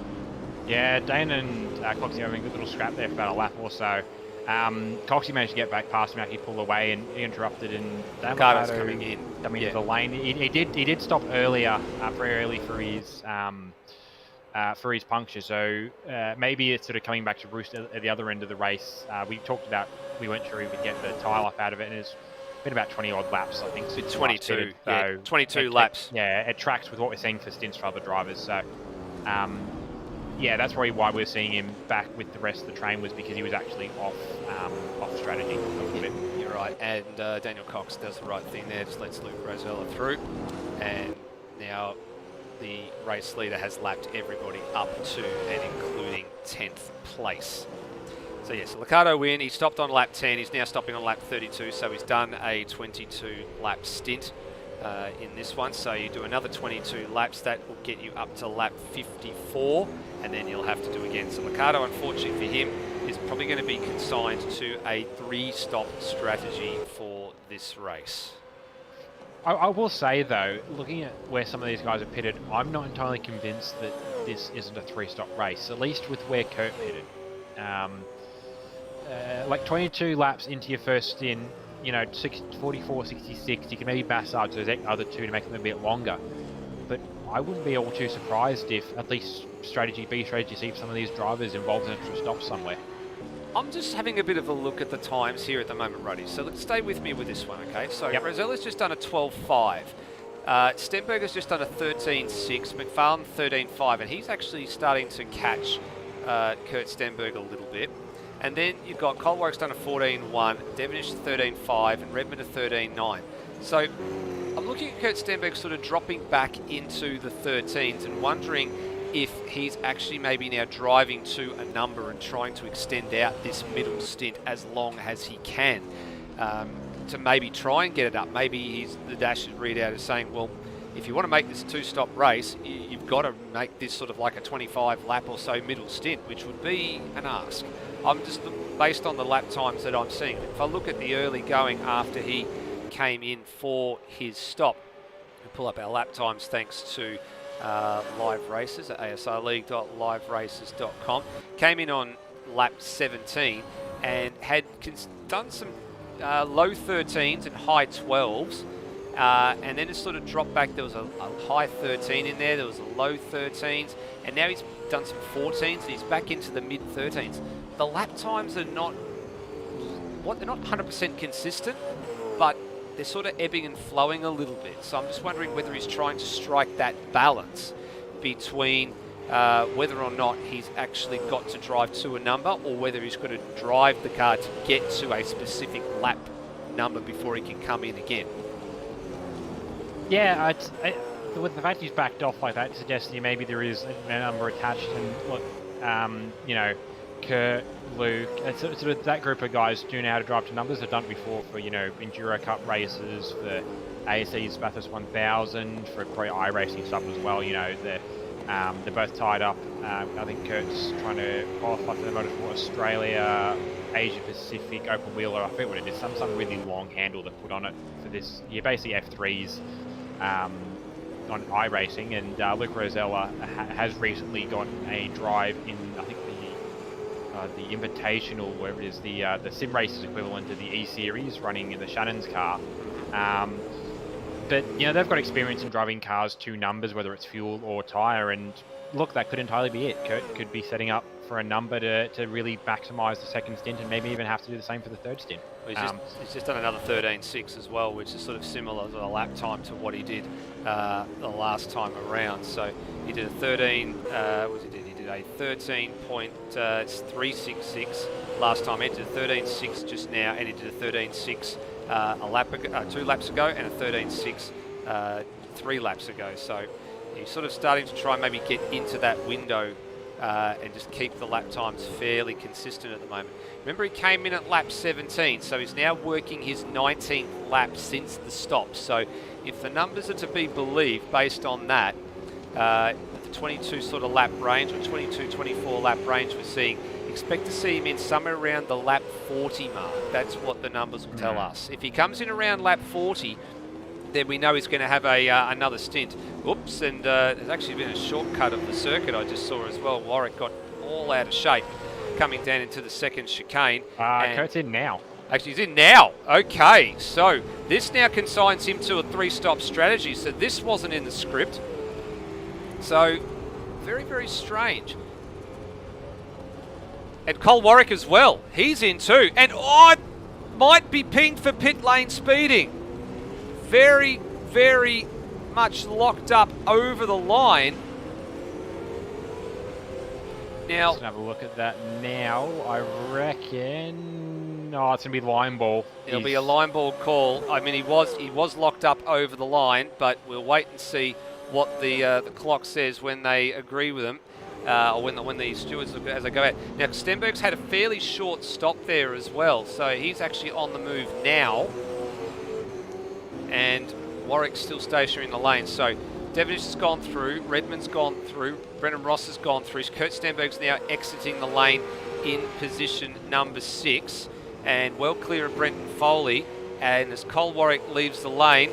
B: Yeah, Dane and Coxie having a good little scrap there for about a lap or so. Coxie managed to get back past him, actually pull away, and he interrupted. And
A: Liccardo's coming in.
B: Into the lane. He did stop earlier, very early for his puncture. So maybe it's sort of coming back to roost at the other end of the race. We talked about we weren't sure he would get the tyre life out of it, and it's been about 20 odd laps, I think.
A: It's 22.
B: So
A: 22 laps.
B: It tracks with what we're seeing for stints for other drivers. So. yeah, that's probably why we're seeing him back with the rest of the train, was because he was actually off strategy a little bit.
A: You're right, and Daniel Cox does the right thing there, just lets Luke Rosella through, and now the race leader has lapped everybody up to and including 10th place. So yes, Liccardo win, he stopped on lap 10, he's now stopping on lap 32, so he's done a 22 lap stint in this one. So you do another 22 laps, that will get you up to lap 54, and then you'll have to do again. So Liccardo, unfortunately for him, is probably going to be consigned to a 3-stop strategy for this race.
B: I will say though, looking at where some of these guys are pitted, I'm not entirely convinced that this isn't a 3-stop race, at least with where Kurt pitted. Like 22 laps into your first stint, you know, 44, 66, you can maybe massage those other two to make them a bit longer. But I wouldn't be all too surprised if at least strategy B, strategy C for some of these drivers involves an extra stop somewhere.
A: I'm just having a bit of a look at the times here at the moment, Ruddy. So let's stay with me with this one, okay? So yep. Rosella's just done a 12.5. Stenberger's just done a 13.6. McFarlane 13.5, and he's actually starting to catch Kurt Stenberger a little bit. And then you've got Cole Warwick's done a 14.1, Devonish a 13.5, and Redmond a 13.9. So I'm looking at Kurt Stenberg sort of dropping back into the 13s and wondering if he's actually maybe now driving to a number and trying to extend out this middle stint as long as he can, to maybe try and get it up. Maybe the Dash's readout is saying, well, if you want to make this 2-stop race, you've got to make this sort of like a 25 lap or so middle stint, which would be an ask. I'm just based on the lap times that I'm seeing. If I look at the early going after he came in for his stop, we'll pull up our lap times thanks to Live Races at asrleague.liveraces.com. Came in on lap 17 and had done some low 13s and high 12s, and then it sort of dropped back. There was a high 13 in there, there was a low 13s, and now he's done some 14s and he's back into the mid 13s. The lap times are not 100% consistent, but they're sort of ebbing and flowing a little bit. So I'm just wondering whether he's trying to strike that balance between whether or not he's actually got to drive to a number, or whether he's got to drive the car to get to a specific lap number before he can come in again.
B: Yeah, with the fact he's backed off like that, suggests that maybe there is a number attached. And look, you know, Kurt, Luke, sort of that group of guys do know how to drive to numbers. They've done it before for, you know, Enduro Cup races, for ASC's Bathurst 1000, for probably iRacing stuff as well. You know, they're both tied up. I think Kurt's trying to qualify for the Motorsport Australia, Asia Pacific Open Wheeler. I forget what it is. Some really long handle they put on it for this. Yeah, basically F3s on iRacing, and Luke Rosella has recently got a drive in, I think, the Invitational, wherever it is, the sim races equivalent to the E-Series, running in the Shannon's car. But, you know, they've got experience in driving cars to numbers, whether it's fuel or tyre, and look, that could entirely be it. Kurt could be setting up for a number to really maximise the second stint, and maybe even have to do the same for the third stint.
A: Well, he's just done another 13.6 as well, which is sort of similar to a lap time to what he did the last time around. So he did a 13, he did a 13.366 last time. He did a 13.6 just now, and he did a 13.6 a lap ago, 2 laps ago, and a 13.6 3 laps ago. So he's sort of starting to try and maybe get into that window and just keep the lap times fairly consistent at the moment. Remember, he came in at lap 17, so he's now working his 19th lap since the stop. So if the numbers are to be believed, based on that, the 22 sort of lap range, or 22, 24 lap range we're seeing, expect to see him in somewhere around the lap 40 mark. That's what the numbers will tell us. If he comes in around lap 40, then we know he's going to have another stint. Oops, and there's actually been a shortcut of the circuit I just saw as well. Warwick got all out of shape coming down into the second chicane.
B: Kurt's in now.
A: Actually, he's in now. Okay, so this now consigns him to a 3-stop strategy. So this wasn't in the script. So very, very strange. And Cole Warwick as well. He's in too. And might be pinged for pit lane speeding. Very, very much locked up over the line. Now,
B: Let's have a look at that now. I reckon... Oh, it's going to be line ball.
A: it'll be a line ball call. I mean, he was locked up over the line, but we'll wait and see what the clock says when they agree with him, or when the stewards look as they go out. Now, Stenberg's had a fairly short stop there as well, so he's actually on the move now, and Warwick's still stationary in the lane. So Devonish has gone through, Redmond's gone through, Brendan Ross has gone through. Kurt Stenberg's now exiting the lane in position number 6, and well clear of Brenton Foley. And as Cole Warwick leaves the lane,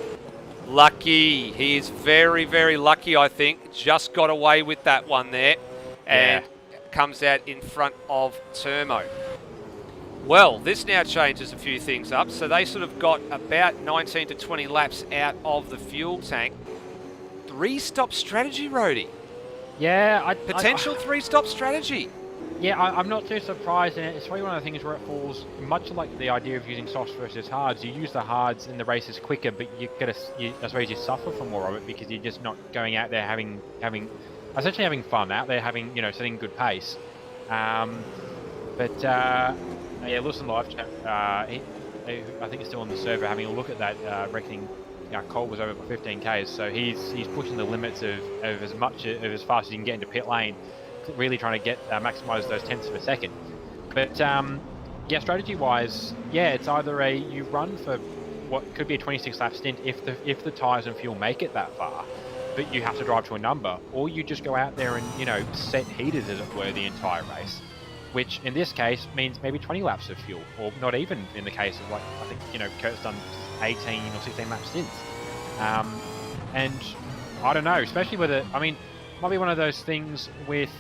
A: lucky. He is very, very lucky, I think. Just got away with that one there, and comes out in front of Termo. Well, this now changes a few things up. So they sort of got about 19 to 20 laps out of the fuel tank. 3-stop strategy, Rhodey.
B: Yeah,
A: Potential 3-stop strategy.
B: Yeah, I'm not too surprised, and it's probably one of the things where it falls much like the idea of using softs versus hards. You use the hards and the race is quicker, but I suppose you suffer for more of it because you're just not going out there essentially having fun out there, setting good pace. Yeah, Lewis in live chat, I think he's still on the server having a look at that, reckoning Cole was over 15Ks, so he's pushing the limits of as fast as you can get into pit lane, really trying to get maximise those tenths of a second. But yeah, strategy-wise, it's either you run for what could be a 26-lap stint if the tyres and fuel make it that far, but you have to drive to a number, or you just go out there and set heaters, as it were, the entire race, which in this case means maybe 20 laps of fuel, or not even in the case of, like, I think Kurt's done 18 or 16 lap stints. And I don't know, especially with it, I mean, might be one of those things with,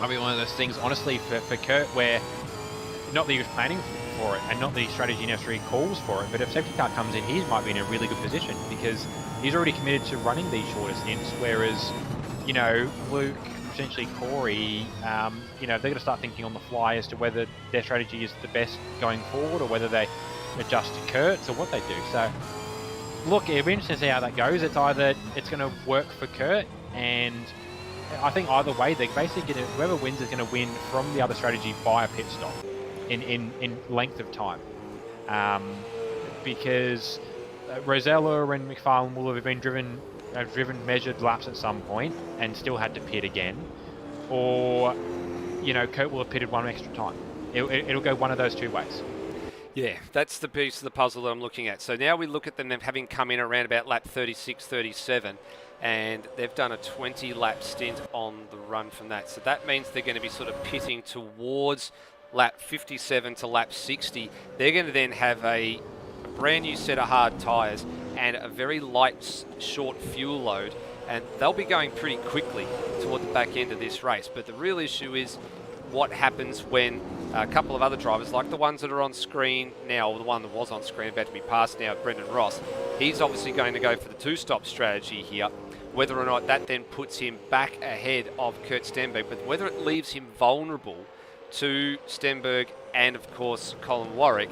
B: honestly, for Kurt, where not that he was planning for it, and not that his strategy necessarily calls for it, but if safety car comes in, he might be in a really good position, because he's already committed to running these shorter stints, whereas, Luke, potentially Corey, they're going to start thinking on the fly as to whether their strategy is the best going forward, or whether they adjust to Kurt's, or what they do. So, look, it'll be interesting to see how that goes. It's either it's going to work for Kurt, and I think either way, they're basically going to, whoever wins is going to win from the other strategy by a pit stop in length of time, because Rosella and McFarlane will have been driven measured laps at some point and still had to pit again, or Kurt will have pitted one extra time. It'll go one of those two ways.
A: Yeah, that's the piece of the puzzle that I'm looking at. So now we look at them having come in around about lap 36, 37, and they've done a 20-lap stint on the run from that. So that means they're going to be sort of pitting towards lap 57 to lap 60. They're going to then have a brand new set of hard tyres and a very light, short fuel load, and they'll be going pretty quickly toward the back end of this race. But the real issue is what happens when a couple of other drivers, like the ones that are on screen now, or the one that was on screen about to be passed now, Brendan Ross, he's obviously going to go for the 2-stop strategy here. Whether or not that then puts him back ahead of Kurt Stenberg, but whether it leaves him vulnerable to Stenberg and, of course, Colin Warwick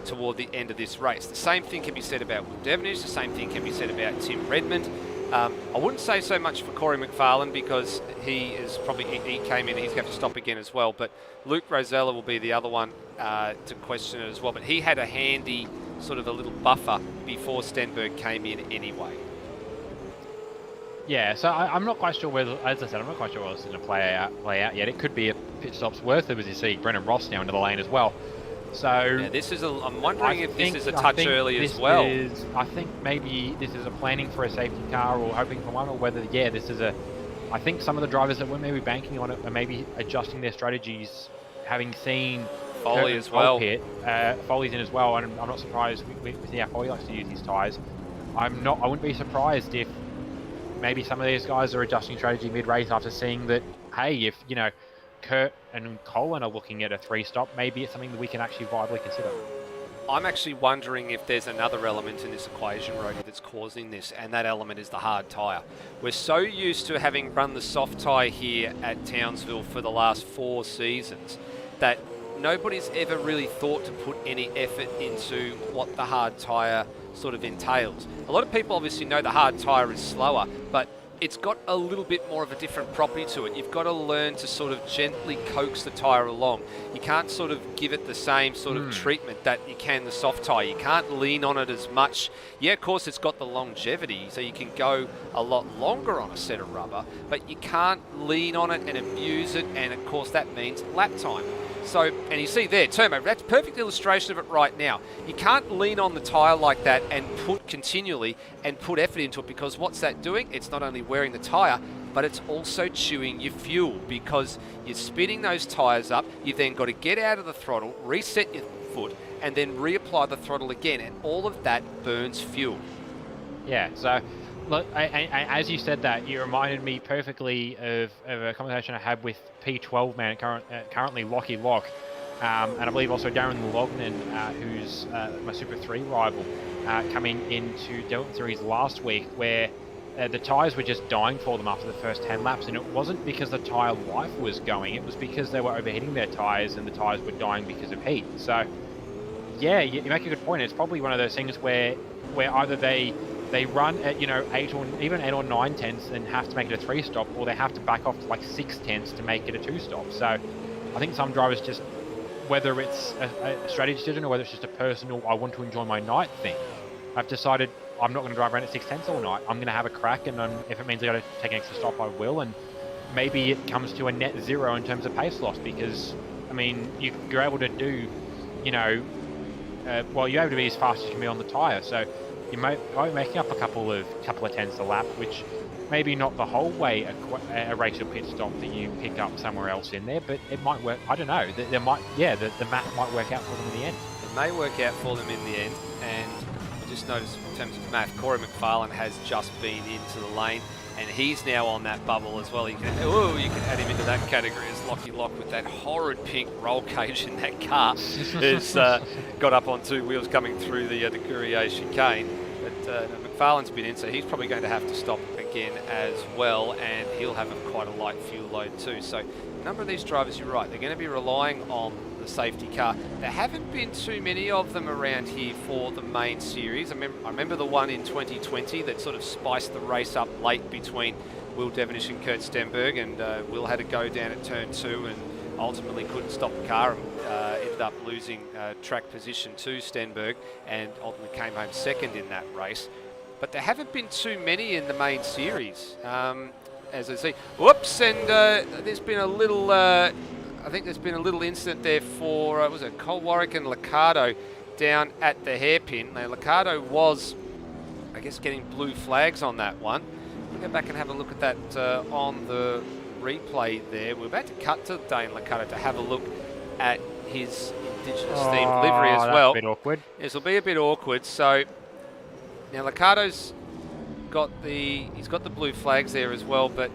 A: toward the end of this race. The same thing can be said about Will Devonish, the same thing can be said about Tim Redmond. I wouldn't say so much for Corey McFarlane, because he came in, he's going to stop again as well, but Luke Rosella will be the other one to question it as well, but he had a handy sort of a little buffer before Stenberg came in anyway.
B: Yeah, so I'm not quite sure whether, as I said, I'm not quite sure whether it's going to play out yet. It could be a pit stop's worth it, as you see Brendan Ross now into the lane as well. So
A: yeah, I'm wondering if this is a touch early as well.
B: I think maybe this is a planning for a safety car, or hoping for one, or whether, this is I think some of the drivers that were maybe banking on it are maybe adjusting their strategies, having seen
A: Foley as well.
B: Foley's in as well, and I'm not surprised we see how Foley likes to use his tyres. I wouldn't be surprised if maybe some of these guys are adjusting strategy mid-race after seeing that, hey, if, Kurt and Colin are looking at a 3-stop, maybe it's something that we can actually viably consider.
A: I'm actually wondering if there's another element in this equation, Rhodey, that's causing this, and that element is the hard tyre. We're so used to having run the soft tyre here at Townsville for the last 4 seasons that nobody's ever really thought to put any effort into what the hard tyre sort of entails. A lot of people obviously know the hard tyre is slower, but it's got a little bit more of a different property to it. You've got to learn to sort of gently coax the tyre along. You can't sort of give it the same sort of treatment that you can the soft tyre. You can't lean on it as much. Yeah, of course, it's got the longevity, so you can go a lot longer on a set of rubber, but you can't lean on it and abuse it, and of course that means lap time. So, and you see there, Turbo, that's a perfect illustration of it right now. You can't lean on the tyre like that and put continually and put effort into it, because what's that doing? It's not only wearing the tyre, but it's also chewing your fuel, because you're spinning those tyres up. You've then got to get out of the throttle, reset your foot, and then reapply the throttle again, and all of that burns fuel.
B: Yeah, so look, as you said that, you reminded me perfectly of a conversation I had with P12 man, currently Lockie Lock, and I believe also Darren Lognan, who's my Super 3 rival, coming into Delta Series last week, where the tyres were just dying for them after the first 10 laps, and it wasn't because the tyre life was going, it was because they were overheating their tyres and the tyres were dying because of heat. So, yeah, you make a good point. It's probably one of those things where either they run at 8 or 9 tenths and have to make it a 3-stop, or they have to back off to like 6 tenths to make it a 2-stop. So I think some drivers just, whether it's a strategy decision or whether it's just a personal I want to enjoy my night thing, I've decided I'm not going to drive around at 6 tenths all night. I'm going to have a crack, and if it means I got to take an extra stop, I will. And maybe it comes to a net zero in terms of pace loss, because I mean you're able to do, you're able to be as fast as you can be on the tyre. So you might be making up a couple of tenths a lap, which maybe not the whole way a race or pit stop that you pick up somewhere else in there, but it might work. I don't know. The math might work out for them in the end.
A: It may work out for them in the end, and I just noticed in terms of math, Corey McFarlane has just been into the lane, and he's now on that bubble as well. You can add him into that category as Lockie Lock with that horrid pink roll cage in that car. Has got up on 2 wheels coming through the Courier chicane. But McFarlane's been in, so he's probably going to have to stop again as well, and he'll have quite a light fuel load too. So a number of these drivers, you're right, they're going to be relying on the safety car. There haven't been too many of them around here for the main series. I remember the one in 2020 that sort of spiced the race up late between Will Devonish and Kurt Stenberg, and Will had to go down at turn 2 and ultimately couldn't stop the car and ended up losing track position to Stenberg, and ultimately came home second in that race. But there haven't been too many in the main series, as I see. Whoops, and there's been a little, I think there's been a little incident there for, was it Cole Warwick and Liccardo down at the hairpin. Now, Liccardo was, I guess, getting blue flags on that one. We'll go back and have a look at that on the replay there. We're about to cut to Dane Liccardo to have a look at his Indigenous-themed livery as well.
B: That's a bit awkward.
A: This will be a bit awkward. So now Liccardo's got he's got the blue flags there as well, but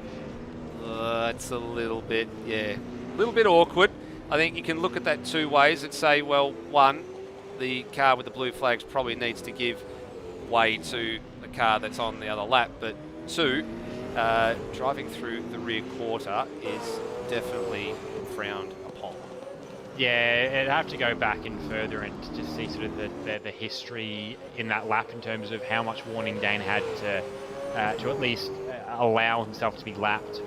A: it's a little bit awkward. I think you can look at that 2 ways and say, well, one, the car with the blue flags probably needs to give way to the car that's on the other lap, but 2, driving through the rear quarter is definitely frowned upon.
B: Yeah, it'd have to go back in further and just see sort of the history in that lap in terms of how much warning Dane had to at least allow himself to be lapped.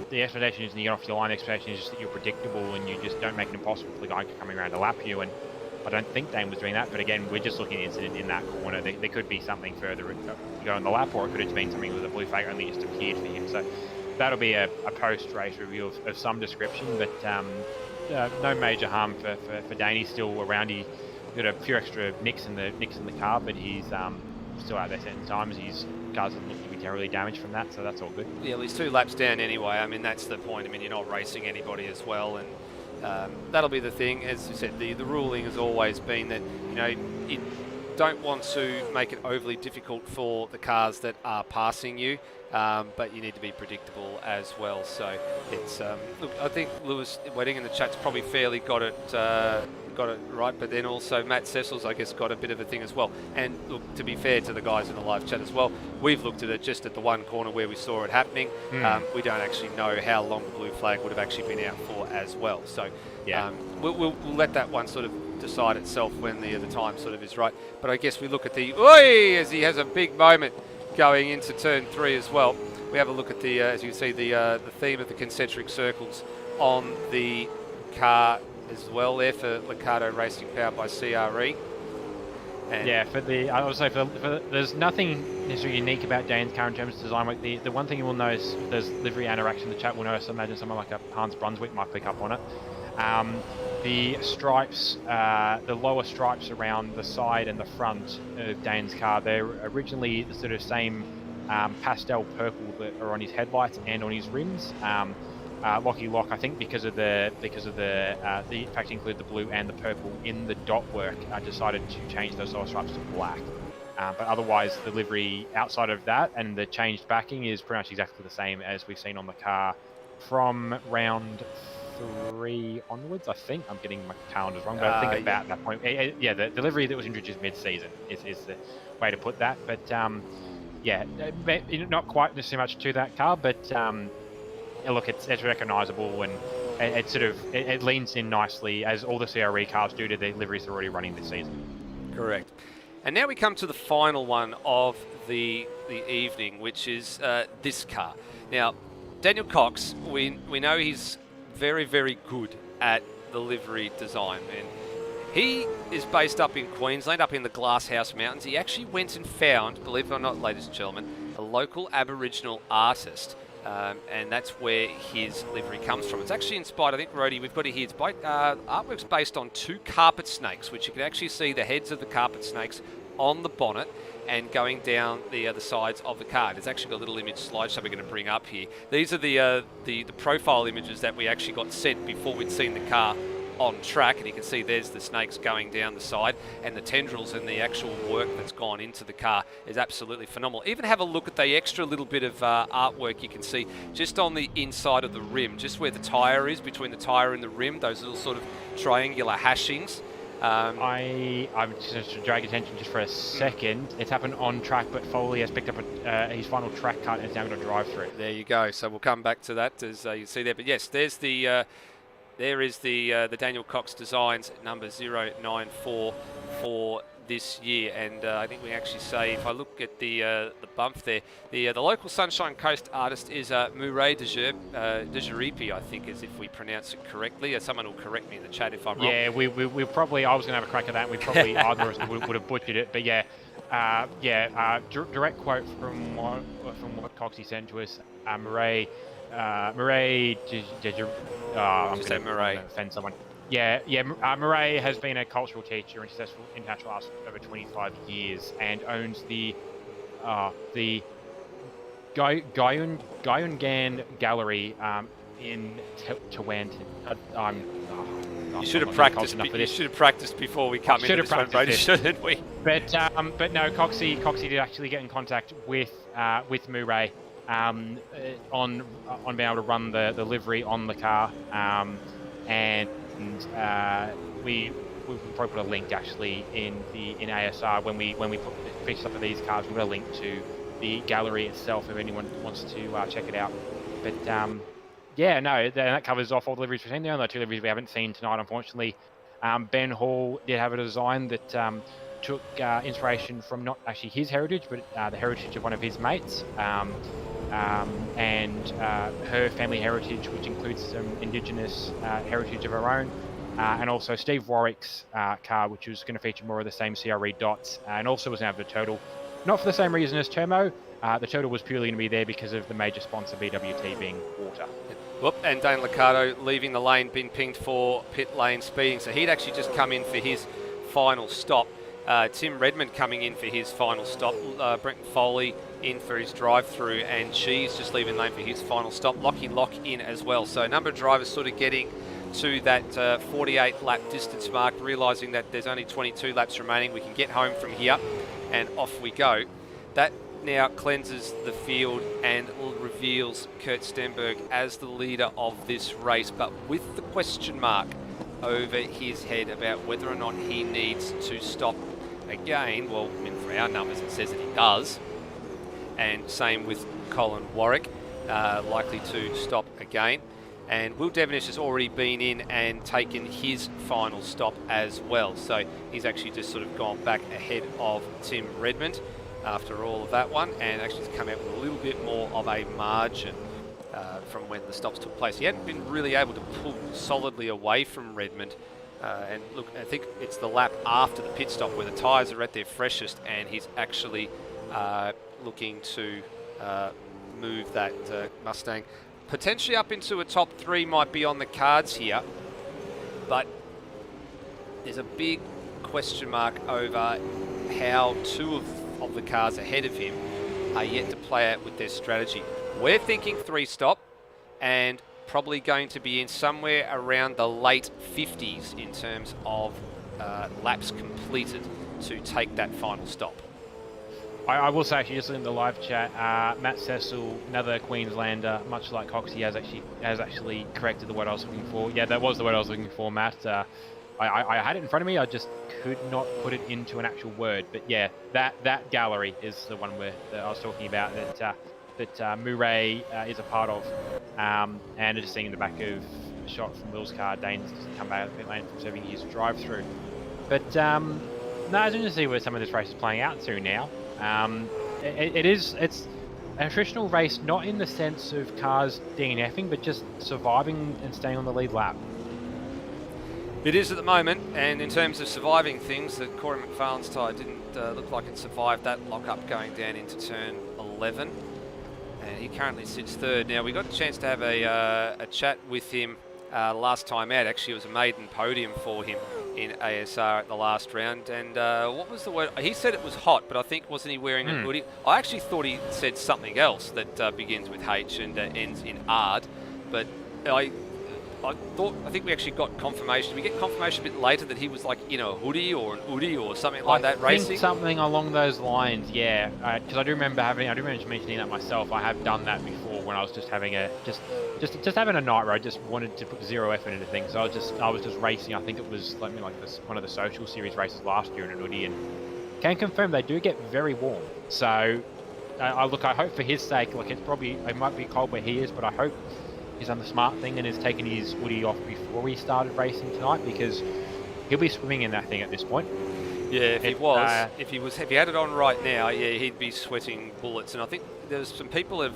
B: The expectation isn't you get off your line, the expectation is just that you're predictable and you just don't make it impossible for the guy coming around to lap you, and I don't think Dane was doing that, but again, we're just looking at an incident in that corner. There could be something further go on the lap, or it could have been something with a blue flag only just appeared for him. So that'll be a post-race review of some description, but no major harm for Dane. He's still around. He got a few extra nicks in the car, but he's still out there certain times. His car doesn't look to be terribly damaged from that, so that's all good.
A: Yeah, well, he's 2 laps down anyway. I mean, that's the point. I mean, you're not racing anybody as well, and that'll be the thing. As you said, the ruling has always been that, you don't want to make it overly difficult for the cars that are passing you, but you need to be predictable as well. So it's look, I think Lewis Wedding in the chat's probably fairly got it right, but then also Matt Cecil's, I guess, got a bit of a thing as well. And look, to be fair to the guys in the live chat as well, we've looked at it just at the one corner where we saw it happening. We don't actually know how long the blue flag would have actually been out for as well. So yeah, we'll let that one sort of decide itself when the time sort of is right. But I guess we look at the as he has a big moment going into turn 3 as well. we have a look at the, as you can see, the theme of the concentric circles on the car as well there for Liccardo Racing, powered by CRE. And
B: yeah, I would say there's nothing necessarily unique about Dane's car in terms of design. Like the one thing you will notice, if there's livery interaction in the chat, will notice. I imagine someone like a Hans Brunswick might pick up on it. The stripes, the lower stripes around the side and the front of Dane's car, they're originally the sort of same pastel purple that are on his headlights and on his rims. Lockie Lock, I think because of the fact include the blue and the purple in the dot work, decided to change those lower stripes to black. But otherwise, the livery outside of that and the changed backing is pretty much exactly the same as we've seen on the car from round 3 onwards. I think I'm getting my calendars wrong, but I think about that point. Yeah, the livery that was introduced mid-season is the way to put that. But yeah, not quite so much to that car, but look, it's recognisable, and it leans in nicely, as all the CRE cars do, to the liveries they're already running this season.
A: Correct. And now we come to the final one of the evening, which is this car. Now, Daniel Cox, we know he's very, very good at the livery design, and he is based up in Queensland, up in the Glasshouse Mountains. He actually went and found, believe it or not, ladies and gentlemen, a local Aboriginal artist. And that's where his livery comes from. It's actually inspired, I think, Rhodey, we've got it here. It's artwork's based on 2 carpet snakes, which you can actually see the heads of the carpet snakes on the bonnet and going down the sides of the car. There's actually got a little image slideshow we're going to bring up here. These are the profile images that we actually got sent before we'd seen the car on track, and you can see there's the snakes going down the side, and the tendrils and the actual work that's gone into the car is absolutely phenomenal. Even have a look at the extra little bit of artwork you can see just on the inside of the rim, just where the tyre is, between the tyre and the rim, those little sort of triangular hashings.
B: I'm just to drag attention just for a second. It's happened on track, but Foley has picked up his final track cut and is now going to drive through.
A: There you go. So we'll come back to that, as you can see there. But yes, there's the there is the Daniel Cox Designs number 094 for this year, and I think we actually say, if I look at the bump there, the local Sunshine Coast artist is Murray de Jeripi, I think, is if we pronounce it correctly. Someone will correct me in the chat if I'm wrong.
B: Yeah, we probably, I was going to have a crack at that, and we probably either of us would have butchered it, but yeah. Direct quote from what Coxie sent to us, Murray, I'm going to offend someone. Murray has been a cultural teacher and successful international artist for over 25 years and owns the Guyungan Gallery in Tewantin.
A: You should have practiced. You should have practiced before we come into this one, Brady, shouldn't we?
B: But no, Coxie did actually get in contact with Murray on being able to run the livery on the car, and we probably put a link actually in ASR when we put pictures up of these cars. We've got a link to the gallery itself if anyone wants to check it out. But that covers off all the liveries we've seen. The only 2 liveries we haven't seen tonight, unfortunately. Ben Hall did have a design that took inspiration from not actually his heritage, but the heritage of one of his mates, and her family heritage, which includes some Indigenous heritage of her own, and also Steve Warwick's car, which was going to feature more of the same CRE dots, and also was going to have the turtle. Not for the same reason as Termo. The turtle was purely going to be there because of the major sponsor BWT being water.
A: Whoop, and Dane Liccardo leaving the lane, been pinged for pit lane speeding, so he'd actually just come in for his final stop. Tim Redmond coming in for his final stop. Brenton Foley in for his drive-through, and she's just leaving lane for his final stop. Lockie Lock in as well. So a number of drivers sort of getting to that 48 lap distance mark, realising that there's only 22 laps remaining. We can get home from here, and off we go. That now cleanses the field and reveals Kurt Stenberg as the leader of this race, but with the question mark over his head about whether or not he needs to stop again. Well, I mean, for our numbers it says that he does, and same with Colin Warwick, likely to stop again. And Will Devonish has already been in and taken his final stop as well, so he's actually just sort of gone back ahead of Tim Redmond. after all of that one, and actually has come out with a little bit more of a margin from when the stops took place. He hadn't been really able to pull solidly away from Redmond. And look, I think it's the lap after the pit stop where the tyres are at their freshest, and he's actually looking to move that Mustang potentially up into a top 3. Might be on the cards here, but there's a big question mark over how 2 of the cars ahead of him are yet to play out with their strategy. We're thinking 3-stop, and probably going to be in somewhere around the late 50s in terms of laps completed to take that final stop.
B: I will say, actually, just in the live chat, Matt Cecil, another Queenslander, much like Coxie, has actually corrected the word I was looking for. Yeah, that was the word I was looking for, Matt. I had it in front of me, I just could not put it into an actual word. But yeah, that gallery is the one that I was talking about that Murray is a part of. And just seeing in the back of a shot from Will's car, Dane's just come back out of the pit lane from serving his drive-through. But no, it's interesting to see where some of this race is playing out to now. It's a traditional race, not in the sense of cars DNFing, but just surviving and staying on the lead lap.
A: It is at the moment, and in terms of surviving things, that Corey McFarlane's tyre didn't look like it survived that lock-up going down into turn 11. And he currently sits 3rd. Now, we got a chance to have a chat with him last time out. Actually, it was a maiden podium for him in ASR at the last round. And what was the word? He said it was hot, but I think, wasn't he wearing a hoodie? I actually thought he said something else that begins with H and ends in Ard. But I think we actually got confirmation. Did we get confirmation a bit later that he was like in a hoodie or an hoodie or something like that racing?
B: I think something along those lines, yeah. Because I do remember mentioning that myself. I have done that before when I was just having just having a night where I just wanted to put 0 effort into things. So I was just racing. I think it was like one of the social series races last year in an hoodie, and can confirm they do get very warm. So I hope for his sake, like it might be cold where he is, but I hope he's done the smart thing and has taken his hoodie off before he started racing tonight, because he'll be swimming in that thing at this point.
A: Yeah, if he had it on right now, yeah, he'd be sweating bullets. And I think there's some people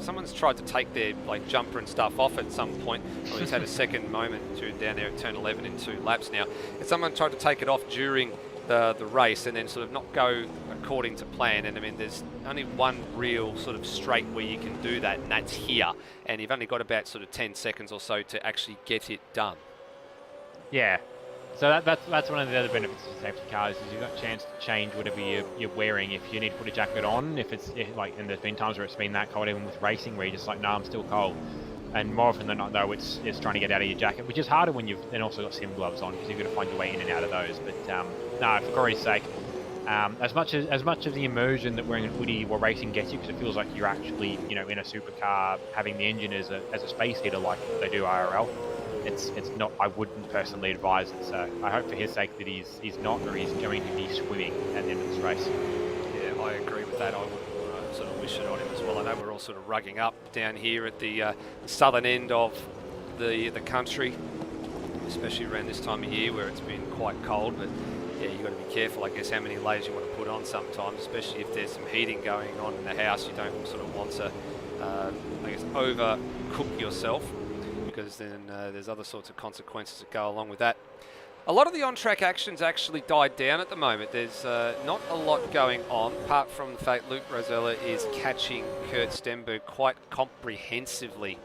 A: someone's tried to take their jumper and stuff off at some point. Well, he's had a second moment down there at turn 11 in 2 laps now. And someone tried to take it off during the race and then sort of not go according to plan. And I mean, there's only one real sort of straight where you can do that, and that's here. And you've only got about sort of 10 seconds or so to actually get it done.
B: Yeah. So that's one of the other benefits of safety cars, is you've got a chance to change whatever you're wearing. If you need to put a jacket on, and there's been times where it's been that cold, even with racing, where you're just like, no, I'm still cold. And more often than not, though, it's trying to get out of your jacket, which is harder when you've then also got sim gloves on, because you've got to find your way in and out of those. But no, for Corey's sake, as much of the immersion that wearing an hoodie or racing gets you, because it feels like you're actually in a supercar having the engine as a space heater like they do IRL. It's not. I wouldn't personally advise it. So I hope for his sake that he's not, or he's going to be swimming at the end of this race.
A: Yeah, I agree with that. I would sort of wish it on him as well. I know we're all sort of rugging up down here at the southern end of the country, especially around this time of year where it's been quite cold. But yeah, you've got to be careful, I guess, how many layers you want to put on sometimes, especially if there's some heating going on in the house. You don't sort of want to, overcook yourself, because then there's other sorts of consequences that go along with that. A lot of the on-track action's actually died down at the moment. There's not a lot going on, apart from the fact Luke Rosella is catching Kurt Stenberg quite comprehensively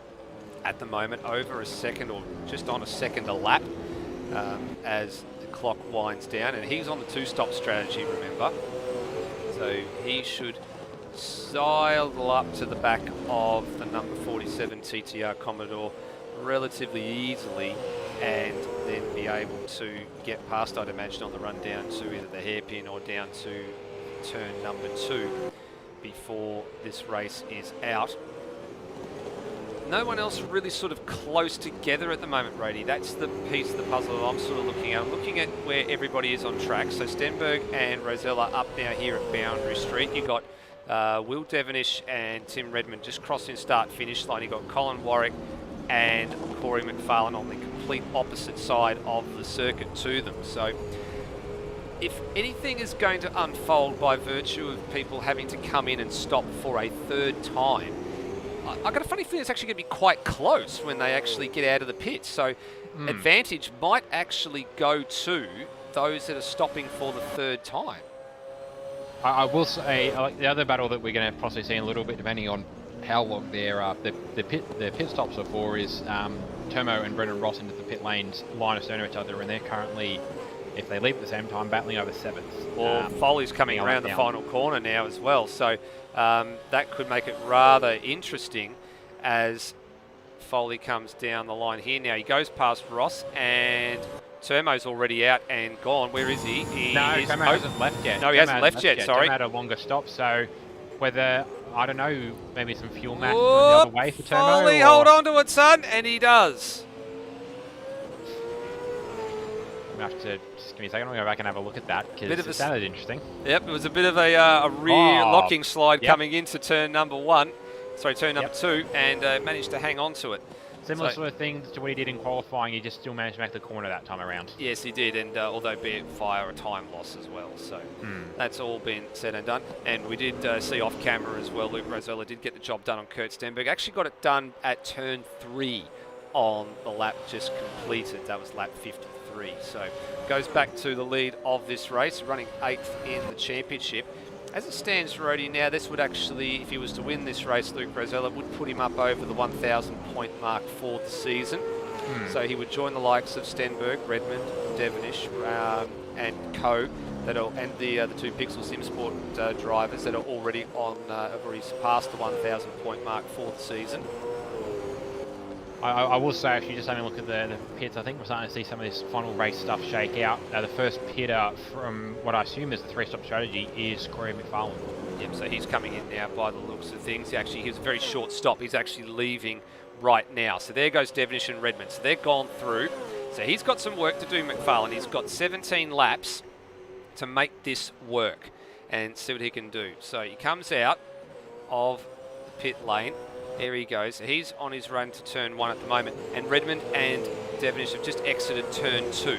A: at the moment, over a second or just on a second a lap, as the clock winds down. And he's on the 2-stop strategy, remember. So he should sidle up to the back of the number 47 TTR Commodore relatively easily, and then be able to get past, I'd imagine, on the run down to either the hairpin or down to turn number 2 before this race is out. No one else really sort of close together at the moment, Brady. That's the piece of the puzzle that I'm sort of looking at. I'm looking at where everybody is on track. So Stenberg and Rosella up now here at Boundary Street. You've got Will Devonish and Tim Redmond just crossing start-finish line. You've got Colin Warwick and Corey McFarlane on the complete opposite side of the circuit to them. So if anything is going to unfold by virtue of people having to come in and stop for a third time, I've got a funny feeling it's actually going to be quite close when they actually get out of the pits. So advantage might actually go to those that are stopping for the third time.
B: I will say the other battle that we're going to possibly see in a little bit, depending on how long the pit stops are for, is Termo and Brendan Ross into the pit lanes, line of stern to each other, and they're currently, if they leave at the same time, battling over 7th.
A: Or Foley's coming around the final corner now as well, so that could make it rather interesting as Foley comes down the line here. Now he goes past Ross, and Termo's already out and gone. Where is he?
B: No, Termo hasn't left yet.
A: No, he hasn't left yet, sorry.
B: Termo had a longer stop, so whether, I don't know, maybe some fuel mass going the other way for Termo.
A: Foley, hold on to it, son, and he does.
B: I'm going to have to, just give me a second, I'll go back and have a look at that, because it sounded interesting.
A: Yep, it was a bit of a rear locking slide coming into turn number 2, and managed to hang on to it.
B: Similar sort of thing to what he did in qualifying, he just still managed to make the corner that time around.
A: Yes, he did, and although be it via a time loss as well. So that's all been said and done. And we did see off camera as well, Luke Rosella did get the job done on Kurt Stenberg. Actually got it done at turn 3 on the lap just completed. That was lap 53. So goes back to the lead of this race, running 8th in the championship. As it stands, Rody, now this would actually, if he was to win this race, Luke Rosella would put him up over the 1,000 point mark for the season. So he would join the likes of Stenberg, Redmond, Devonish, and Co. And the 2 Pixel Sim Sport drivers that are already on, have already surpassed the 1,000 point mark for the season.
B: I will say, if you just having a look at the pits, I think we're starting to see some of this final race stuff shake out. The first pitter from what I assume is the 3-stop strategy is Corey McFarlane.
A: Yep, so he's coming in now by the looks of things. He was a very short stop. He's actually leaving right now. So there goes Devonish and Redmond. So they're gone through. So he's got some work to do, McFarlane. He's got 17 laps to make this work and see what he can do. So he comes out of the pit lane. There he goes. He's on his run to turn 1 at the moment. And Redmond and Devonish have just exited turn 2.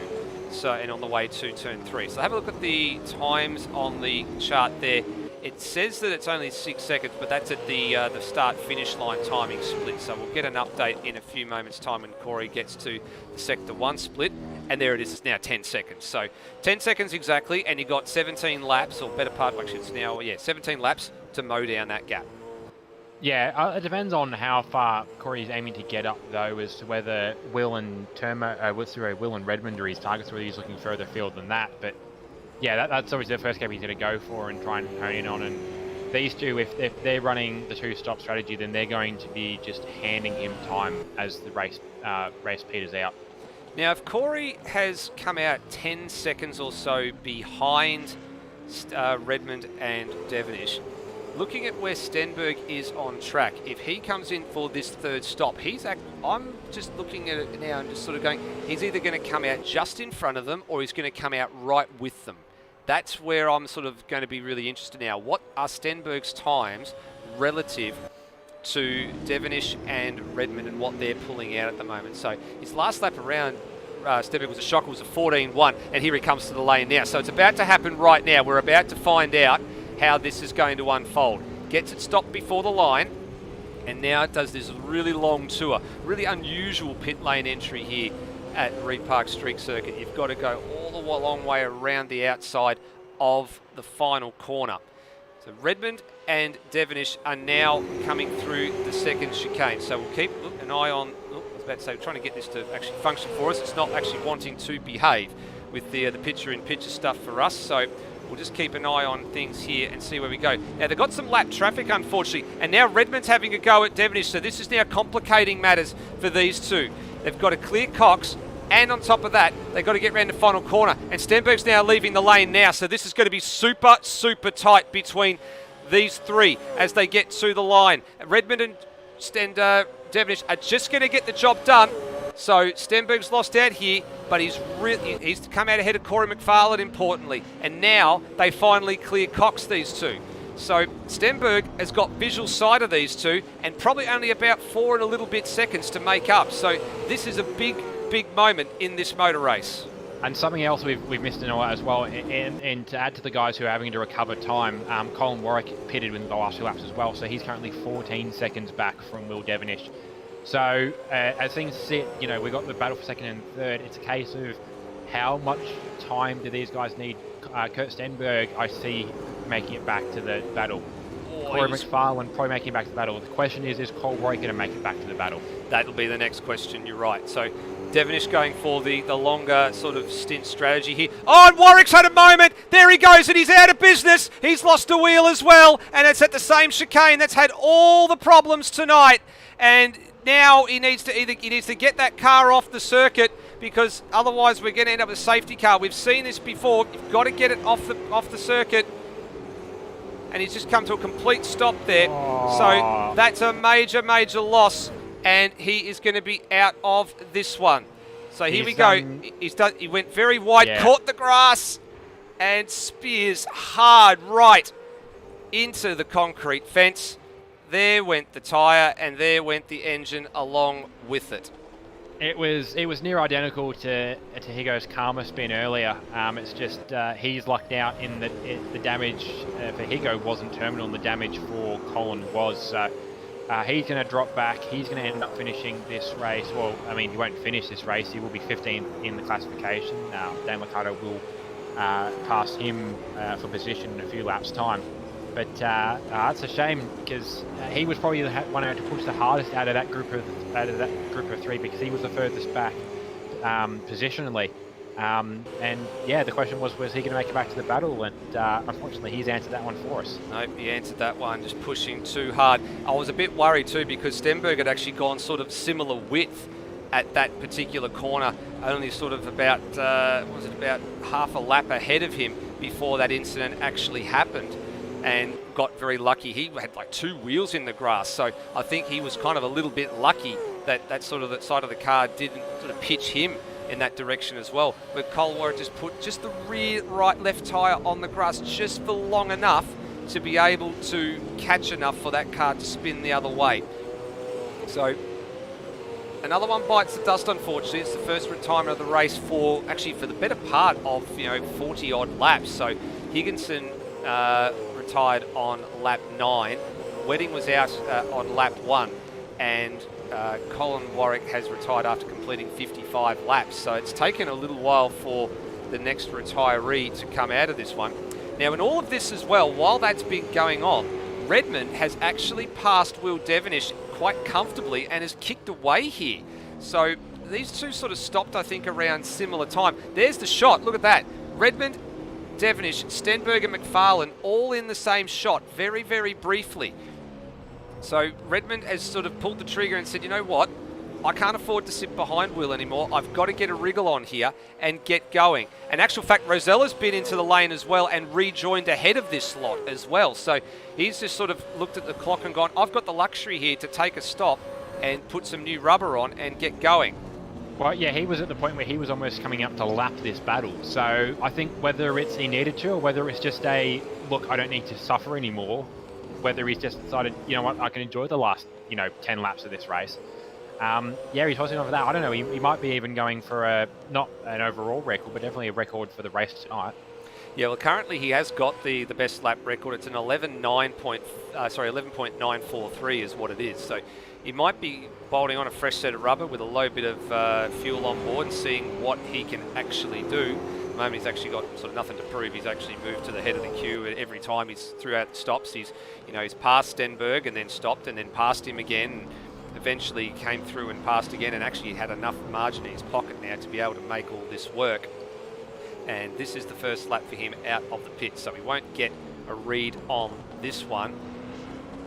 A: So, and on the way to turn 3. So have a look at the times on the chart there. It says that it's only 6 seconds, but that's at the start-finish line timing split. So we'll get an update in a few moments' time when Corey gets to the Sector 1 split. And there it is, it's now 10 seconds. So 10 seconds exactly, and you got 17 laps, or better part, actually it's now, 17 laps to mow down that gap.
B: Yeah, it depends on how far Corey's aiming to get up, though, as to whether Will and Redmond are his targets, or whether he's looking further afield than that. But yeah, that's obviously the first gap he's going to go for and try and hone in on. And these two, if they're running the 2-stop strategy, then they're going to be just handing him time as the race peters out.
A: Now, if Corey has come out 10 seconds or so behind Redmond and Devonish, looking at where Stenberg is on track, if he comes in for this 3rd stop, I'm just looking at it now and just sort of going, he's either going to come out just in front of them or he's going to come out right with them. That's where I'm sort of going to be really interested now. What are Stenberg's times relative to Devonish and Redmond and what they're pulling out at the moment? So his last lap around, Stenberg was a shocker, was a 14.1, and here he comes to the lane now. So it's about to happen right now. We're about to find out how this is going to unfold. Gets it stopped before the line, and now it does this really long tour. Really unusual pit lane entry here at Reed Park Street Circuit. You've got to go all the long way around the outside of the final corner. So Redmond and Devonish are now coming through the 2nd chicane. So we'll keep an eye on, I was about to say, trying to get this to actually function for us. It's not actually wanting to behave with the picture-in-picture stuff for us. So we'll just keep an eye on things here and see where we go. Now, they've got some lap traffic, unfortunately, and now Redmond's having a go at Devonish, so this is now complicating matters for these two. They've got to clear Cox, and on top of that, they've got to get round the final corner, and Stenberg's now leaving the lane now, so this is going to be super, super tight between these three as they get to the line. Redmond and Devonish are just going to get the job done. So Stenberg's lost out here, but he's come out ahead of Corey McFarlane importantly. And now they finally clear Cox, these two. So Stenberg has got visual sight of these two and probably only about 4 and a little bit seconds to make up. So this is a big, big moment in this motor race.
B: And something else we've missed in a while as well, and to add to the guys who are having to recover time, Colin Warwick pitted in the last 2 laps as well, so he's currently 14 seconds back from Will Devonish. So as things sit, you know, we got the battle for second and third. It's a case of how much time do these guys need? Kurt Stenberg, I see making it back to the battle. Corey McFarlane probably making it back to the battle. The question is Cole Warwick going to make it back to the battle?
A: That'll be the next question, you're right. So Devonish going for the longer sort of stint strategy here. Oh, and Warwick's had a moment. There he goes, and he's out of business. He's lost a wheel as well, and it's at the same chicane that's had all the problems tonight. And now he needs to get that car off the circuit, because otherwise we're going to end up with a safety car. We've seen this before. You've got to get it off the circuit. And he's just come to a complete stop there.
B: Oh.
A: So that's a major, major loss. And he is going to be out of this one. So here we go. He went very wide, caught the grass, and spears hard right into the concrete fence. There went the tyre, and there went the engine along with it.
B: It was near identical to Higo's Karma spin earlier. It's just he's lucked out in that the damage for Higo wasn't terminal, and the damage for Colin was. So he's going to drop back. He's going to end up finishing this race. Well, I mean, he won't finish this race. He will be 15th in the classification. Dan Liccardo will pass him for position in a few laps' time. But it's a shame, because he was probably the one who had to push the hardest out of that group of three, because he was the furthest back positionally. And yeah, the question was he going to make it back to the battle? And unfortunately, he's answered that one for us.
A: Nope, he answered that one, just pushing too hard. I was a bit worried too, because Stenberg had actually gone sort of similar width at that particular corner, only sort of about about half a lap ahead of him before that incident actually happened, and got very lucky. He had like 2 wheels in the grass, so I think he was kind of a little bit lucky that sort of the side of the car didn't sort of pitch him in that direction as well. But Cole Warwick just put just the rear right left tyre on the grass just for long enough to be able to catch enough for that car to spin the other way. So another one bites the dust, unfortunately. It's the first retirement of the race for the better part of 40 odd laps. So Higginson retired on lap 9. Wedding was out on lap 1, and Colin Warwick has retired after completing 55 laps. So it's taken a little while for the next retiree to come out of this one. Now, in all of this as well, while that's been going on, Redmond has actually passed Will Devonish quite comfortably and has kicked away here. So these two sort of stopped, I think, around similar time. There's the shot. Look at that. Redmond, Devonish, Stenberg and McFarlane all in the same shot very, very briefly. So Redmond has sort of pulled the trigger and said, you know what, I can't afford to sit behind Will anymore. I've got to get a wriggle on here and get going. And actual fact, Rosella's been into the lane as well and rejoined ahead of this lot as well. So he's just sort of looked at the clock and gone, I've got the luxury here to take a stop and put some new rubber on and get going.
B: Well, yeah, he was at the point where he was almost coming up to lap this battle. So I think whether it's he needed to, or whether it's just a, look, I don't need to suffer anymore, whether he's just decided, you know what, I can enjoy the last, 10 laps of this race. Yeah, he's holding on for that. I don't know, he might be even going for not an overall record, but definitely a record for the race tonight.
A: Yeah, well, currently he has got the best lap record. It's an 11.943 is what it is. So he might be bolting on a fresh set of rubber with a low bit of fuel on board and seeing what he can actually do. At the moment, he's actually got sort of nothing to prove. He's actually moved to the head of the queue every time he's throughout the stops. He's passed Stenberg and then stopped and then passed him again. Eventually came through and passed again, and actually had enough margin in his pocket now to be able to make all this work. And this is the first lap for him out of the pit, so we won't get a read on this one.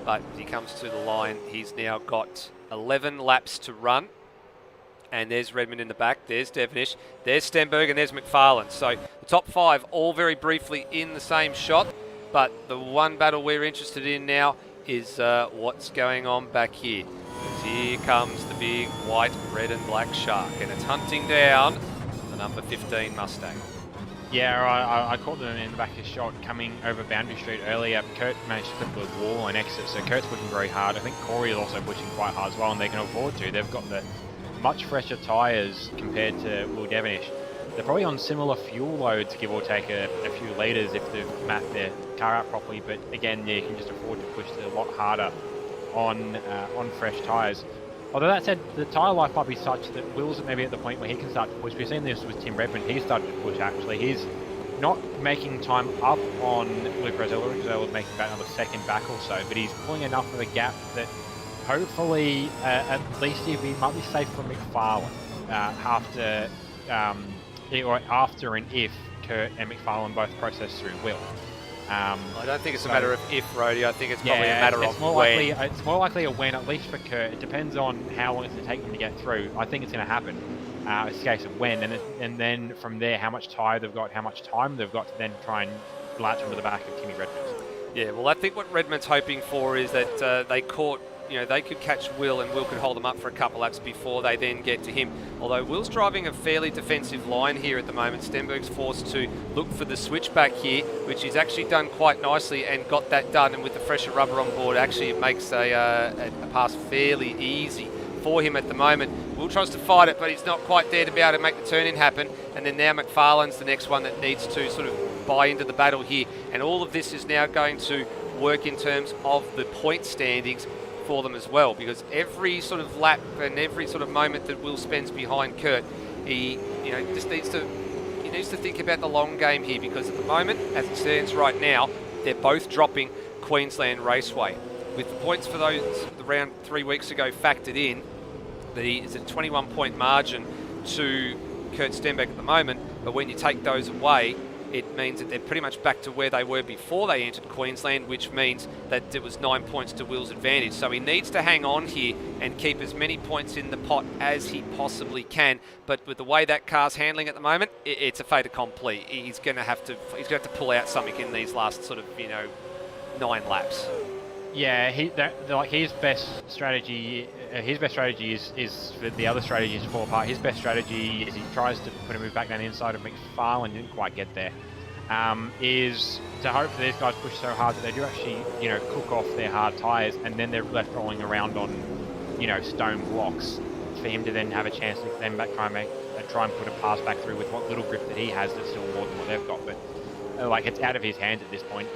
A: But he comes to the line. He's now got 11 laps to run. And there's Redmond in the back. There's Devonish. There's Stenberg, and there's McFarlane. So the top 5 all very briefly in the same shot. But the one battle we're interested in now is what's going on back here. Here comes the big white, red and black shark, and it's hunting down the number 15 Mustang.
B: Yeah, I caught them in the back of his shot coming over Boundary Street earlier. Kurt managed to clip the wall and exit, so Kurt's pushing very hard. I think Corey is also pushing quite hard as well, and they can afford to. They've got the much fresher tyres compared to Will Devonish. they're probably on similar fuel loads, give or take a few litres if they've mapped their car out properly. But again, yeah, you can just afford to push it a lot harder on fresh tyres. Although that said, the tyre life might be such that Will's maybe at the point where he can start to push. We've seen this with Tim Redmond. He started to push, actually. He's not making time up on Luke Rosella. Rosella's making about another second back or so, but he's pulling enough of a gap that hopefully at least he might be safe for McFarlane after and if Kurt and McFarlane both process through Will.
A: I don't think it's a matter of if, Rody. I think it's probably a matter of when.
B: It's more likely a when, at least for Kurt. It depends on how long it's going to take him to get through. I think it's going to happen. It's a case of when, and then from there, how much tyre they've got, how much time they've got to then try and latch onto the back of Timmy Redmond.
A: Yeah, well, I think what Redmond's hoping for is that they could catch Will, and Will could hold them up for a couple laps before they then get to him. Although Will's driving a fairly defensive line here at the moment, Stenberg's forced to look for the switchback here, which he's actually done quite nicely and got that done. And with the fresher rubber on board, actually it makes a pass fairly easy for him at the moment. Will tries to fight it, but he's not quite there to be able to make the turn-in happen. And then now McFarlane's the next one that needs to sort of buy into the battle here. And all of this is now going to work in terms of the point standings for them as well, because every sort of lap and every sort of moment that Will spends behind Kurt, he just needs to think about the long game here, because at the moment, as it stands right now, they're both dropping Queensland Raceway. With the points for those around 3 weeks ago factored in, it's a 21-point margin to Kurt Stenberg at the moment, but when you take those away, it means that they're pretty much back to where they were before they entered Queensland, which means that it was 9 points to Will's advantage. So he needs to hang on here and keep as many points in the pot as he possibly can. But with the way that car's handling at the moment, it's a fait accompli. He's going to have to pull out something in these last sort of 9 laps.
B: Yeah, his best strategy. His best strategy is for the other strategies to fall apart. His best strategy is he tries to put a move back down the inside of McFarlane, didn't quite get there. Is to hope that these guys push so hard that they do actually, cook off their hard tyres, and then they're left rolling around on, stone blocks for him to then have a chance to then try and put a pass back through with what little grip that he has that's still more than what they've got. But it's out of his hands at this point.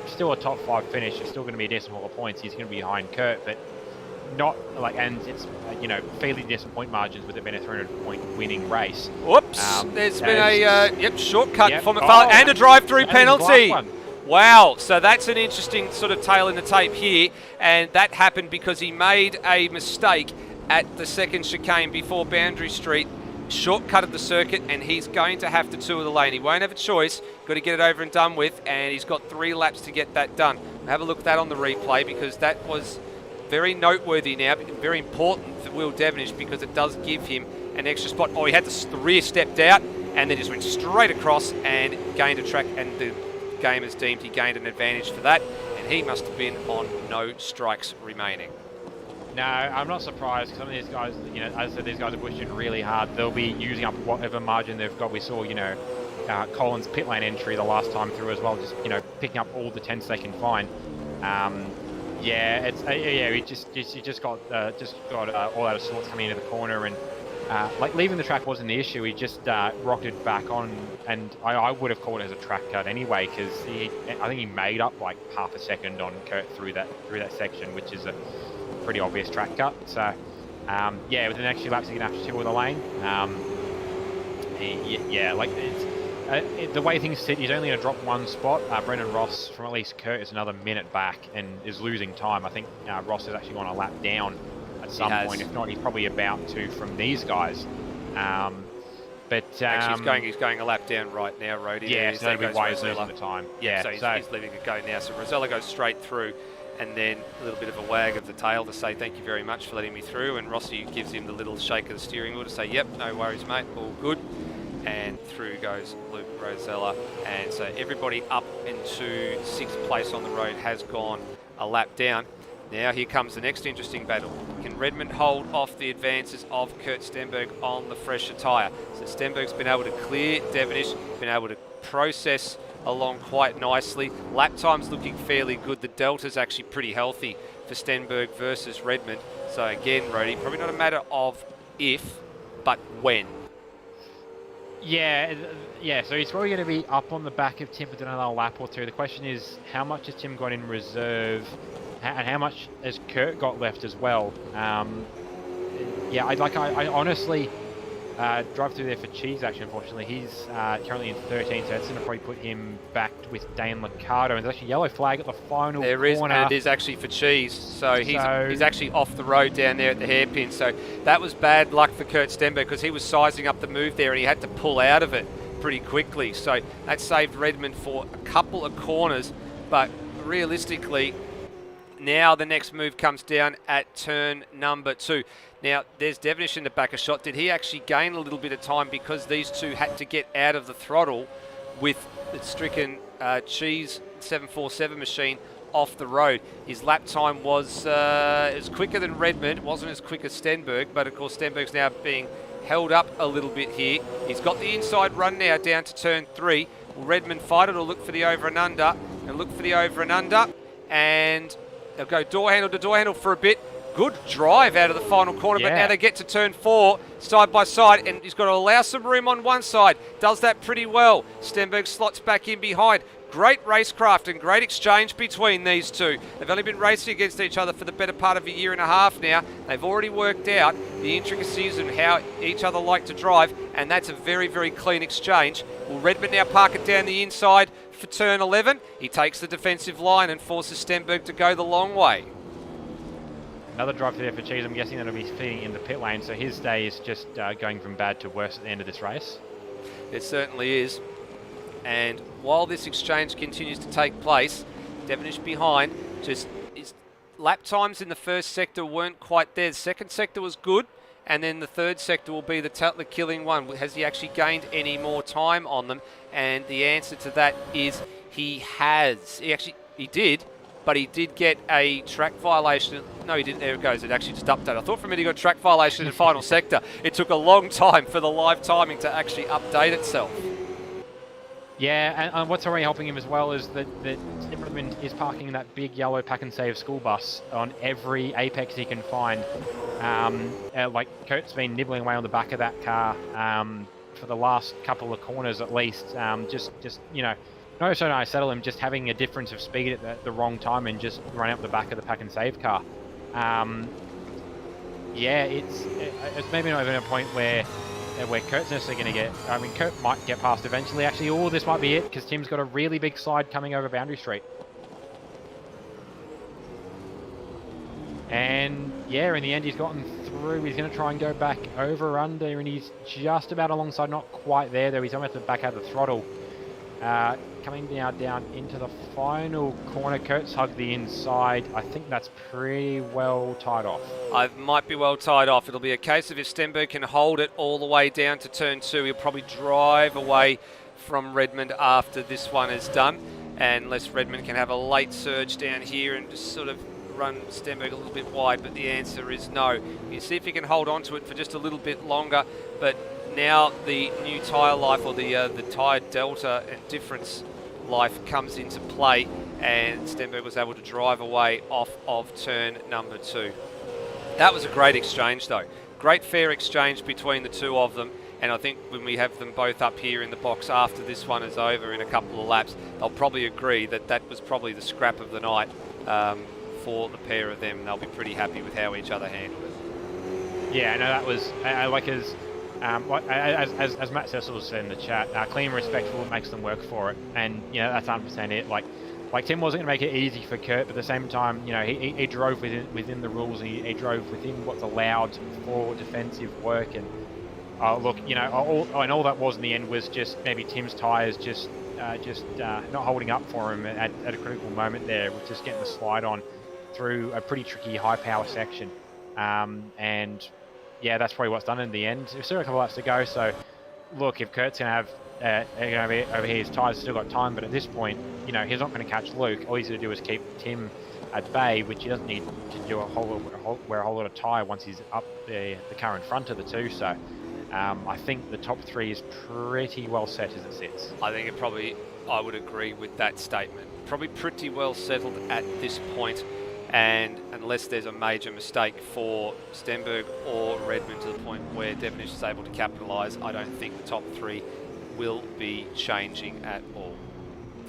B: Still a top 5 finish. It's still going to be a decent haul of points. He's going to be behind Kurt, but not and it's fairly decent point margins with it being a 300-point winning race.
A: Whoops! There's been a shortcut from McFarlane and a drive-through penalty. Wow! So that's an interesting sort of tail in the tape here, and that happened because he made a mistake at the second chicane before Boundary Street. Shortcutted the circuit, and he's going to have to tour the lane. He won't have a choice. Got to get it over and done with, and he's got 3 laps to get that done. Have a look at that on the replay, because that was very noteworthy now, very important for Will Devonish, because it does give him an extra spot. Oh, he had the rear stepped out and then just went straight across and gained a track, and the game has deemed he gained an advantage for that, and he must have been on no strikes remaining.
B: No, I'm not surprised. Some of these guys, as I said, these guys are pushing really hard. They'll be using up whatever margin they've got. We saw, Collins' pit lane entry the last time through as well, just, picking up all the 10s they can find. He just got all out of sorts coming into the corner, and leaving the track wasn't the issue. He just rocketed back on, and I would have called it as a track cut anyway, because I think he made up like half a second on Kurt through that section, which is a pretty obvious track cut. So with the next few laps he's gonna have to tour the lane. The way things sit, he's only going to drop 1 spot. Brendan Ross, from at least Kurt, is another minute back and is losing time. I think Ross has actually gone a lap down at some point. If not, he's probably about to from these guys.
A: Actually, he's going a lap down right now, Rody.
B: Yeah, so that'll be why he's losing the time.
A: So he's leaving it go now. So Rosella goes straight through, and then a little bit of a wag of the tail to say thank you very much for letting me through, and Rossi gives him the little shake of the steering wheel to say, yep, no worries, mate, all good. And through goes Luke Rosella, and so everybody up into 6th place on the road has gone a lap down. Now here comes the next interesting battle. Can Redmond hold off the advances of Kurt Stenberg on the fresher tyre? So Stenberg's been able to clear Devonish, been able to process along quite nicely. Lap time's looking fairly good. The delta's actually pretty healthy for Stenberg versus Redmond. So again, Rody, probably not a matter of if, but when.
B: Yeah, so he's probably going to be up on the back of Tim for another lap or two. The question is, how much has Tim got in reserve, and how much has Kurt got left as well? Yeah, I honestly drive through there for Cheese, actually, unfortunately. He's currently in 13, so that's going to probably put him back with Dan Liccardo. And there's actually a yellow flag at the final corner.
A: There is, and it is actually for Cheese. So he's actually off the road down there at the hairpin. So that was bad luck for Kurt Stenberg, because he was sizing up the move there and he had to pull out of it pretty quickly. So that saved Redmond for a couple of corners. But realistically, now the next move comes down at turn number 2. Now, there's Devonish in the back a shot. Did he actually gain a little bit of time because these two had to get out of the throttle with the stricken Cheese 747 machine off the road? His lap time was quicker than Redmond. It wasn't as quick as Stenberg, but of course Stenberg's now being held up a little bit here. He's got the inside run now down to turn 3. Will Redmond fight it or look for the over and under? And look for the over and under. And they'll go door handle to door handle for a bit. Good drive out of the final corner, but now they get to turn 4, side by side, and he's got to allow some room on one side. Does that pretty well. Stenberg slots back in behind. Great racecraft and great exchange between these two. They've only been racing against each other for the better part of a year and a half now. They've already worked out the intricacies and how each other like to drive, and that's a very, very clean exchange. Will Redmond now park it down the inside for turn 11? He takes the defensive line and forces Stenberg to go the long way.
B: Another drive there for Cheese. I'm guessing that'll be feeding in the pit lane, so his day is just going from bad to worse at the end of this race.
A: It certainly is. And while this exchange continues to take place, Devonish behind, just his lap times in the first sector weren't quite there. The second sector was good, and then the third sector will be the killing one. Has he actually gained any more time on them? And the answer to that is he has. He did. But he did get a track violation. No, he didn't. There it goes. It actually just updated. I thought for a minute he got a track violation in the final sector. It took a long time for the live timing to actually update itself.
B: Yeah, and what's already helping him as well is that Redmond is parking that big yellow pack and save school bus on every apex he can find. Like Kurt's been nibbling away on the back of that car for the last couple of corners at least. Just you know. No, so no, I settle him just having a difference of speed at the wrong time and just run up the back of the pack and save car. Yeah, it's maybe not even a point where Kurt's necessarily going to get. I mean, Kurt might get past eventually. Actually, all this might be it because Tim's got a really big slide coming over Boundary Street. And yeah, in the end, he's gotten through. He's going to try and go back over or under, and he's just about alongside, not quite there though. He's almost at the back out of the throttle. Coming now down into the final corner. Kurt's hugged the inside. I think that's pretty well tied off.
A: It might be well tied off. It'll be a case of if Stenberg can hold it all the way down to turn 2, he'll probably drive away from Redmond after this one is done. And unless Redmond can have a late surge down here and just sort of run Stenberg a little bit wide, but the answer is no. You see if he can hold on to it for just a little bit longer, but now the new tyre life, or the tyre delta and difference life comes into play, and Stenberg was able to drive away off of turn number 2. That was a great exchange though. Great fair exchange between the two of them, and I think when we have them both up here in the box after this one is over in a couple of laps, they'll probably agree that that was probably the scrap of the night for the pair of them. They'll be pretty happy with how each other handled it.
B: Yeah, no, that was as Matt Cecil said in the chat, clean and respectful makes them work for it, and you know that's 100% it. Like Tim wasn't going to make it easy for Kurt, but at the same time, you know, he drove within the rules. He drove within what's allowed for defensive work, and look, you know, all that was in the end was just maybe Tim's tyres just not holding up for him at a critical moment there, with just getting the slide on through a pretty tricky high power section, and yeah, that's probably what's done in the end. There's still a couple laps to go, so look, if Kurt's going to have over here, his tyres still got time, but at this point, you know, he's not going to catch Luke. All he's going to do is keep Tim at bay, which he doesn't need to do wear a whole lot of tyre once he's up the car in front of the two. So I think the top 3 is pretty well set as it sits.
A: I think I would agree with that statement. Probably pretty well settled at this point. and unless there's a major mistake for Stenberg or Redmond to the point where Devonish is able to capitalise, I don't think the top 3 will be changing at all.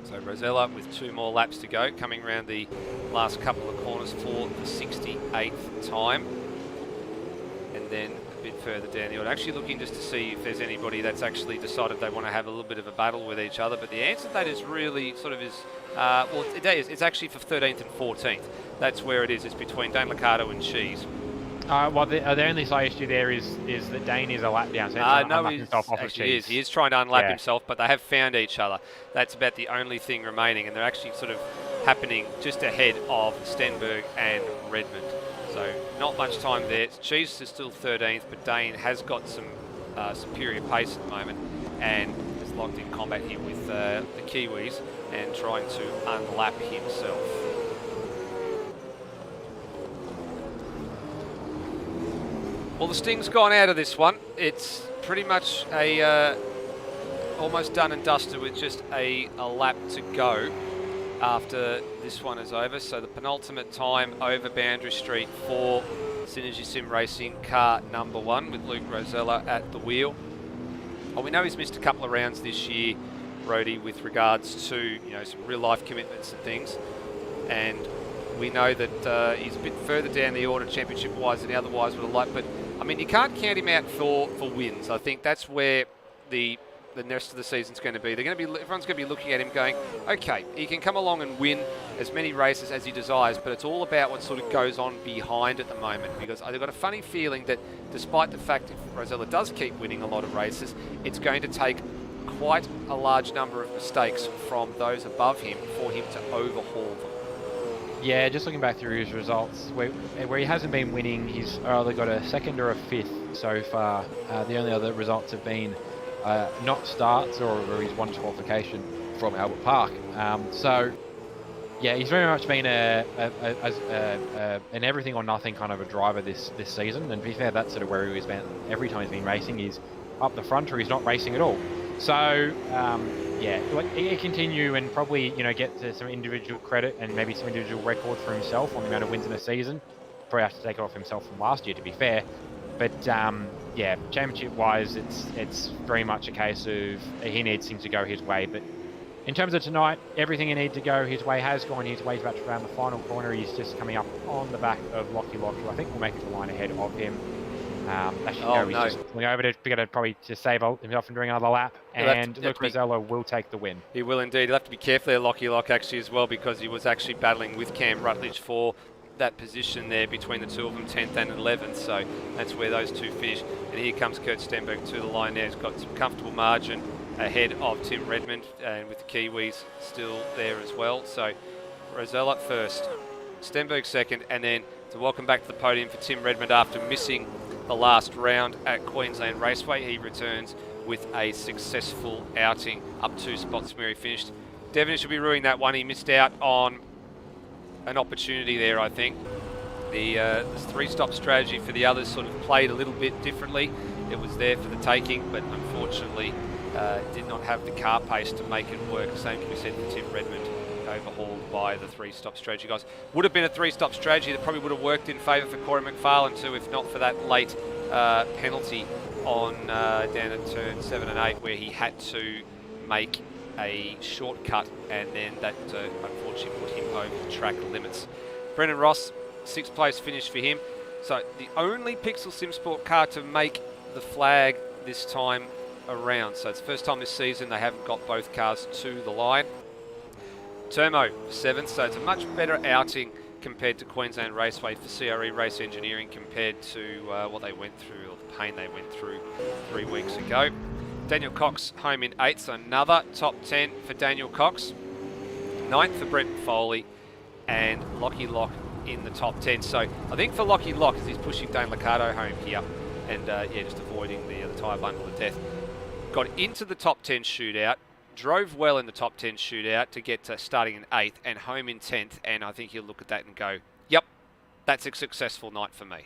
A: So Rosella with 2 more laps to go, coming around the last couple of corners for the 68th time. And then a bit further down the order, actually looking just to see if there's anybody that's actually decided they want to have a little bit of a battle with each other. But the answer to that is really sort of well, it's actually for 13th and 14th. That's where it is. It's between Dane Liccardo and Cheese.
B: Well, the only slight issue there is that Dane is a lap down, so
A: he is trying to unlap himself, but they have found each other. That's about the only thing remaining, and they're actually sort of happening just ahead of Stenberg and Redmond. So not much time there. Cheese is still 13th, but Dane has got some superior pace at the moment, and is locked in combat here with the Kiwis and trying to unlap himself. Well, the sting's gone out of this one. It's pretty much a almost done and dusted with just a lap to go after this one is over. So the penultimate time over Boundary Street for Synergy Sim Racing car number 1 with Luke Rosella at the wheel. Well, we know he's missed a couple of rounds this year, Rhodey, with regards to some real life commitments and things, and we know that he's a bit further down the order championship wise than he otherwise would have liked. But I mean, you can't count him out for wins. I think that's where the rest of the season's going to be. Everyone's going to be looking at him going, okay, he can come along and win as many races as he desires, but it's all about what sort of goes on behind at the moment, because I've got a funny feeling that despite the fact if Rosella does keep winning a lot of races, it's going to take quite a large number of mistakes from those above him for him to overhaul them.
B: Yeah, just looking back through his results, where he hasn't been winning, he's either got a 2nd or a 5th so far. The only other results have been not starts or he's won qualification from Albert Park. So, yeah, he's very much been an everything or nothing kind of a driver this season. And to be fair, that's sort of where he's been every time he's been racing. He's up the front or he's not racing at all. So, yeah, he continue and probably get to some individual credit and maybe some individual record for himself on the amount of wins in a season. Probably have to take it off himself from last year, to be fair. But yeah, championship-wise, it's very much a case of he needs things to go his way. But in terms of tonight, everything he needs to go his way has gone his way. He's about to round the final corner. He's just coming up on the back of Lockie Lock, who I think will make it to the line ahead of him. He's just going over to probably to save himself from doing another lap, and Luke Rosella will take the win.
A: He will indeed. He'll have to be careful there, Lockie Lock, actually, as well, because he was actually battling with Cam Rutledge for that position there between the two of them, 10th and 11th, so that's where those two finish. And here comes Kurt Stenberg to the line now. He's got some comfortable margin ahead of Tim Redmond, and with the Kiwis still there as well. So Rosella first, Stenberg second, and then to welcome back to the podium for Tim Redmond after missing the last round at Queensland Raceway. He returns with a successful outing, up 2 spots from where he finished. Devonish will be ruining that one. He missed out on an opportunity there, I think. The 3-stop strategy for the others sort of played a little bit differently. It was there for the taking, but unfortunately did not have the car pace to make it work. The same can be said for Tim Redmond, overhauled by the 3-stop strategy guys. Would have been a 3-stop strategy that probably would have worked in favour for Corey McFarlane too, if not for that late penalty on down at turn 7 and 8, where he had to make a shortcut, and then that unfortunately put him over the track limits. Brendan Ross, 6th place finish for him. So the only Pixel Sim Sport car to make the flag this time around. So it's the first time this season they haven't got both cars to the line. Termo, 7th, so it's a much better outing compared to Queensland Raceway for CRE Race Engineering compared to what they went through, or the pain they went through 3 weeks ago. Daniel Cox home in 8th, so another top 10 for Daniel Cox. 9th for Brent Foley, and Lockie Lock in the top 10. So I think for Lockie Lock, as he's pushing Dane Liccardo home here, and yeah, just avoiding the tyre bundle of death. Got into the top 10 shootout, drove well in the top 10 shootout to get to starting in 8th and home in 10th, and I think he'll look at that and go, yep, that's a successful night for me.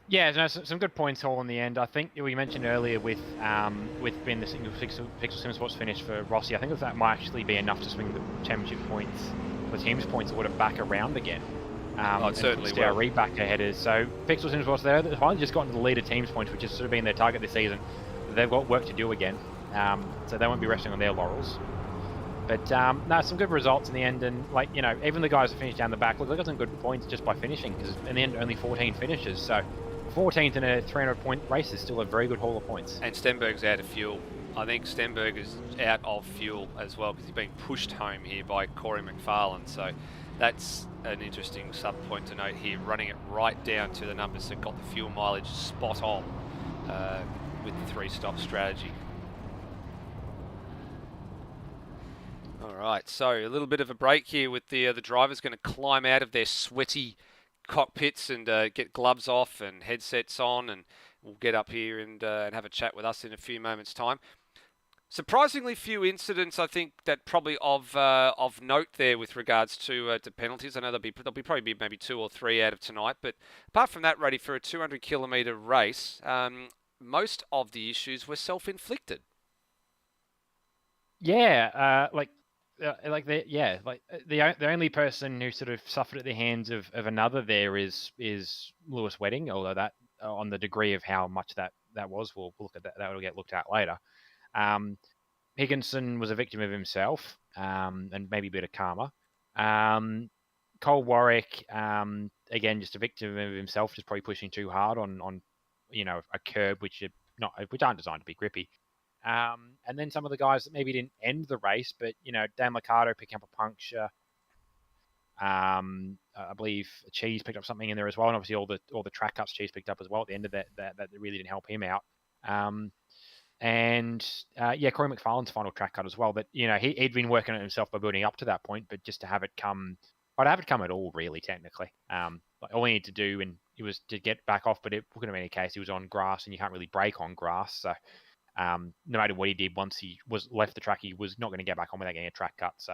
B: Yeah, no, some good points all in the end. I think we mentioned earlier with being the single Pixel Sim Sports finish for Rossi, I think that might actually be enough to swing the championship points the team's points would have back around again.
A: It certainly will.
B: Reed back ahead is so Pixel Sims was there. They've finally just gotten to the leader team's points, which has sort of been their target this season. They've got work to do again, so they won't be resting on their laurels. But no, some good results in the end, and like even the guys that finished down the back, look, they got some good points just by finishing, because in the end only 14 finishes. So 14th in a 300-point race is still a very good haul of points.
A: And Stenberg's out of fuel. I think Stenberg is out of fuel as well, because he's being pushed home here by Corey McFarlane. So that's an interesting sub-point to note here, running it right down to the numbers that got the fuel mileage spot on with the 3-stop strategy. All right, so a little bit of a break here with the drivers going to climb out of their sweaty cockpits and get gloves off and headsets on, and we'll get up here and have a chat with us in a few moments' time. Surprisingly few incidents, I think, that probably of note there with regards to penalties. I know there'll probably be maybe 2 or 3 out of tonight, but apart from that, Ruddy, for a 200-kilometre race, most of the issues were self-inflicted.
B: Yeah, the only person who sort of suffered at the hands of another there is Lewis Wedding, although that on the degree of how much that was, we'll look at that. That will get looked at later. Higginson was a victim of himself, and maybe a bit of karma. Cole Warwick, again, just a victim of himself, just probably pushing too hard on a curb which aren't designed to be grippy. And then some of the guys that maybe didn't end the race, but Dan Liccardo picking up a puncture. I believe Cheese picked up something in there as well, and obviously all the track cuts Cheese picked up as well at the end of that really didn't help him out. Corey McFarlane's final track cut as well. But he'd been working on himself by building up to that point, but just to have it come at all, really, technically. All he needed to do was to get back off, but it couldn't have been any case. He was on grass, and you can't really brake on grass, so. No matter what he did, once he was left the track, he was not going to get back on without getting a track cut. So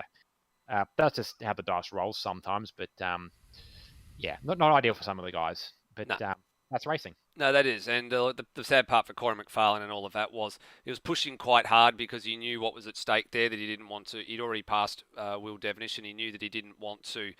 B: that's just how the dice rolls sometimes. But not ideal for some of the guys. But no. That's racing.
A: No, that is. And the sad part for Corey McFarlane and all of that was he was pushing quite hard because he knew what was at stake there, that he didn't want to. He'd already passed Will Devonish, and he knew that he didn't want to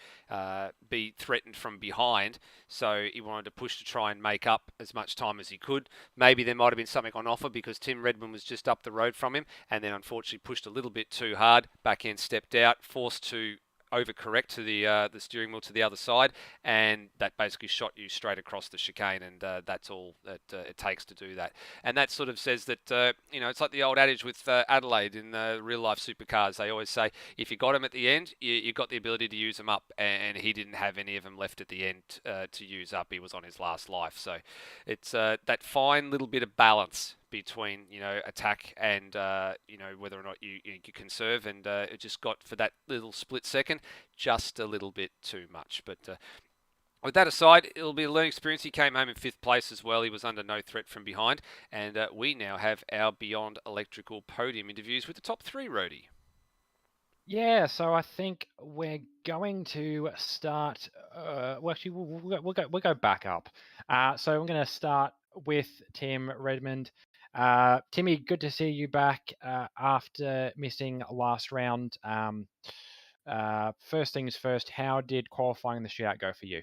A: be threatened from behind. So he wanted to push to try and make up as much time as he could. Maybe there might have been something on offer because Tim Redmond was just up the road from him, and then unfortunately pushed a little bit too hard. Back end stepped out, forced to overcorrect to the steering wheel to the other side, and that basically shot you straight across the chicane, and that's all that it takes to do that. And that sort of says that it's like the old adage with Adelaide in real life supercars. They always say if you got them at the end, you got the ability to use them up, and he didn't have any of them left at the end to use up. He was on his last life. So it's that fine little bit of balance between attack and whether or not you conserve, and it just got, for that little split second, just a little bit too much. But with that aside, it'll be a learning experience. He came home in 5th place as well. He was under no threat from behind, and we now have our Beyond Electrical podium interviews with the top 3, Rhodey.
B: Yeah, so I think we're going to start. We'll go back up. So I'm going to start with Tim Redmond. Timmy, good to see you back after missing last round. First things first, how did qualifying the shootout go for you?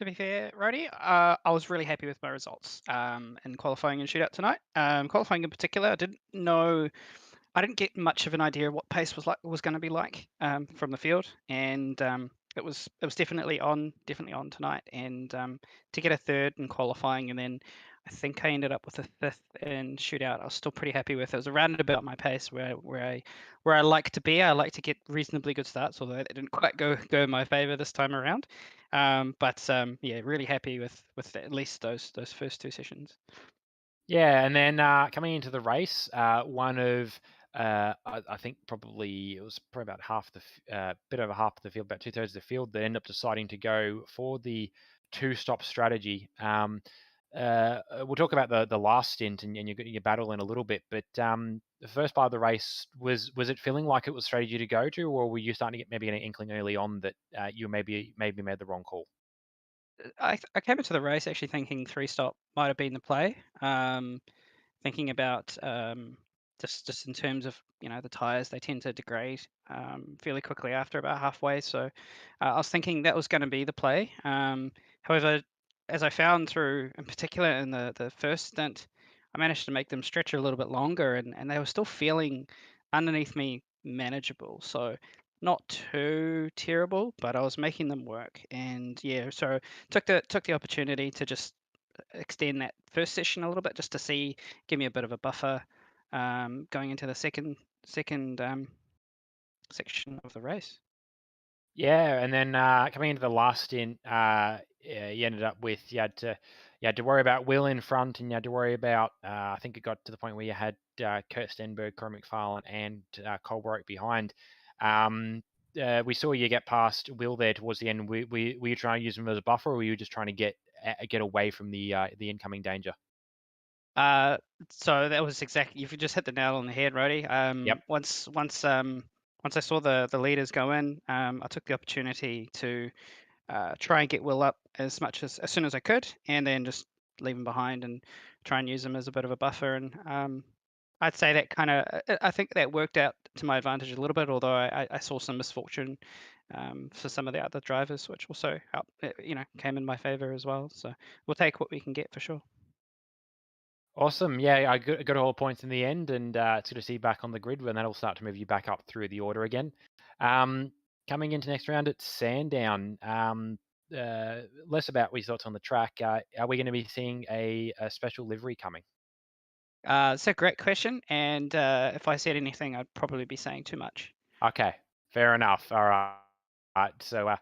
F: To be fair, Rhodey, I was really happy with my results in qualifying and shootout tonight. Qualifying in particular, I didn't get much of an idea of what pace was going to be like from the field, and it was definitely on tonight. And to get a 3rd in qualifying, and then I think I ended up with a 5th in shootout, I was still pretty happy with. It was around about my pace where I like to be. I like to get reasonably good starts, although it didn't quite go in my favor this time around. Really happy with at least those first 2 sessions.
B: Yeah, and then coming into the race, one of I think probably about half bit over half the field, about 2/3 of the field, that ended up deciding to go for the 2-stop strategy. We'll talk about the last stint and your battle in a little bit, but the first part of the race, was it feeling like it was strategy to go to, or were you starting to get maybe an inkling early on that you maybe made the wrong call?
F: I came into the race actually thinking 3-stop might have been the play. Thinking about just in terms of the tires, they tend to degrade fairly quickly after about halfway. So I was thinking that was going to be the play. However, as I found through, in particular in the first stint, I managed to make them stretch a little bit longer, and they were still feeling underneath me manageable. So not too terrible, but I was making them work. And yeah, so took the opportunity to just extend that first session a little bit, just to give me a bit of a buffer going into the second section of the race.
B: Yeah, and then coming into the last stint, you ended up with you had to worry about Will in front, and you had to worry about I think it got to the point where you had Kurt Stenberg, Corey McFarlane, and Cole Warwick behind. We saw you get past Will there towards the end. Were you trying to use him as a buffer, or were you just trying to get away from the incoming danger?
F: So that was exactly, you just hit the nail on the head, Rody.
B: Yep.
F: Once I saw the leaders go in, I took the opportunity to try and get Will up as soon as I could, and then just leave him behind and try and use him as a bit of a buffer. And I'd say that I think that worked out to my advantage a little bit, although I saw some misfortune for some of the other drivers, which also helped, came in my favor as well. So we'll take what we can get for sure.
B: Awesome. Yeah, I got all points in the end, and it's good to see you back on the grid, when that'll start to move you back up through the order again. Coming into next round at Sandown, less about what your thoughts on the track. Are we going to be seeing a special livery coming?
F: It's a great question, and if I said anything, I'd probably be saying too much.
B: Okay, fair enough. All right. So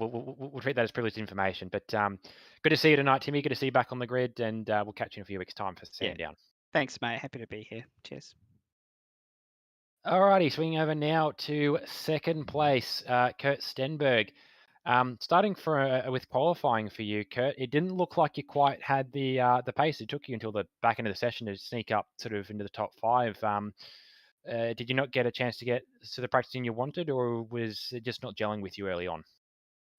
B: we'll treat that as privileged information. But good to see you tonight, Timmy. Good to see you back on the grid, and we'll catch you in a few weeks' time for Sandown.
F: Thanks, mate. Happy to be here. Cheers.
B: Alrighty, swinging over now to second place, Kurt Stenberg. Starting with qualifying for you, Kurt, it didn't look like you quite had the pace. It took you until the back end of the session to sneak up sort of into the top five. Did you not get a chance to get to the practicing you wanted, or was it just not gelling with you early on?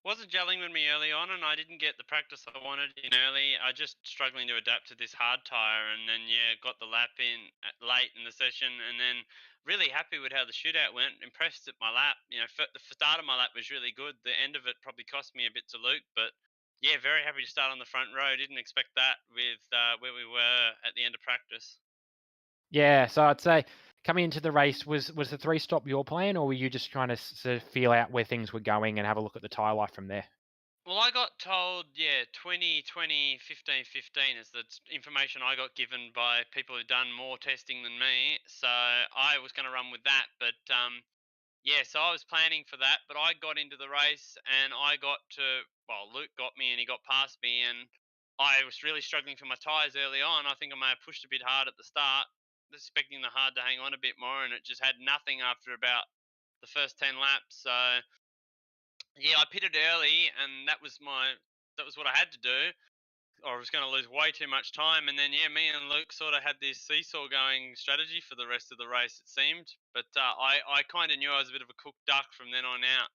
G: Wasn't gelling with me early on, and I didn't get the practice I wanted in early. I just struggling to adapt to this hard tire, and then got the lap in late in the session, and then really happy with how the shootout went. Impressed at my lap. The start of my lap was really good. The end of it probably cost me a bit to Luke, but yeah, very happy to start on the front row. Didn't expect that with where we were at the end of practice.
B: Yeah, so I'd say coming into the race, was the 3-stop your plan, or were you just trying to sort of feel out where things were going and have a look at the tyre life from there?
G: Well, I got told, 20, 20, 15, 15 is the information I got given by people who've done more testing than me. So I was going to run with that. But so I was planning for that. But I got into the race and Luke got me and he got past me. And I was really struggling for my tyres early on. I think I may have pushed a bit hard at the start, expecting the hard to hang on a bit more. And it just had nothing after about the first 10 laps. So yeah, I pitted early, and that was what I had to do, or I was going to lose way too much time. And then me and Luke sort of had this seesaw going strategy for the rest of the race, it seemed. But I kind of knew I was a bit of a cooked duck from then on out.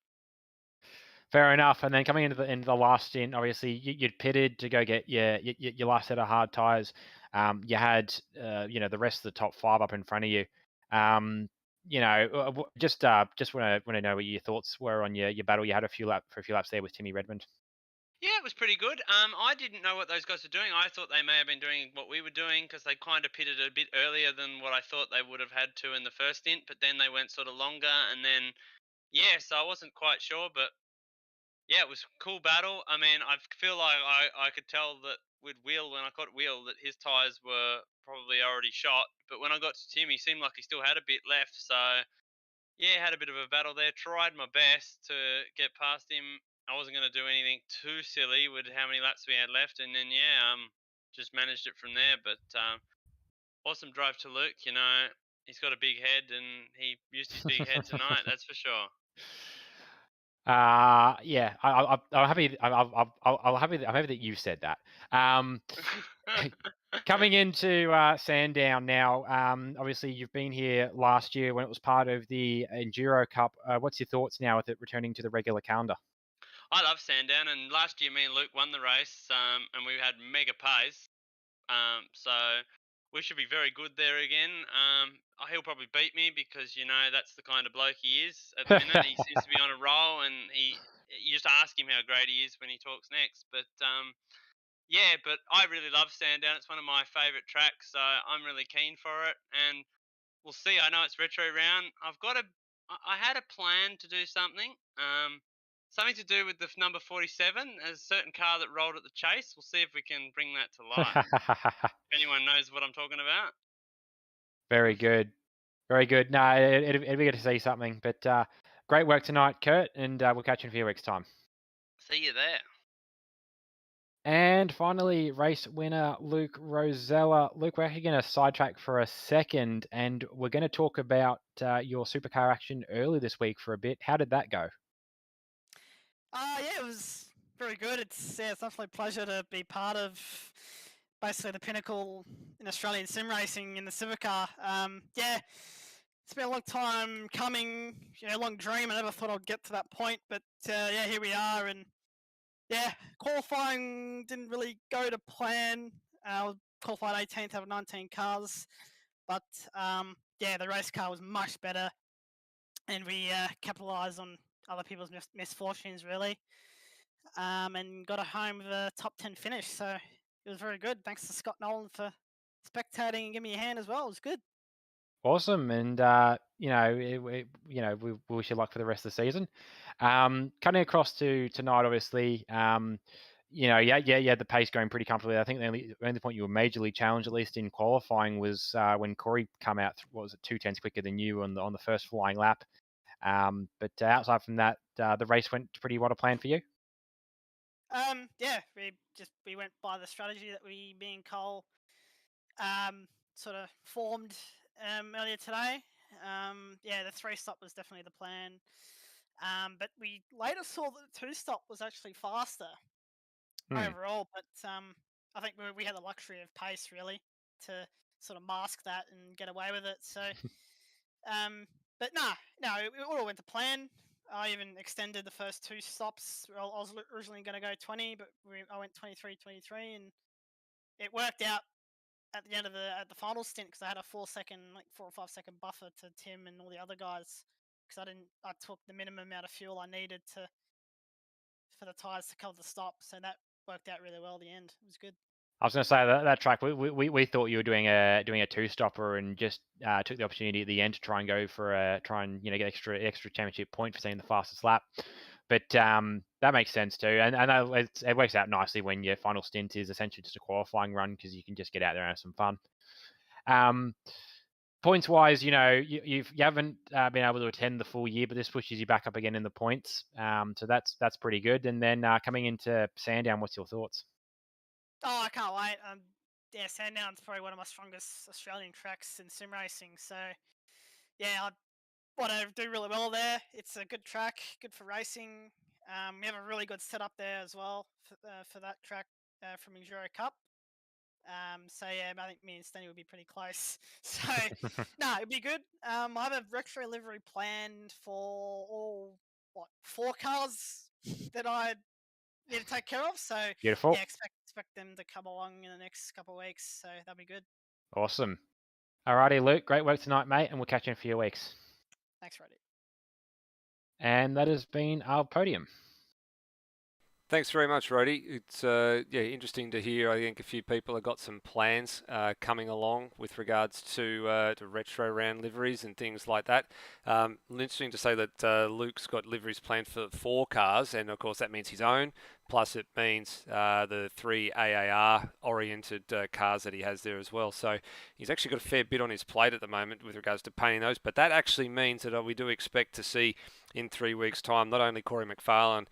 B: Fair enough. And then coming into the last stint, obviously you'd pitted to go get your last set of hard tires. You had the rest of the top five up in front of you. Just want to know what your thoughts were on your battle. You had for a few laps there with Timmy Redmond.
G: Yeah, it was pretty good. I didn't know what those guys were doing. I thought they may have been doing what we were doing, because they kind of pitted a bit earlier than what I thought they would have had to in the first stint. But then they went sort of longer, and then so I wasn't quite sure, but yeah, it was a cool battle. I mean, I feel like I could tell that with Will, when I caught Will, that his tyres were probably already shot. But when I got to Tim, he seemed like he still had a bit left. So yeah, had a bit of a battle there. Tried my best to get past him. I wasn't going to do anything too silly with how many laps we had left, and then just managed it from there. But awesome drive to Luke. He's got a big head, and he used his big head tonight. That's for sure.
B: Yeah, I'm happy. I'm happy that you said that. Coming into Sandown now, obviously you've been here last year when it was part of the Enduro Cup. What's your thoughts now with it returning to the regular calendar?
G: I love Sandown, and last year me and Luke won the race, and we had mega pace. So we should be very good there again. He'll probably beat me because that's the kind of bloke he is at the minute. He seems to be on a roll, and you just ask him how great he is when he talks next. But yeah, but I really love Sandown. It's one of my favourite tracks, so I'm really keen for it. And we'll see. I know it's retro round. I had a plan to do something. Something to do with the number 47, a certain car that rolled at the chase. We'll see if we can bring that to life. If anyone knows what I'm talking about.
B: Very good. Very good. No, it'd be good to see something. But great work tonight, Kurt, and we'll catch you in a few weeks' time.
G: See you there.
B: And finally, race winner Luke Rosella. Luke, we're actually going to sidetrack for a second, and we're going to talk about your supercar action early this week for a bit. How did that go?
H: Yeah, it was very good. It's definitely a pleasure to be part of basically the pinnacle in Australian sim racing in the supercar. Yeah, it's been a long time coming, long dream. I never thought I'd get to that point, but yeah, here we are. And yeah, qualifying didn't really go to plan. Qualified 18th out of 19 cars, but yeah, the race car was much better, and we capitalised on other people's misfortunes really, and got a home with a top 10 finish. So it was very good. Thanks to Scott Nolan for spectating and giving me a hand as well. It was good.
B: Awesome, and we wish you luck for the rest of the season. Cutting across to tonight, obviously, you had the pace going pretty comfortably. I think the only point you were majorly challenged, at least in qualifying, was when Corey come out. What was it, 2/10 quicker than you on the first flying lap? But outside from that, the race went pretty well to plan for you.
H: Yeah, we went by the strategy that me and Cole sort of formed earlier today. Yeah, the 3-stop was definitely the plan. But we later saw that the 2-stop was actually faster overall. But I think we had the luxury of pace really to sort of mask that and get away with it. So, but no, it all went to plan. I even extended the first 2 stops. I was originally going to go 20, but I went 23, and it worked out at the end of the final stint because I had a 4 or 5 second buffer to Tim and all the other guys because I took the minimum amount of fuel I needed for the tyres to cover the stop. So that worked out really well at the end. It was good.
B: I was going to say that track, we thought you were doing a 2-stopper and just took the opportunity at the end to try and go for get extra championship point for seeing the fastest lap. But that makes sense too, and it works out nicely when your final stint is essentially just a qualifying run because you can just get out there and have some fun. Points wise, you haven't been able to attend the full year, but this pushes you back up again in the points. So that's pretty good. And then coming into Sandown, what's your thoughts?
H: Oh, I can't wait. Yeah, Sandown's probably one of my strongest Australian tracks in sim racing. So, yeah, I want to do really well there. It's a good track, good for racing. We have a really good setup there as well for that track from Enduro Cup. So yeah, I think me and Stenny would be pretty close. So no, it'd be good. I have a retro livery planned for all 4 cars that I need to take care of. So
B: Beautiful.
H: yeah, expect them to come along in the next couple of weeks. So that'll be good.
B: Awesome. Alrighty, Luke. Great work tonight, mate, and we'll catch you in a few weeks.
H: Thanks, Roddy.
B: And that has been our podium.
A: Thanks very much, Rody. It's interesting to hear. I think a few people have got some plans coming along with regards to retro round liveries and things like that. Interesting to say that Luke's got liveries planned for 4 cars, and of course that means his own. Plus it means the 3 AAR-oriented cars that he has there as well. So he's actually got a fair bit on his plate at the moment with regards to painting those. But that actually means that we do expect to see in 3 weeks' time not only Corey McFarlane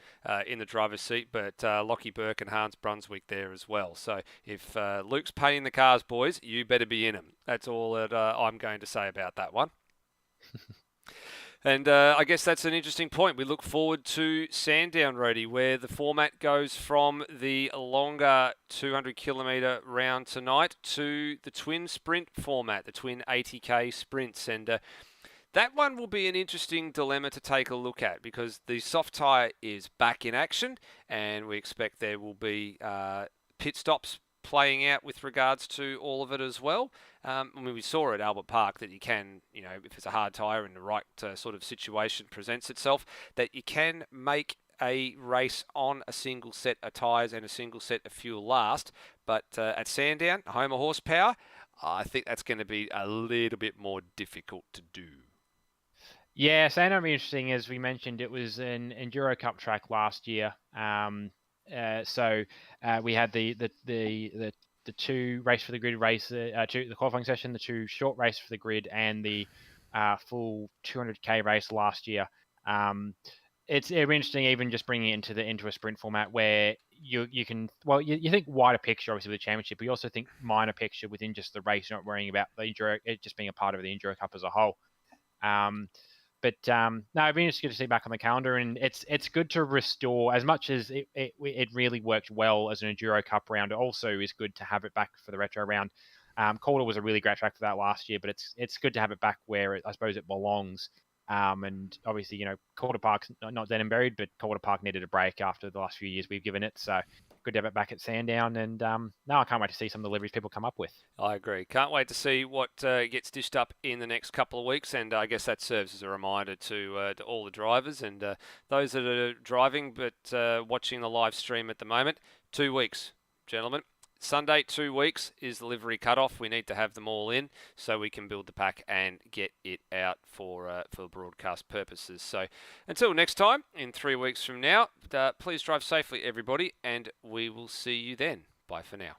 A: in the driver's seat, but Lockie Burke and Hans Brunswick there as well. So if Luke's painting the cars, boys, you better be in them. That's all that I'm going to say about that one. And I guess that's an interesting point. We look forward to Sandown, Roadie, where the format goes from the longer 200-kilometre round tonight to the twin sprint format, the twin 80k sprints. And that one will be an interesting dilemma to take a look at because the soft tyre is back in action and we expect there will be pit stops playing out with regards to all of it as well. I mean, we saw at Albert Park that you can, if it's a hard tyre and the right sort of situation presents itself, that you can make a race on a single set of tyres and a single set of fuel last. But at Sandown, home of horsepower, I think that's going to be a little bit more difficult to do.
B: Yeah, Sandown will be interesting. As we mentioned, it was an Enduro Cup track last year. So we had the two race for the grid race, the qualifying session, the two short race for the grid, and the full 200k race last year. It'll be interesting, even just bringing it into a sprint format where you can, you think wider picture obviously with the championship, but you also think minor picture within just the race, not worrying about the Enduro, it just being a part of the Enduro Cup as a whole. But no, it'd be interesting to see back on the calendar, and it's good to restore as much as it really worked well as an Enduro Cup round. It also is good to have it back for the retro round. Calder was a really great track for that last year, but it's good to have it back where I suppose it belongs. And obviously, Calder Park's not dead and buried, but Calder Park needed a break after the last few years we've given it. So good to have it back at Sandown. And now I can't wait to see some of the liveries people come up with.
A: I agree. Can't wait to see what gets dished up in the next couple of weeks. And I guess that serves as a reminder to all the drivers and those that are driving but watching the live stream at the moment. 2 weeks, gentlemen. Sunday, 2 weeks is the livery cutoff. We need to have them all in so we can build the pack and get it out for broadcast purposes. So until next time, in 3 weeks from now, please drive safely, everybody, and we will see you then. Bye for now.